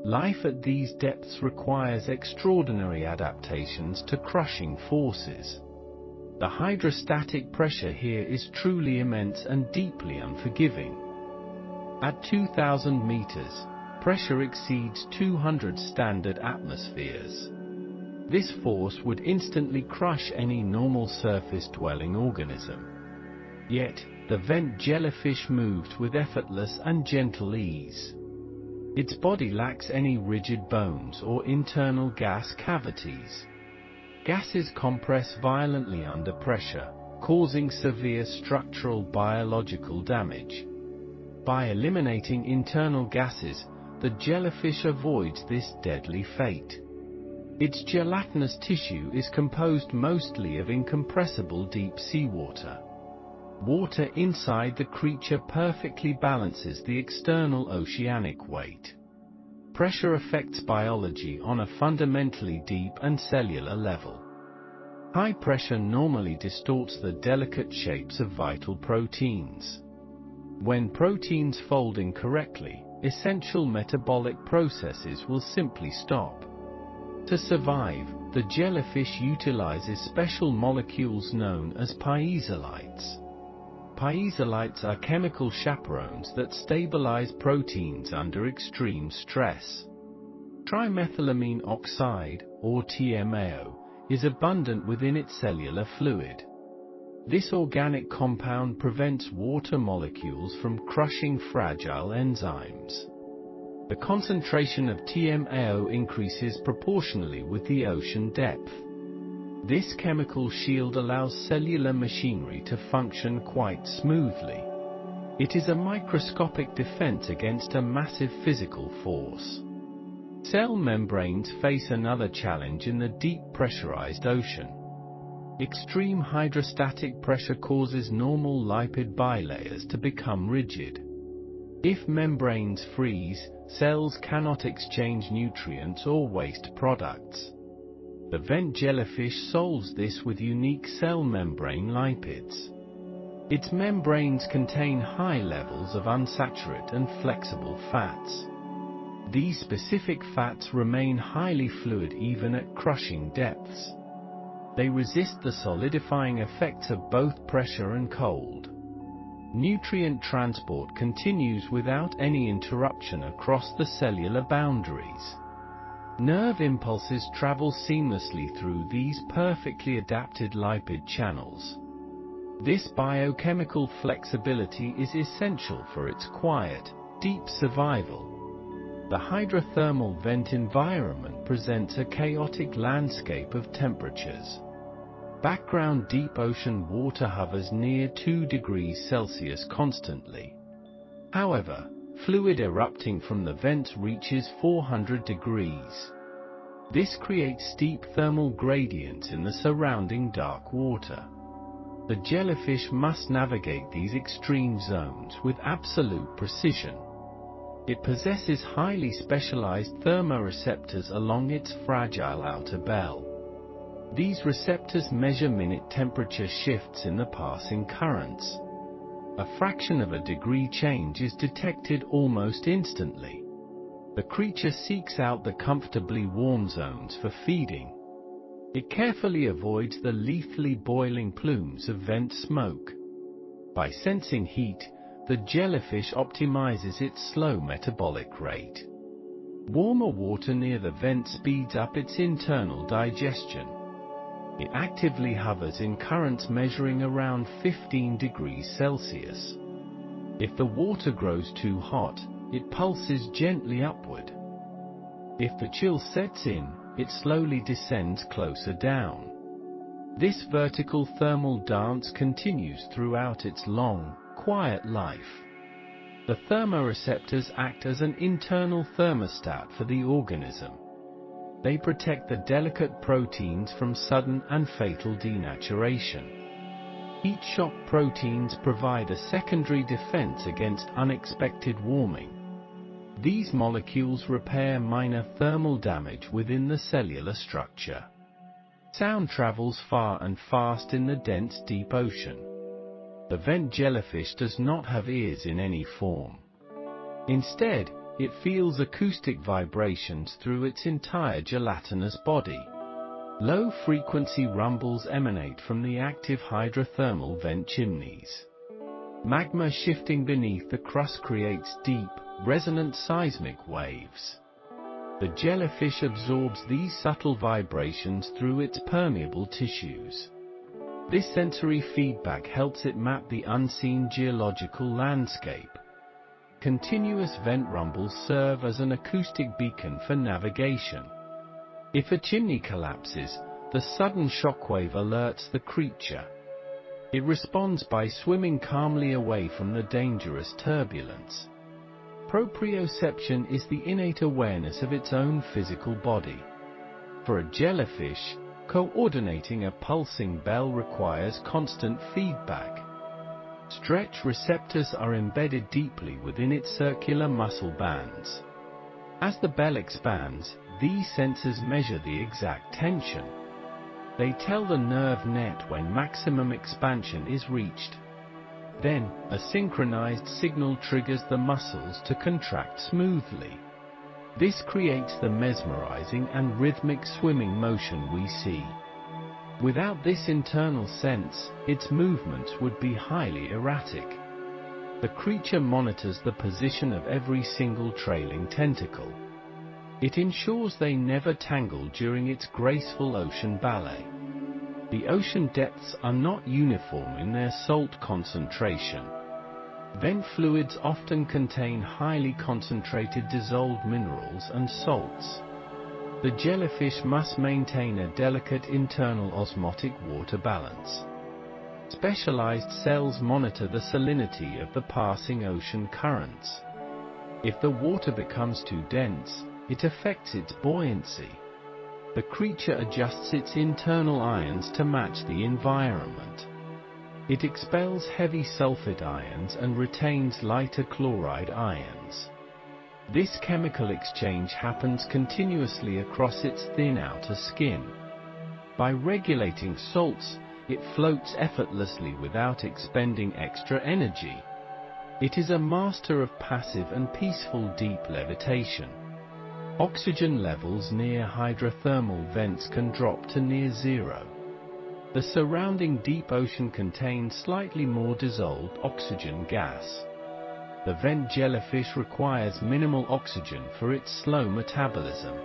Life at these depths requires extraordinary adaptations to crushing forces. The hydrostatic pressure here is truly immense and deeply unforgiving. At 2,000 meters, pressure exceeds 200 standard atmospheres. This force would instantly crush any normal surface-dwelling organism. Yet, the vent jellyfish moves with effortless and gentle ease. Its body lacks any rigid bones or internal gas cavities. Gases compress violently under pressure, causing severe structural biological damage. By eliminating internal gases, the jellyfish avoids this deadly fate. Its gelatinous tissue is composed mostly of incompressible deep seawater. Water inside the creature perfectly balances the external oceanic weight. Pressure affects biology on a fundamentally deep and cellular level. High pressure normally distorts the delicate shapes of vital proteins. When proteins fold incorrectly, essential metabolic processes will simply stop. To survive, the jellyfish utilizes special molecules known as piezolites. Piezolites are chemical chaperones that stabilize proteins under extreme stress. Trimethylamine oxide, or TMAO, is abundant within its cellular fluid. This organic compound prevents water molecules from crushing fragile enzymes. The concentration of TMAO increases proportionally with the ocean depth. This chemical shield allows cellular machinery to function quite smoothly. It is a microscopic defense against a massive physical force. Cell membranes face another challenge in the deep pressurized ocean. Extreme hydrostatic pressure causes normal lipid bilayers to become rigid. If membranes freeze, cells cannot exchange nutrients or waste products. The vent jellyfish solves this with unique cell membrane lipids. Its membranes contain high levels of unsaturated and flexible fats. These specific fats remain highly fluid even at crushing depths. They resist the solidifying effects of both pressure and cold. Nutrient transport continues without any interruption across the cellular boundaries. Nerve impulses travel seamlessly through these perfectly adapted lipid channels. This biochemical flexibility is essential for its quiet, deep survival. The hydrothermal vent environment presents a chaotic landscape of temperatures. Background deep ocean water hovers near 2 degrees Celsius constantly. However, fluid erupting from the vents reaches 400 degrees. This creates steep thermal gradients in the surrounding dark water. The jellyfish must navigate these extreme zones with absolute precision. It possesses highly specialized thermoreceptors along its fragile outer bell. These receptors measure minute temperature shifts in the passing currents. A fraction of a degree change is detected almost instantly. The creature seeks out the comfortably warm zones for feeding. It carefully avoids the lethally boiling plumes of vent smoke. By sensing heat, the jellyfish optimizes its slow metabolic rate. Warmer water near the vent speeds up its internal digestion. It actively hovers in currents measuring around 15 degrees Celsius. If the water grows too hot, it pulses gently upward. If the chill sets in, it slowly descends closer down. This vertical thermal dance continues throughout its long, quiet life. The thermoreceptors act as an internal thermostat for the organism. They protect the delicate proteins from sudden and fatal denaturation. Heat shock proteins provide a secondary defense against unexpected warming. These molecules repair minor thermal damage within the cellular structure. Sound travels far and fast in the dense deep ocean. The vent jellyfish does not have ears in any form. Instead, it feels acoustic vibrations through its entire gelatinous body. Low-frequency rumbles emanate from the active hydrothermal vent chimneys. Magma shifting beneath the crust creates deep, resonant seismic waves. The jellyfish absorbs these subtle vibrations through its permeable tissues. This sensory feedback helps it map the unseen geological landscape. Continuous vent rumbles serve as an acoustic beacon for navigation. If a chimney collapses, the sudden shockwave alerts the creature. It responds by swimming calmly away from the dangerous turbulence. Proprioception is the innate awareness of its own physical body. For a jellyfish, coordinating a pulsing bell requires constant feedback. Stretch receptors are embedded deeply within its circular muscle bands. As the bell expands, these sensors measure the exact tension. They tell the nerve net when maximum expansion is reached. Then, a synchronized signal triggers the muscles to contract smoothly. This creates the mesmerizing and rhythmic swimming motion we see. Without this internal sense, its movements would be highly erratic. The creature monitors the position of every single trailing tentacle. It ensures they never tangle during its graceful ocean ballet. The ocean depths are not uniform in their salt concentration. Vent fluids often contain highly concentrated dissolved minerals and salts. The jellyfish must maintain a delicate internal osmotic water balance. Specialized cells monitor the salinity of the passing ocean currents. If the water becomes too dense, it affects its buoyancy. The creature adjusts its internal ions to match the environment. It expels heavy sulfide ions and retains lighter chloride ions. This chemical exchange happens continuously across its thin outer skin. By regulating salts, it floats effortlessly without expending extra energy. It is a master of passive and peaceful deep levitation. Oxygen levels near hydrothermal vents can drop to near zero. The surrounding deep ocean contains slightly more dissolved oxygen gas. The vent jellyfish requires minimal oxygen for its slow metabolism.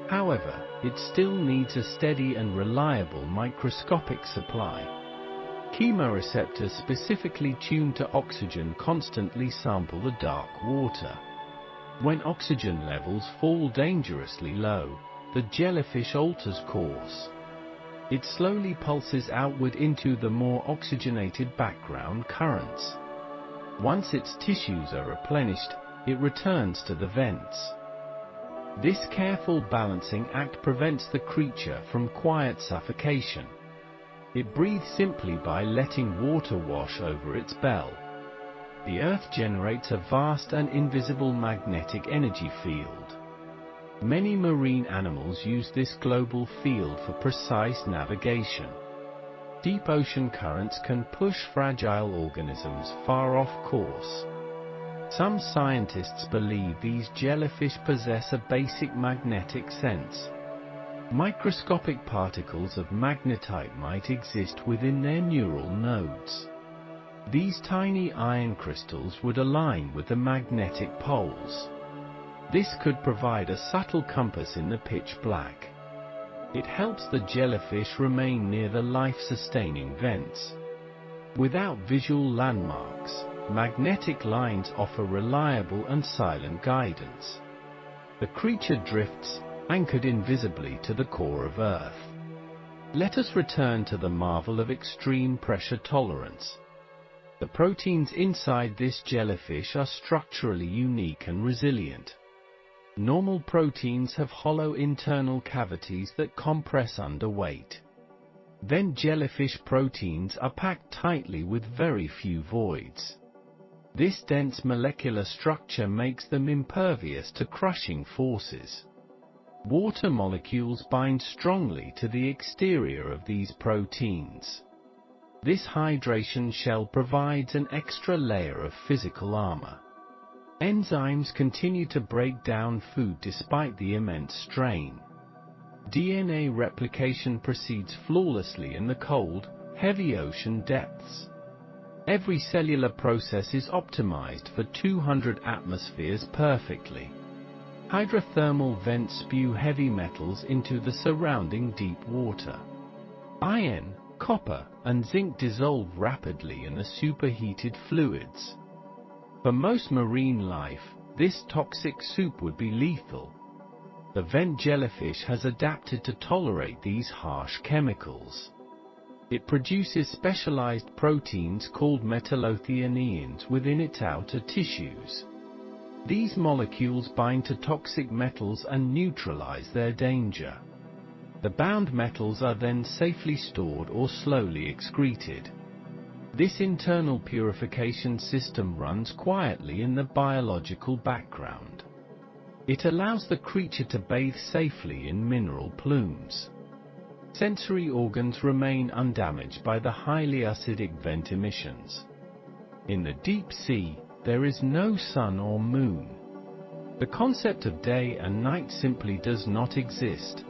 However, it still needs a steady and reliable microscopic supply. Chemoreceptors specifically tuned to oxygen constantly sample the dark water. When oxygen levels fall dangerously low, the jellyfish alters course. It slowly pulses outward into the more oxygenated background currents. Once its tissues are replenished, it returns to the vents. This careful balancing act prevents the creature from quiet suffocation. It breathes simply by letting water wash over its bell. The Earth generates a vast and invisible magnetic energy field. Many marine animals use this global field for precise navigation. Deep ocean currents can push fragile organisms far off course. Some scientists believe these jellyfish possess a basic magnetic sense. Microscopic particles of magnetite might exist within their neural nodes. These tiny iron crystals would align with the magnetic poles. This could provide a subtle compass in the pitch black. It helps the jellyfish remain near the life-sustaining vents. Without visual landmarks, magnetic lines offer reliable and silent guidance. The creature drifts, anchored invisibly to the core of Earth. Let us return to the marvel of extreme pressure tolerance. The proteins inside this jellyfish are structurally unique and resilient. Normal proteins have hollow internal cavities that compress under weight. Vent jellyfish proteins are packed tightly with very few voids. This dense molecular structure makes them impervious to crushing forces. Water molecules bind strongly to the exterior of these proteins. This hydration shell provides an extra layer of physical armor. Enzymes continue to break down food despite the immense strain. DNA replication proceeds flawlessly in the cold, heavy ocean depths. Every cellular process is optimized for 200 atmospheres perfectly. Hydrothermal vents spew heavy metals into the surrounding deep water. Iron, copper, and zinc dissolve rapidly in the superheated fluids. For most marine life, this toxic soup would be lethal. The vent jellyfish has adapted to tolerate these harsh chemicals. It produces specialized proteins called metallothioneins within its outer tissues. These molecules bind to toxic metals and neutralize their danger. The bound metals are then safely stored or slowly excreted. This internal purification system runs quietly in the biological background. It allows the creature to bathe safely in mineral plumes. Sensory organs remain undamaged by the highly acidic vent emissions. In the deep sea, there is no sun or moon. The concept of day and night simply does not exist.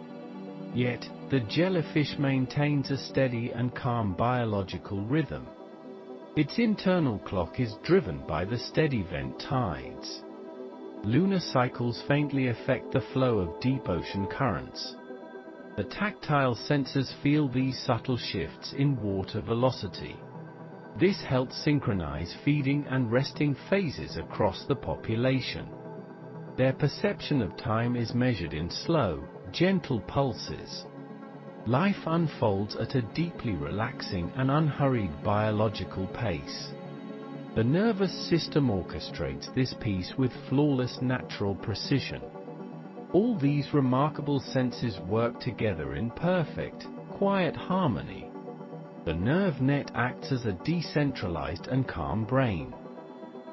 Yet, the jellyfish maintains a steady and calm biological rhythm. Its internal clock is driven by the steady vent tides. Lunar cycles faintly affect the flow of deep ocean currents. The tactile sensors feel these subtle shifts in water velocity. This helps synchronize feeding and resting phases across the population. Their perception of time is measured in slow, gentle pulses. Life unfolds at a deeply relaxing and unhurried biological pace. The nervous system orchestrates this piece with flawless natural precision. All these remarkable senses work together in perfect, quiet harmony. The nerve net acts as a decentralized and calm brain.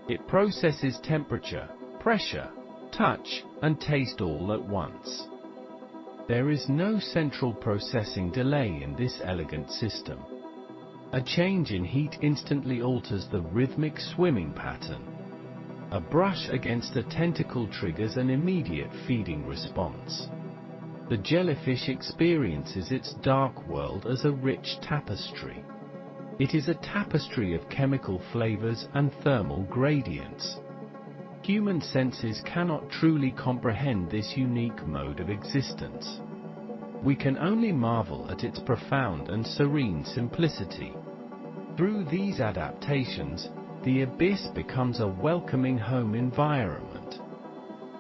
It processes temperature, pressure, touch, and taste all at once. There is no central processing delay in this elegant system. A change in heat instantly alters the rhythmic swimming pattern. A brush against a tentacle triggers an immediate feeding response. The jellyfish experiences its dark world as a rich tapestry. It is a tapestry of chemical flavors and thermal gradients. Human senses cannot truly comprehend this unique mode of existence. We can only marvel at its profound and serene simplicity. Through these adaptations, the abyss becomes a welcoming home environment.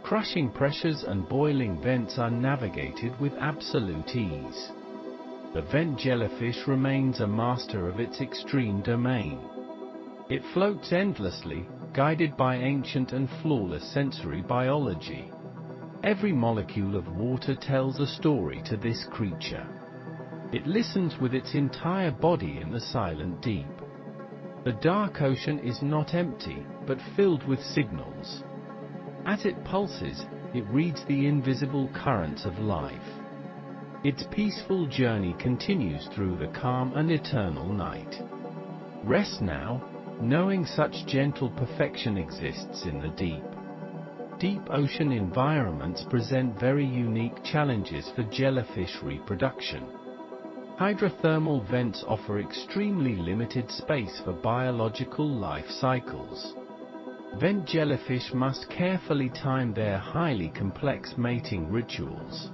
Crushing pressures and boiling vents are navigated with absolute ease. The vent jellyfish remains a master of its extreme domain. It floats endlessly, guided by ancient and flawless sensory biology. Every molecule of water tells a story to this creature. It listens with its entire body in the silent deep. The dark ocean is not empty, but filled with signals. As it pulses, it reads the invisible currents of life. Its peaceful journey continues through the calm and eternal night. Rest now, knowing such gentle perfection exists in the deep. Deep ocean environments present very unique challenges for jellyfish reproduction. Hydrothermal vents offer extremely limited space for biological life cycles. Vent jellyfish must carefully time their highly complex mating rituals.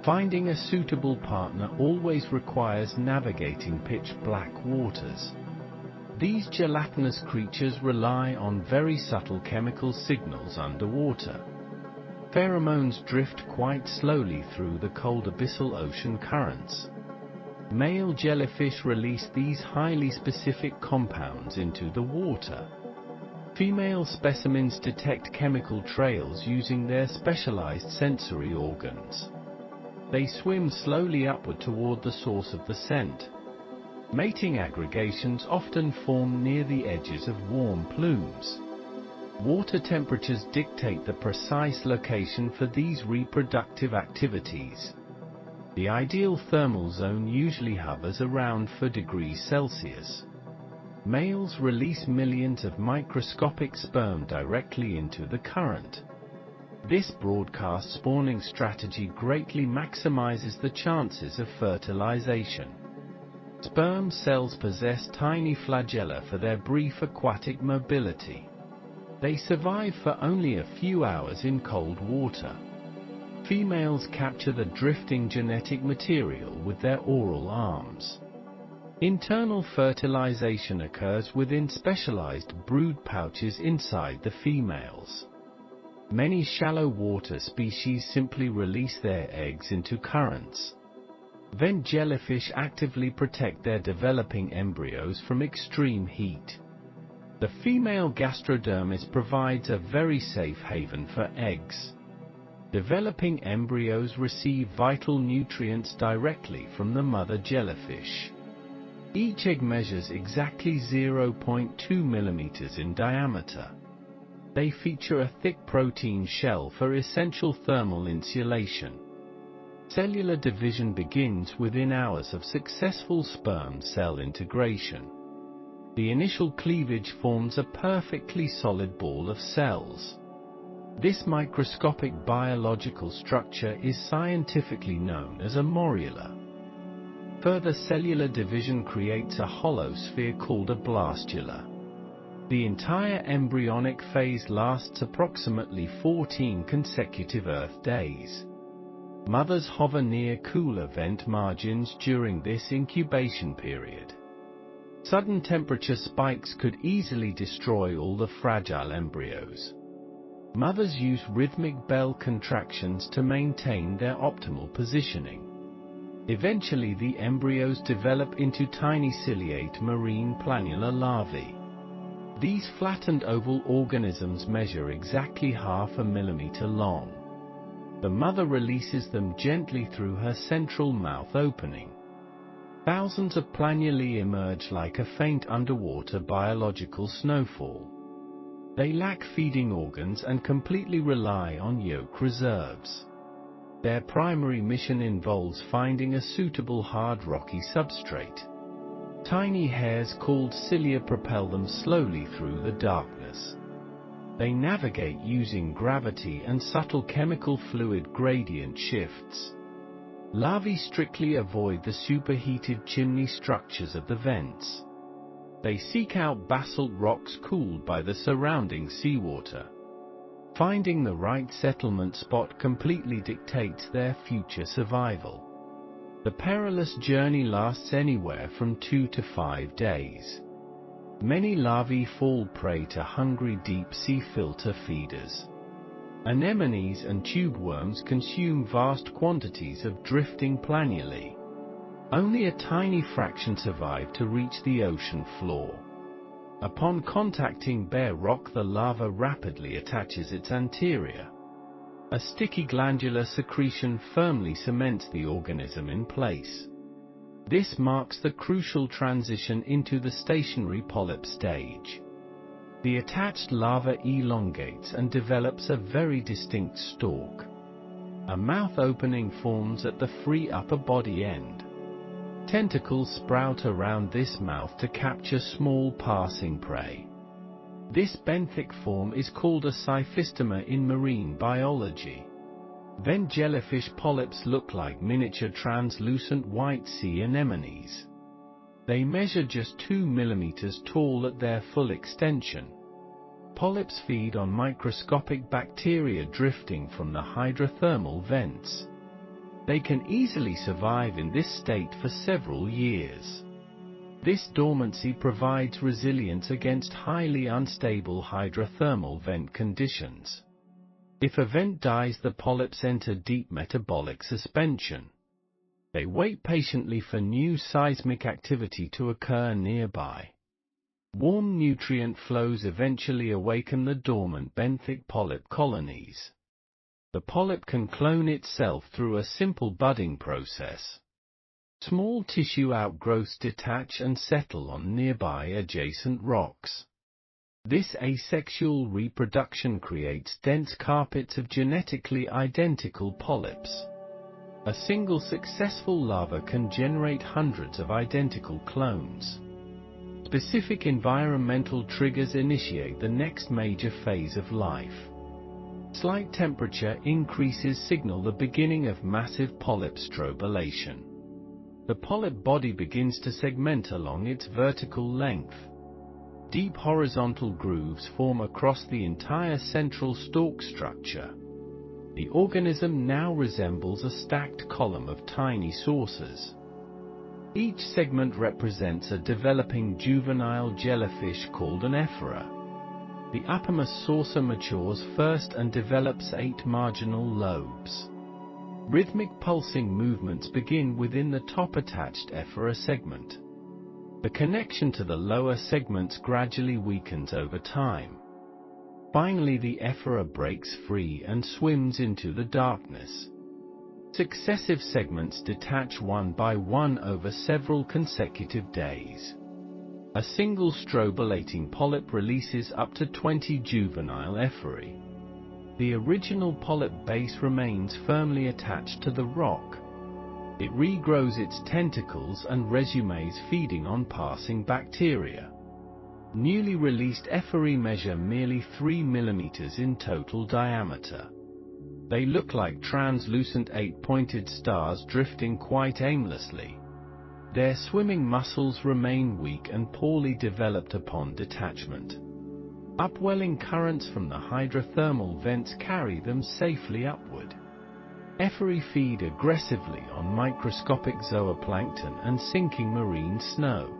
Finding a suitable partner always requires navigating pitch-black waters. These gelatinous creatures rely on very subtle chemical signals underwater. Pheromones drift quite slowly through the cold abyssal ocean currents. Male jellyfish release these highly specific compounds into the water. Female specimens detect chemical trails using their specialized sensory organs. They swim slowly upward toward the source of the scent. Mating aggregations often form near the edges of warm plumes. Water temperatures dictate the precise location for these reproductive activities. The ideal thermal zone usually hovers around 4 degrees Celsius. Males release millions of microscopic sperm directly into the current. This broadcast spawning strategy greatly maximizes the chances of fertilization. Sperm cells possess tiny flagella for their brief aquatic mobility. They survive for only a few hours in cold water. Females capture the drifting genetic material with their oral arms. Internal fertilization occurs within specialized brood pouches inside the females. Many shallow water species simply release their eggs into currents. Vent jellyfish actively protect their developing embryos from extreme heat. The female gastrodermis provides a very safe haven for eggs. Developing embryos receive vital nutrients directly from the mother jellyfish. Each egg measures exactly 0.2 mm in diameter. They feature a thick protein shell for essential thermal insulation. Cellular division begins within hours of successful sperm cell integration. The initial cleavage forms a perfectly solid ball of cells. This microscopic biological structure is scientifically known as a morula. Further cellular division creates a hollow sphere called a blastula. The entire embryonic phase lasts approximately 14 consecutive Earth days. Mothers hover near cooler vent margins during this incubation period. Sudden temperature spikes could easily destroy all the fragile embryos. Mothers use rhythmic bell contractions to maintain their optimal positioning. Eventually the embryos develop into tiny ciliate marine planular larvae. These flattened oval organisms measure exactly 0.5 millimeter long. The mother releases them gently through her central mouth opening. Thousands of planulae emerge like a faint underwater biological snowfall. They lack feeding organs and completely rely on yolk reserves. Their primary mission involves finding a suitable hard rocky substrate. Tiny hairs called cilia propel them slowly through the darkness. They navigate using gravity and subtle chemical fluid gradient shifts. Larvae strictly avoid the superheated chimney structures of the vents. They seek out basalt rocks cooled by the surrounding seawater. Finding the right settlement spot completely dictates their future survival. The perilous journey lasts anywhere from 2 to 5 days. Many larvae fall prey to hungry deep-sea filter feeders. Anemones and tube worms consume vast quantities of drifting planulae. Only a tiny fraction survive to reach the ocean floor. Upon contacting bare rock, the larva rapidly attaches its anterior. A sticky glandular secretion firmly cements the organism in place. This marks the crucial transition into the stationary polyp stage. The attached larva elongates and develops a very distinct stalk. A mouth opening forms at the free upper body end. Tentacles sprout around this mouth to capture small passing prey. This benthic form is called a cyphistoma in marine biology. Vent jellyfish polyps look like miniature translucent white sea anemones. They measure just 2 millimeters tall at their full extension. Polyps feed on microscopic bacteria drifting from the hydrothermal vents. They can easily survive in this state for several years. This dormancy provides resilience against highly unstable hydrothermal vent conditions. If a vent dies, the polyps enter deep metabolic suspension. They wait patiently for new seismic activity to occur nearby. Warm nutrient flows eventually awaken the dormant benthic polyp colonies. The polyp can clone itself through a simple budding process. Small tissue outgrowths detach and settle on nearby adjacent rocks. This asexual reproduction creates dense carpets of genetically identical polyps. A single successful larva can generate hundreds of identical clones. Specific environmental triggers initiate the next major phase of life. Slight temperature increases signal the beginning of massive polyp strobilation. The polyp body begins to segment along its vertical length. Deep horizontal grooves form across the entire central stalk structure. The organism now resembles a stacked column of tiny saucers. Each segment represents a developing juvenile jellyfish called an ephora. The uppermost saucer matures first and develops 8 marginal lobes. Rhythmic pulsing movements begin within the top attached ephora segment. The connection to the lower segments gradually weakens over time. Finally, the ephora breaks free and swims into the darkness. Successive segments detach one by one over several consecutive days. A single strobilating polyp releases up to 20 juvenile ephorae. The original polyp base remains firmly attached to the rock. It regrows its tentacles and resumes feeding on passing bacteria. Newly released ephorae measure merely 3 mm in total diameter. They look like translucent 8-pointed stars drifting quite aimlessly. Their swimming muscles remain weak and poorly developed upon detachment. Upwelling currents from the hydrothermal vents carry them safely upward. Ephorae feed aggressively on microscopic zooplankton and sinking marine snow.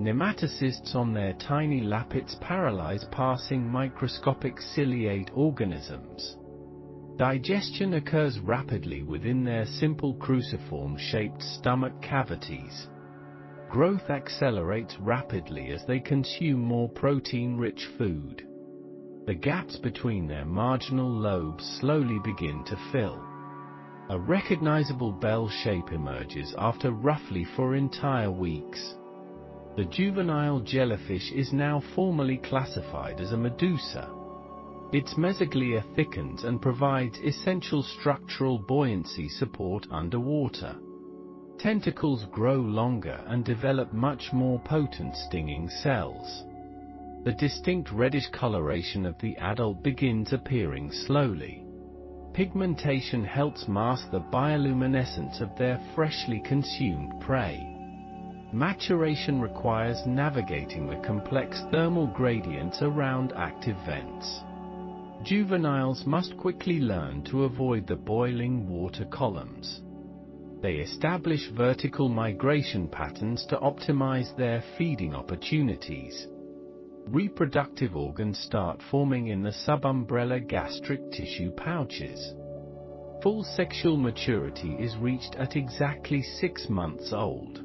Nematocysts on their tiny lappets paralyze passing microscopic ciliate organisms. Digestion occurs rapidly within their simple cruciform-shaped stomach cavities. Growth accelerates rapidly as they consume more protein-rich food. The gaps between their marginal lobes slowly begin to fill. A recognizable bell shape emerges after roughly 4 entire weeks. The juvenile jellyfish is now formally classified as a medusa. Its mesoglia thickens and provides essential structural buoyancy support underwater. Tentacles grow longer and develop much more potent stinging cells. The distinct reddish coloration of the adult begins appearing slowly. Pigmentation helps mask the bioluminescence of their freshly consumed prey. Maturation requires navigating the complex thermal gradients around active vents. Juveniles must quickly learn to avoid the boiling water columns. They establish vertical migration patterns to optimize their feeding opportunities. Reproductive organs start forming in the subumbrella gastric tissue pouches. Full sexual maturity is reached at exactly 6 months old.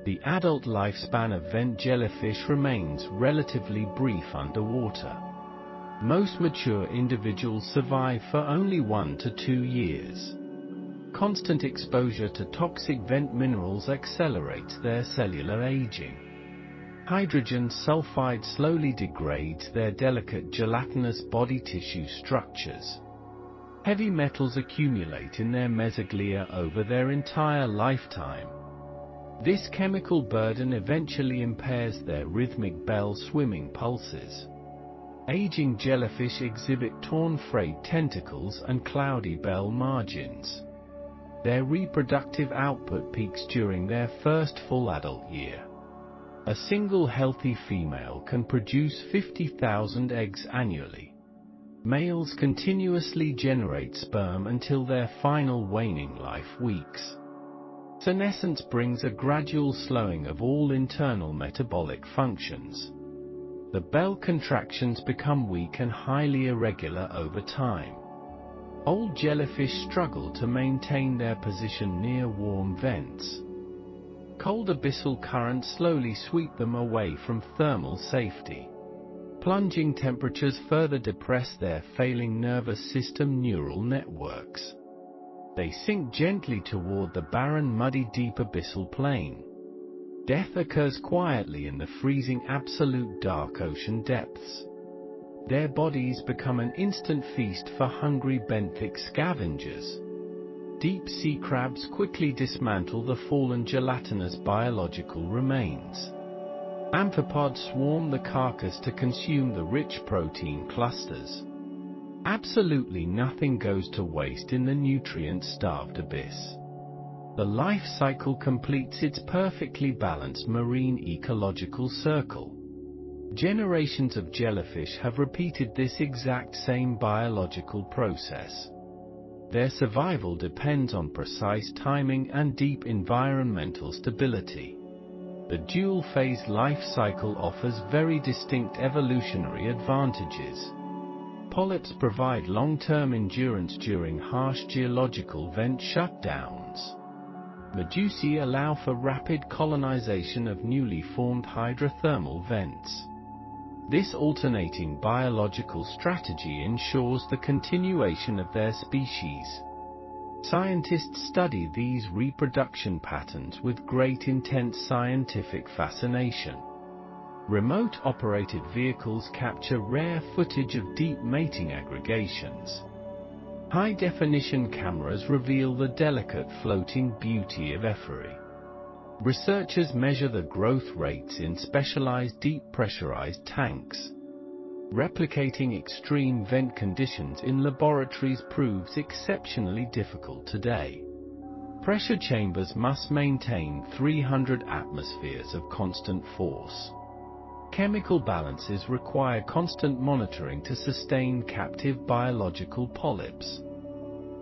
The adult lifespan of vent jellyfish remains relatively brief underwater. Most mature individuals survive for only 1 to 2 years. Constant exposure to toxic vent minerals accelerates their cellular aging. Hydrogen sulfide slowly degrades their delicate gelatinous body tissue structures. Heavy metals accumulate in their mesoglia over their entire lifetime. This chemical burden eventually impairs their rhythmic bell swimming pulses. Aging jellyfish exhibit torn frayed tentacles and cloudy bell margins. Their reproductive output peaks during their first full adult year. A single healthy female can produce 50,000 eggs annually. Males continuously generate sperm until their final waning life weeks. Senescence brings a gradual slowing of all internal metabolic functions. The bell contractions become weak and highly irregular over time. Old jellyfish struggle to maintain their position near warm vents. Cold abyssal currents slowly sweep them away from thermal safety. Plunging temperatures further depress their failing nervous system neural networks. They sink gently toward the barren, muddy, deep abyssal plain. Death occurs quietly in the freezing, absolute dark ocean depths. Their bodies become an instant feast for hungry benthic scavengers. Deep sea crabs quickly dismantle the fallen gelatinous biological remains. Amphipods swarm the carcass to consume the rich protein clusters. Absolutely nothing goes to waste in the nutrient-starved abyss. The life cycle completes its perfectly balanced marine ecological circle. Generations of jellyfish have repeated this exact same biological process. Their survival depends on precise timing and deep environmental stability. The dual-phase life cycle offers very distinct evolutionary advantages. Polyps provide long-term endurance during harsh geological vent shutdowns. Medusae allow for rapid colonization of newly formed hydrothermal vents. This alternating biological strategy ensures the continuation of their species. Scientists study these reproduction patterns with great intense scientific fascination. Remote-operated vehicles capture rare footage of deep mating aggregations. High-definition cameras reveal the delicate floating beauty of ephyrae. Researchers measure the growth rates in specialized deep pressurized tanks. Replicating extreme vent conditions in laboratories proves exceptionally difficult today. Pressure chambers must maintain 300 atmospheres of constant force. Chemical balances require constant monitoring to sustain captive biological polyps.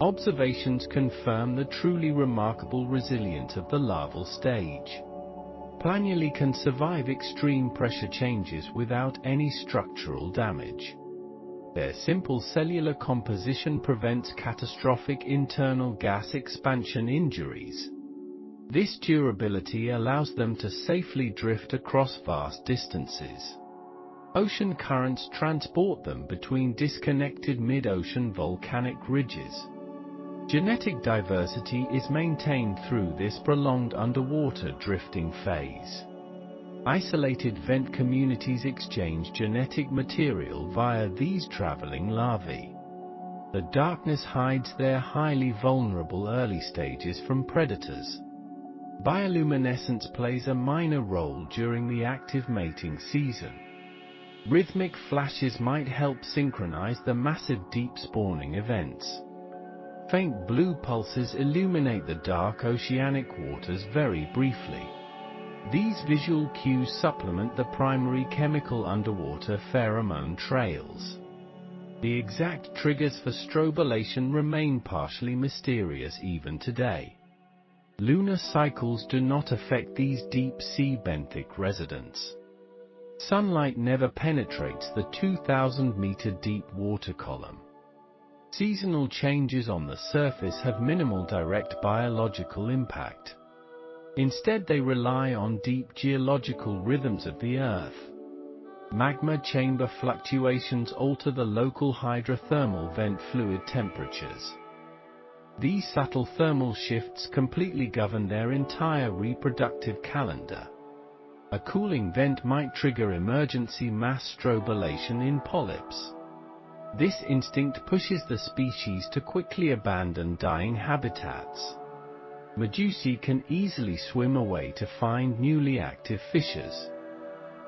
Observations confirm the truly remarkable resilience of the larval stage. Planulae can survive extreme pressure changes without any structural damage. Their simple cellular composition prevents catastrophic internal gas expansion injuries. This durability allows them to safely drift across vast distances. Ocean currents transport them between disconnected mid-ocean volcanic ridges. Genetic diversity is maintained through this prolonged underwater drifting phase. Isolated vent communities exchange genetic material via these traveling larvae. The darkness hides their highly vulnerable early stages from predators. Bioluminescence plays a minor role during the active mating season. Rhythmic flashes might help synchronize the massive deep spawning events. Faint blue pulses illuminate the dark oceanic waters very briefly. These visual cues supplement the primary chemical underwater pheromone trails. The exact triggers for strobilation remain partially mysterious even today. Lunar cycles do not affect these deep-sea benthic residents. Sunlight never penetrates the 2,000-meter deep water column. Seasonal changes on the surface have minimal direct biological impact. Instead, they rely on deep geological rhythms of the Earth. Magma chamber fluctuations alter the local hydrothermal vent fluid temperatures. These subtle thermal shifts completely govern their entire reproductive calendar. A cooling vent might trigger emergency mass strobilation in polyps. This instinct pushes the species to quickly abandon dying habitats. Medusae can easily swim away to find newly active fissures.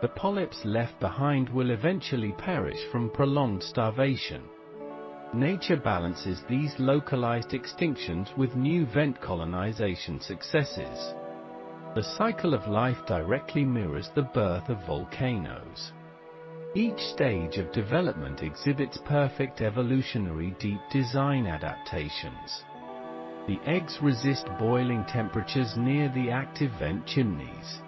The polyps left behind will eventually perish from prolonged starvation. Nature balances these localized extinctions with new vent colonization successes. The cycle of life directly mirrors the birth of volcanoes. Each stage of development exhibits perfect evolutionary deep design adaptations. The eggs resist boiling temperatures near the active vent chimneys.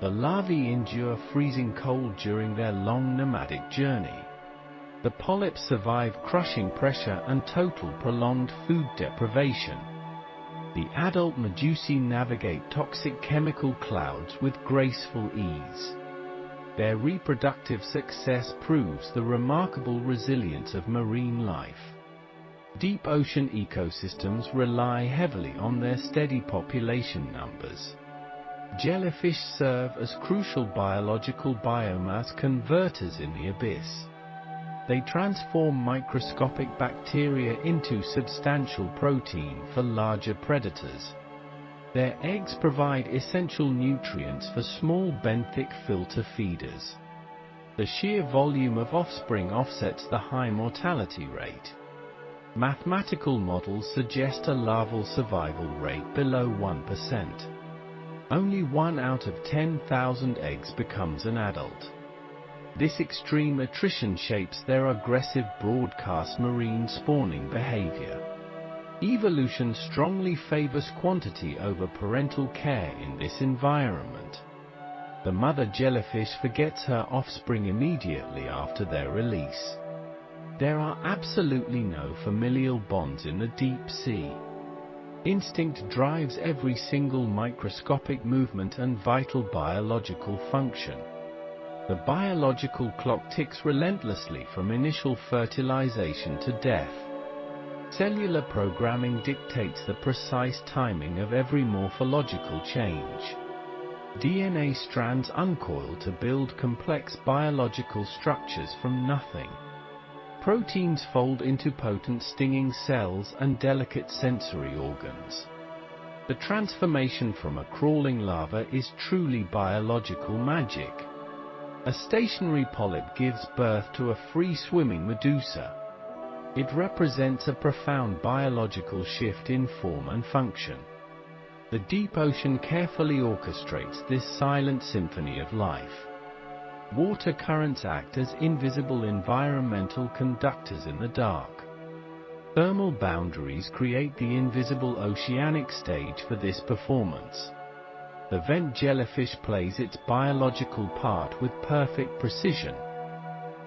The larvae endure freezing cold during their long nomadic journey. The polyps survive crushing pressure and total prolonged food deprivation. The adult medusae navigate toxic chemical clouds with graceful ease. Their reproductive success proves the remarkable resilience of marine life. Deep ocean ecosystems rely heavily on their steady population numbers. Jellyfish serve as crucial biological biomass converters in the abyss. They transform microscopic bacteria into substantial protein for larger predators. Their eggs provide essential nutrients for small benthic filter feeders. The sheer volume of offspring offsets the high mortality rate. Mathematical models suggest a larval survival rate below 1%. Only 1 out of 10,000 eggs becomes an adult. This extreme attrition shapes their aggressive broadcast marine spawning behavior. Evolution strongly favors quantity over parental care in this environment. The mother jellyfish forgets her offspring immediately after their release. There are absolutely no familial bonds in the deep sea. Instinct drives every single microscopic movement and vital biological function. The biological clock ticks relentlessly from initial fertilization to death. Cellular programming dictates the precise timing of every morphological change. DNA strands uncoil to build complex biological structures from nothing. Proteins fold into potent stinging cells and delicate sensory organs. The transformation from a crawling larva is truly biological magic. A stationary polyp gives birth to a free-swimming medusa. It represents a profound biological shift in form and function. The deep ocean carefully orchestrates this silent symphony of life. Water currents act as invisible environmental conductors in the dark. Thermal boundaries create the invisible oceanic stage for this performance. The vent jellyfish plays its biological part with perfect precision.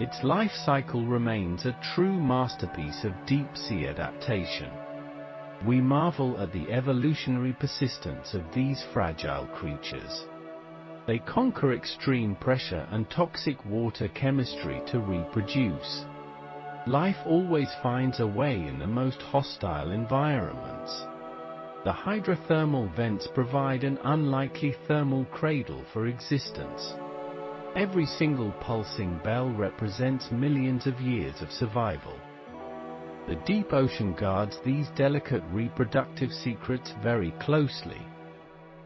Its life cycle remains a true masterpiece of deep-sea adaptation. We marvel at the evolutionary persistence of these fragile creatures. They conquer extreme pressure and toxic water chemistry to reproduce. Life always finds a way in the most hostile environments. The hydrothermal vents provide an unlikely thermal cradle for existence. Every single pulsing bell represents millions of years of survival. The deep ocean guards these delicate reproductive secrets very closely.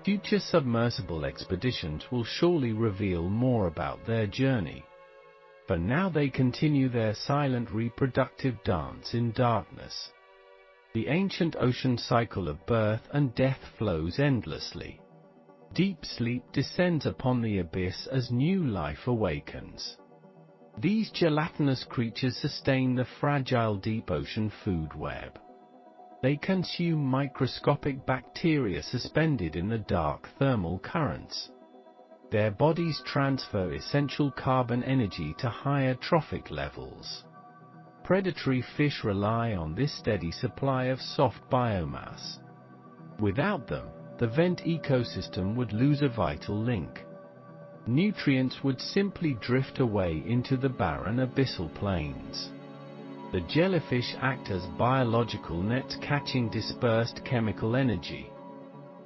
Future submersible expeditions will surely reveal more about their journey. For now they continue their silent reproductive dance in darkness. The ancient ocean cycle of birth and death flows endlessly. Deep sleep descends upon the abyss as new life awakens. These gelatinous creatures sustain the fragile deep ocean food web. They consume microscopic bacteria suspended in the dark thermal currents. Their bodies transfer essential carbon energy to higher trophic levels. Predatory fish rely on this steady supply of soft biomass. Without them, the vent ecosystem would lose a vital link. Nutrients would simply drift away into the barren abyssal plains. The jellyfish act as biological nets catching dispersed chemical energy.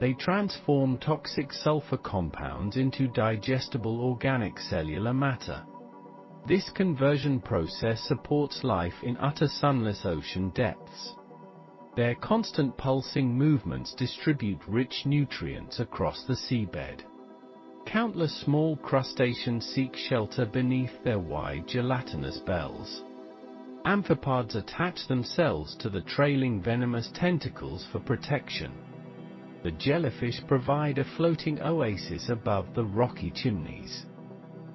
They transform toxic sulfur compounds into digestible organic cellular matter. This conversion process supports life in utter sunless ocean depths. Their constant pulsing movements distribute rich nutrients across the seabed. Countless small crustaceans seek shelter beneath their wide gelatinous bells. Amphipods attach themselves to the trailing venomous tentacles for protection. The jellyfish provide a floating oasis above the rocky chimneys.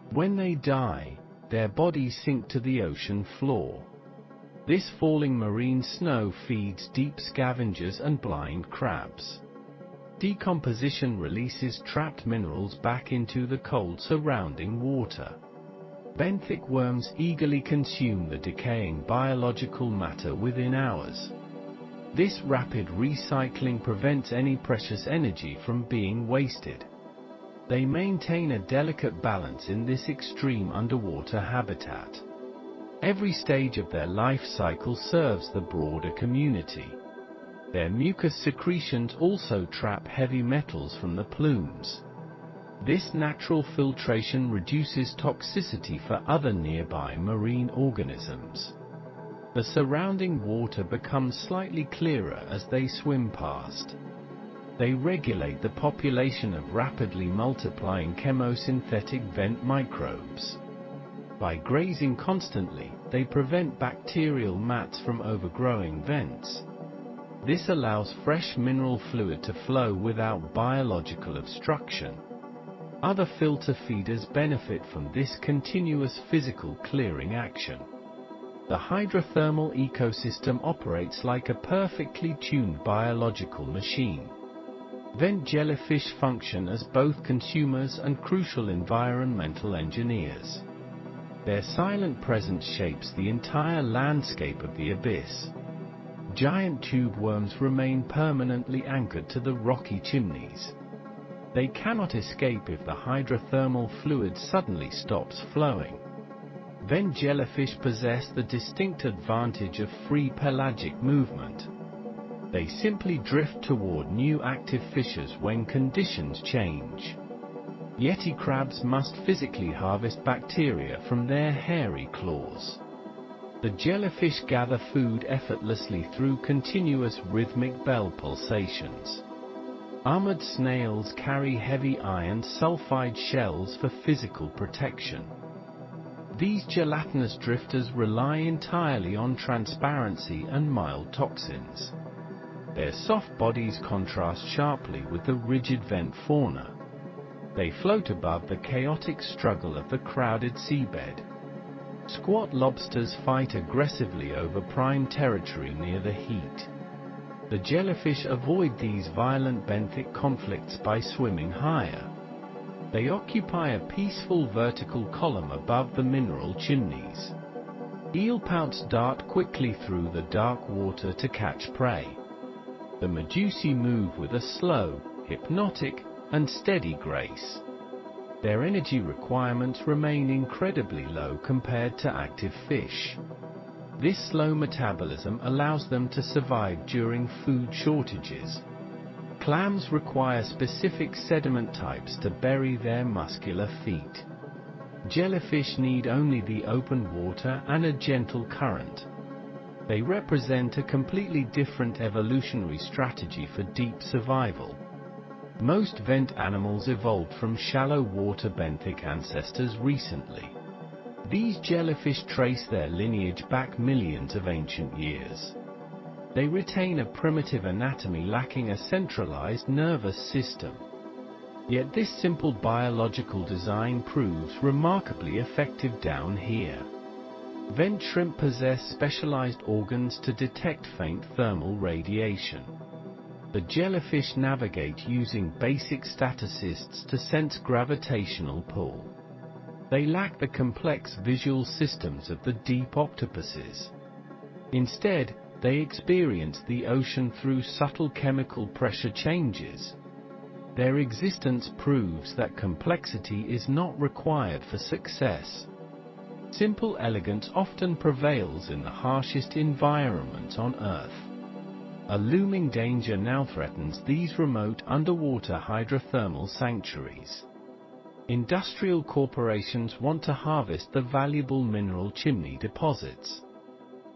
When they die, their bodies sink to the ocean floor. This falling marine snow feeds deep scavengers and blind crabs. Decomposition releases trapped minerals back into the cold surrounding water. Benthic worms eagerly consume the decaying biological matter within hours. This rapid recycling prevents any precious energy from being wasted. They maintain a delicate balance in this extreme underwater habitat. Every stage of their life cycle serves the broader community. Their mucus secretions also trap heavy metals from the plumes. This natural filtration reduces toxicity for other nearby marine organisms. The surrounding water becomes slightly clearer as they swim past. They regulate the population of rapidly multiplying chemosynthetic vent microbes. By grazing constantly, they prevent bacterial mats from overgrowing vents. This allows fresh mineral fluid to flow without biological obstruction. Other filter feeders benefit from this continuous physical clearing action. The hydrothermal ecosystem operates like a perfectly tuned biological machine. Vent jellyfish function as both consumers and crucial environmental engineers. Their silent presence shapes the entire landscape of the abyss. Giant tube worms remain permanently anchored to the rocky chimneys. They cannot escape if the hydrothermal fluid suddenly stops flowing. Vent jellyfish possess the distinct advantage of free pelagic movement. They simply drift toward new active fissures when conditions change. Yeti crabs must physically harvest bacteria from their hairy claws. The jellyfish gather food effortlessly through continuous rhythmic bell pulsations. Armored snails carry heavy iron sulfide shells for physical protection. These gelatinous drifters rely entirely on transparency and mild toxins. Their soft bodies contrast sharply with the rigid vent fauna. They float above the chaotic struggle of the crowded seabed. Squat lobsters fight aggressively over prime territory near the heat. The jellyfish avoid these violent benthic conflicts by swimming higher. They occupy a peaceful vertical column above the mineral chimneys. Eelpouts dart quickly through the dark water to catch prey. The medusae move with a slow, hypnotic, and steady grace. Their energy requirements remain incredibly low compared to active fish. This slow metabolism allows them to survive during food shortages. Clams require specific sediment types to bury their muscular feet. Jellyfish need only the open water and a gentle current. They represent a completely different evolutionary strategy for deep survival. Most vent animals evolved from shallow water benthic ancestors recently. These jellyfish trace their lineage back millions of ancient years. They retain a primitive anatomy lacking a centralized nervous system. Yet this simple biological design proves remarkably effective down here. Vent shrimp possess specialized organs to detect faint thermal radiation. The jellyfish navigate using basic statocysts to sense gravitational pull. They lack the complex visual systems of the deep octopuses. Instead, they experience the ocean through subtle chemical pressure changes. Their existence proves that complexity is not required for success. Simple elegance often prevails in the harshest environments on Earth. A looming danger now threatens these remote underwater hydrothermal sanctuaries. Industrial corporations want to harvest the valuable mineral chimney deposits.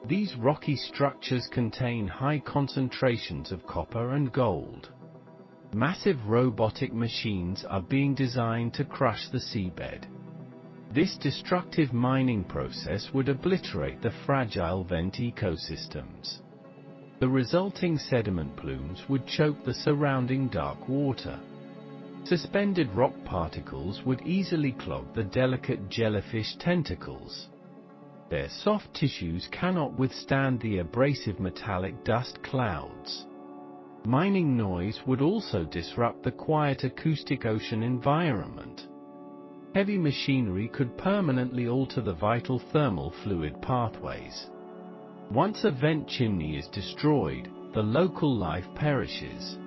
These rocky structures contain high concentrations of copper and gold. Massive robotic machines are being designed to crush the seabed. This destructive mining process would obliterate the fragile vent ecosystems. The resulting sediment plumes would choke the surrounding dark water. Suspended rock particles would easily clog the delicate jellyfish tentacles. Their soft tissues cannot withstand the abrasive metallic dust clouds. Mining noise would also disrupt the quiet acoustic ocean environment. Heavy machinery could permanently alter the vital thermal fluid pathways. Once a vent chimney is destroyed, the local life perishes.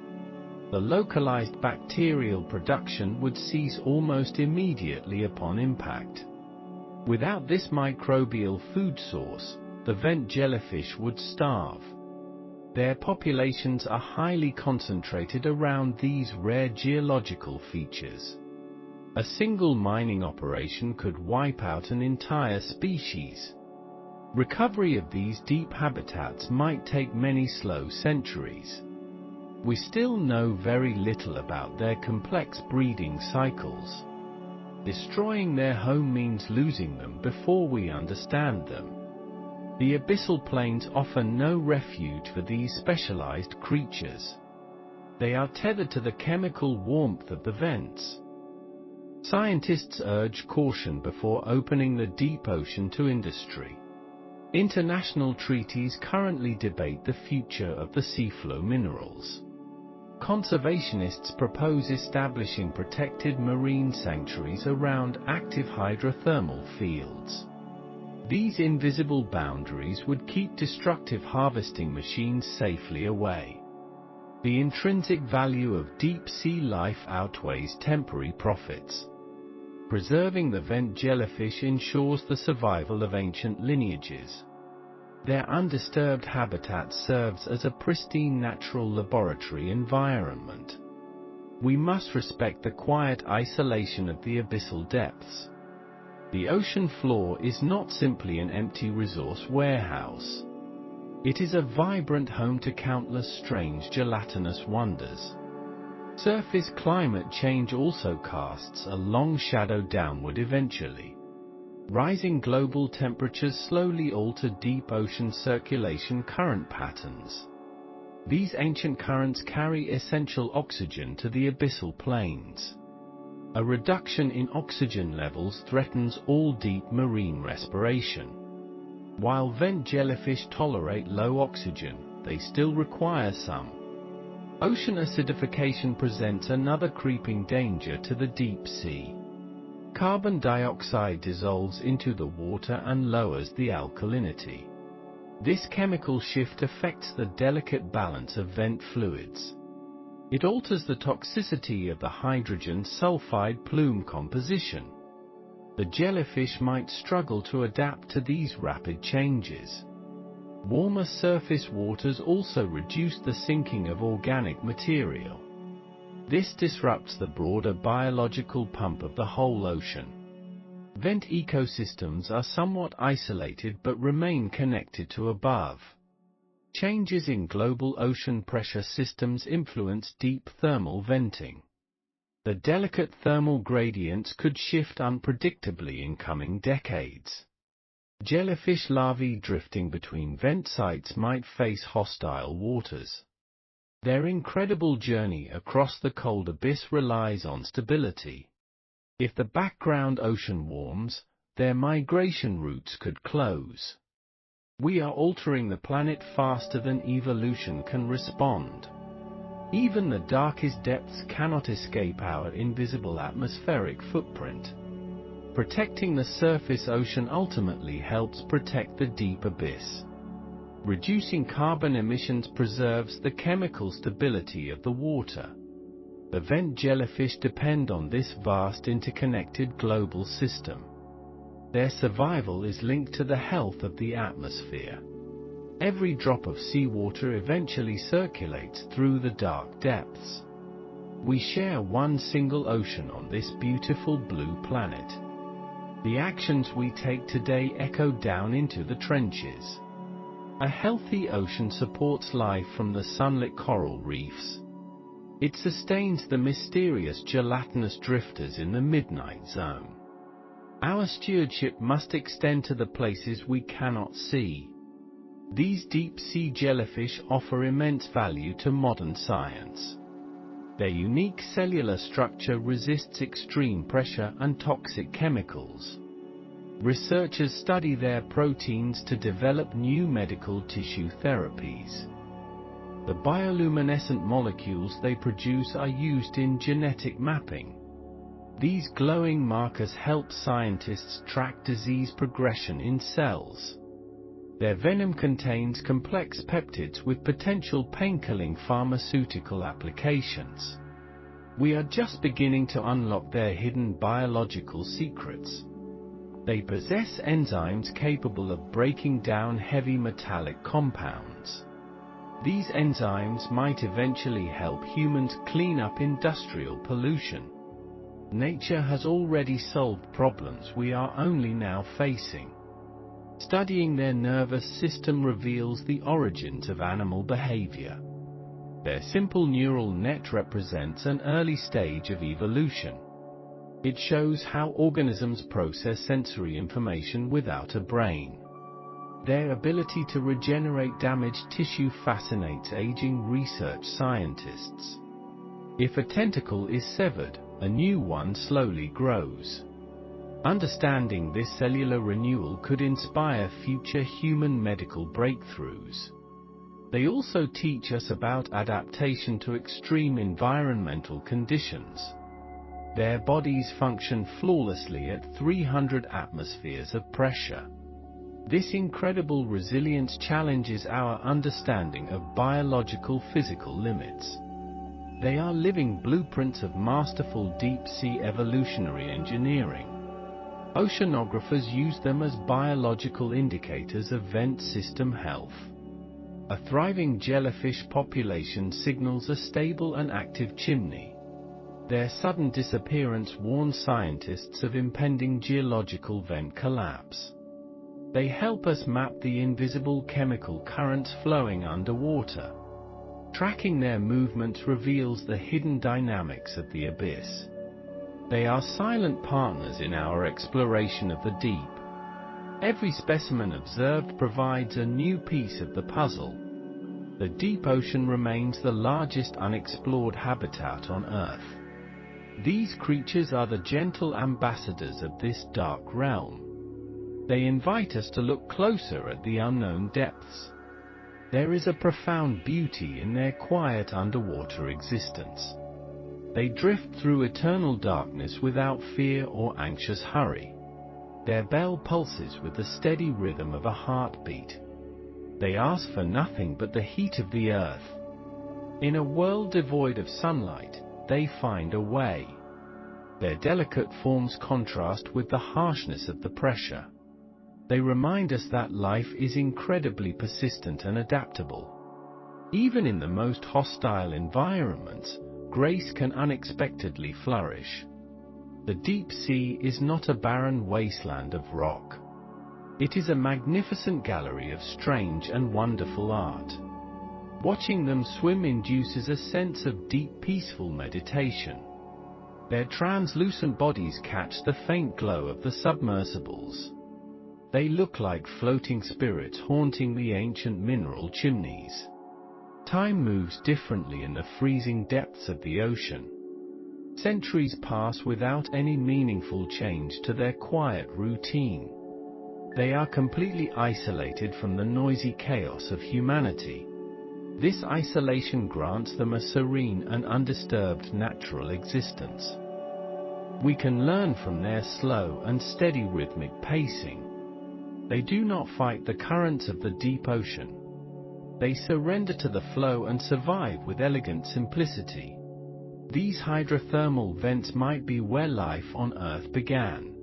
The localized bacterial production would cease almost immediately upon impact. Without this microbial food source, the vent jellyfish would starve. Their populations are highly concentrated around these rare geological features. A single mining operation could wipe out an entire species. Recovery of these deep habitats might take many slow centuries. We still know very little about their complex breeding cycles. Destroying their home means losing them before we understand them. The abyssal plains offer no refuge for these specialized creatures. They are tethered to the chemical warmth of the vents. Scientists urge caution before opening the deep ocean to industry. International treaties currently debate the future of the seafloor minerals. Conservationists propose establishing protected marine sanctuaries around active hydrothermal fields. These invisible boundaries would keep destructive harvesting machines safely away. The intrinsic value of deep-sea life outweighs temporary profits. Preserving the vent jellyfish ensures the survival of ancient lineages. Their undisturbed habitat serves as a pristine natural laboratory environment. We must respect the quiet isolation of the abyssal depths. The ocean floor is not simply an empty resource warehouse. It is a vibrant home to countless strange gelatinous wonders. Surface climate change also casts a long shadow downward eventually. Rising global temperatures slowly alter deep ocean circulation current patterns. These ancient currents carry essential oxygen to the abyssal plains. A reduction in oxygen levels threatens all deep marine respiration. While vent jellyfish tolerate low oxygen, they still require some. Ocean acidification presents another creeping danger to the deep sea. Carbon dioxide dissolves into the water and lowers the alkalinity. This chemical shift affects the delicate balance of vent fluids. It alters the toxicity of the hydrogen sulfide plume composition. The jellyfish might struggle to adapt to these rapid changes. Warmer surface waters also reduce the sinking of organic material. This disrupts the broader biological pump of the whole ocean. Vent ecosystems are somewhat isolated but remain connected to above. Changes in global ocean pressure systems influence deep thermal venting. The delicate thermal gradients could shift unpredictably in coming decades. Jellyfish larvae drifting between vent sites might face hostile waters. Their incredible journey across the cold abyss relies on stability. If the background ocean warms, their migration routes could close. We are altering the planet faster than evolution can respond. Even the darkest depths cannot escape our invisible atmospheric footprint. Protecting the surface ocean ultimately helps protect the deep abyss. Reducing carbon emissions preserves the chemical stability of the water. The vent jellyfish depend on this vast interconnected global system. Their survival is linked to the health of the atmosphere. Every drop of seawater eventually circulates through the dark depths. We share one single ocean on this beautiful blue planet. The actions we take today echo down into the trenches. A healthy ocean supports life from the sunlit coral reefs. It sustains the mysterious gelatinous drifters in the midnight zone. Our stewardship must extend to the places we cannot see. These deep-sea jellyfish offer immense value to modern science. Their unique cellular structure resists extreme pressure and toxic chemicals. Researchers study their proteins to develop new medical tissue therapies. The bioluminescent molecules they produce are used in genetic mapping. These glowing markers help scientists track disease progression in cells. Their venom contains complex peptides with potential pain-killing pharmaceutical applications. We are just beginning to unlock their hidden biological secrets. They possess enzymes capable of breaking down heavy metallic compounds. These enzymes might eventually help humans clean up industrial pollution. Nature has already solved problems we are only now facing. Studying their nervous system reveals the origins of animal behavior. Their simple neural net represents an early stage of evolution. It shows how organisms process sensory information without a brain. Their ability to regenerate damaged tissue fascinates aging research scientists. If a tentacle is severed, a new one slowly grows. Understanding this cellular renewal could inspire future human medical breakthroughs. They also teach us about adaptation to extreme environmental conditions. Their bodies function flawlessly at 300 atmospheres of pressure. This incredible resilience challenges our understanding of biological physical limits. They are living blueprints of masterful deep-sea evolutionary engineering. Oceanographers use them as biological indicators of vent system health. A thriving jellyfish population signals a stable and active chimney. Their sudden disappearance warns scientists of impending geological vent collapse. They help us map the invisible chemical currents flowing underwater. Tracking their movements reveals the hidden dynamics of the abyss. They are silent partners in our exploration of the deep. Every specimen observed provides a new piece of the puzzle. The deep ocean remains the largest unexplored habitat on Earth. These creatures are the gentle ambassadors of this dark realm. They invite us to look closer at the unknown depths. There is a profound beauty in their quiet underwater existence. They drift through eternal darkness without fear or anxious hurry. Their bell pulses with the steady rhythm of a heartbeat. They ask for nothing but the heat of the earth. In a world devoid of sunlight, they find a way. Their delicate forms contrast with the harshness of the pressure. They remind us that life is incredibly persistent and adaptable. Even in the most hostile environments, grace can unexpectedly flourish. The deep sea is not a barren wasteland of rock. It is a magnificent gallery of strange and wonderful art. Watching them swim induces a sense of deep, peaceful meditation. Their translucent bodies catch the faint glow of the submersibles. They look like floating spirits haunting the ancient mineral chimneys. Time moves differently in the freezing depths of the ocean. Centuries pass without any meaningful change to their quiet routine. They are completely isolated from the noisy chaos of humanity. This isolation grants them a serene and undisturbed natural existence. We can learn from their slow and steady rhythmic pacing. They do not fight the currents of the deep ocean. They surrender to the flow and survive with elegant simplicity. These hydrothermal vents might be where life on Earth began.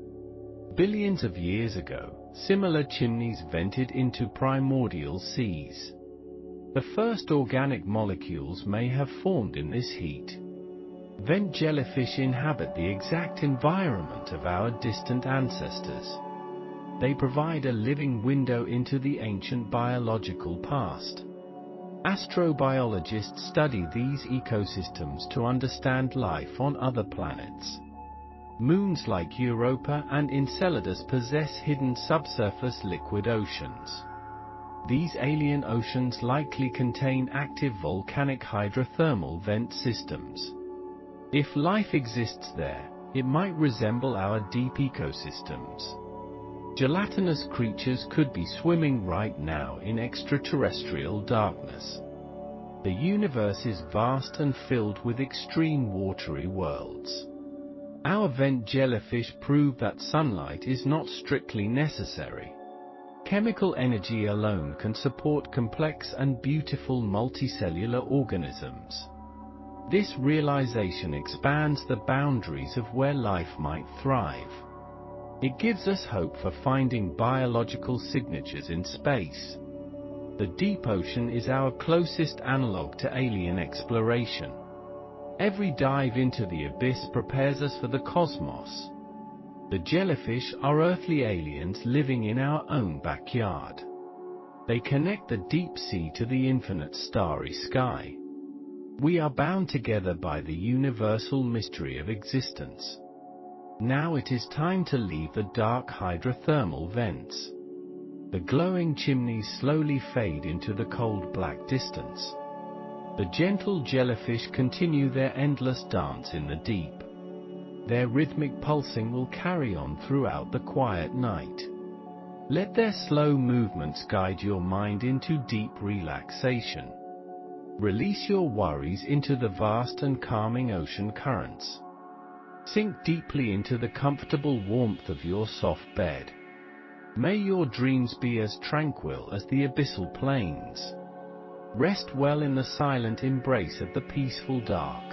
Billions of years ago, similar chimneys vented into primordial seas. The first organic molecules may have formed in this heat. Vent jellyfish inhabit the exact environment of our distant ancestors. They provide a living window into the ancient biological past. Astrobiologists study these ecosystems to understand life on other planets. Moons like Europa and Enceladus possess hidden subsurface liquid oceans. These alien oceans likely contain active volcanic hydrothermal vent systems. If life exists there, it might resemble our deep ecosystems. Gelatinous creatures could be swimming right now in extraterrestrial darkness. The universe is vast and filled with extreme watery worlds. Our vent jellyfish prove that sunlight is not strictly necessary. Chemical energy alone can support complex and beautiful multicellular organisms. This realization expands the boundaries of where life might thrive. It gives us hope for finding biological signatures in space. The deep ocean is our closest analog to alien exploration. Every dive into the abyss prepares us for the cosmos. The jellyfish are earthly aliens living in our own backyard. They connect the deep sea to the infinite starry sky. We are bound together by the universal mystery of existence. Now it is time to leave the dark hydrothermal vents. The glowing chimneys slowly fade into the cold black distance. The gentle jellyfish continue their endless dance in the deep. Their rhythmic pulsing will carry on throughout the quiet night. Let their slow movements guide your mind into deep relaxation. Release your worries into the vast and calming ocean currents. Sink deeply into the comfortable warmth of your soft bed. May your dreams be as tranquil as the abyssal plains. Rest well in the silent embrace of the peaceful dark.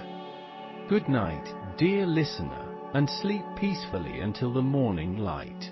Good night, dear listener, and sleep peacefully until the morning light.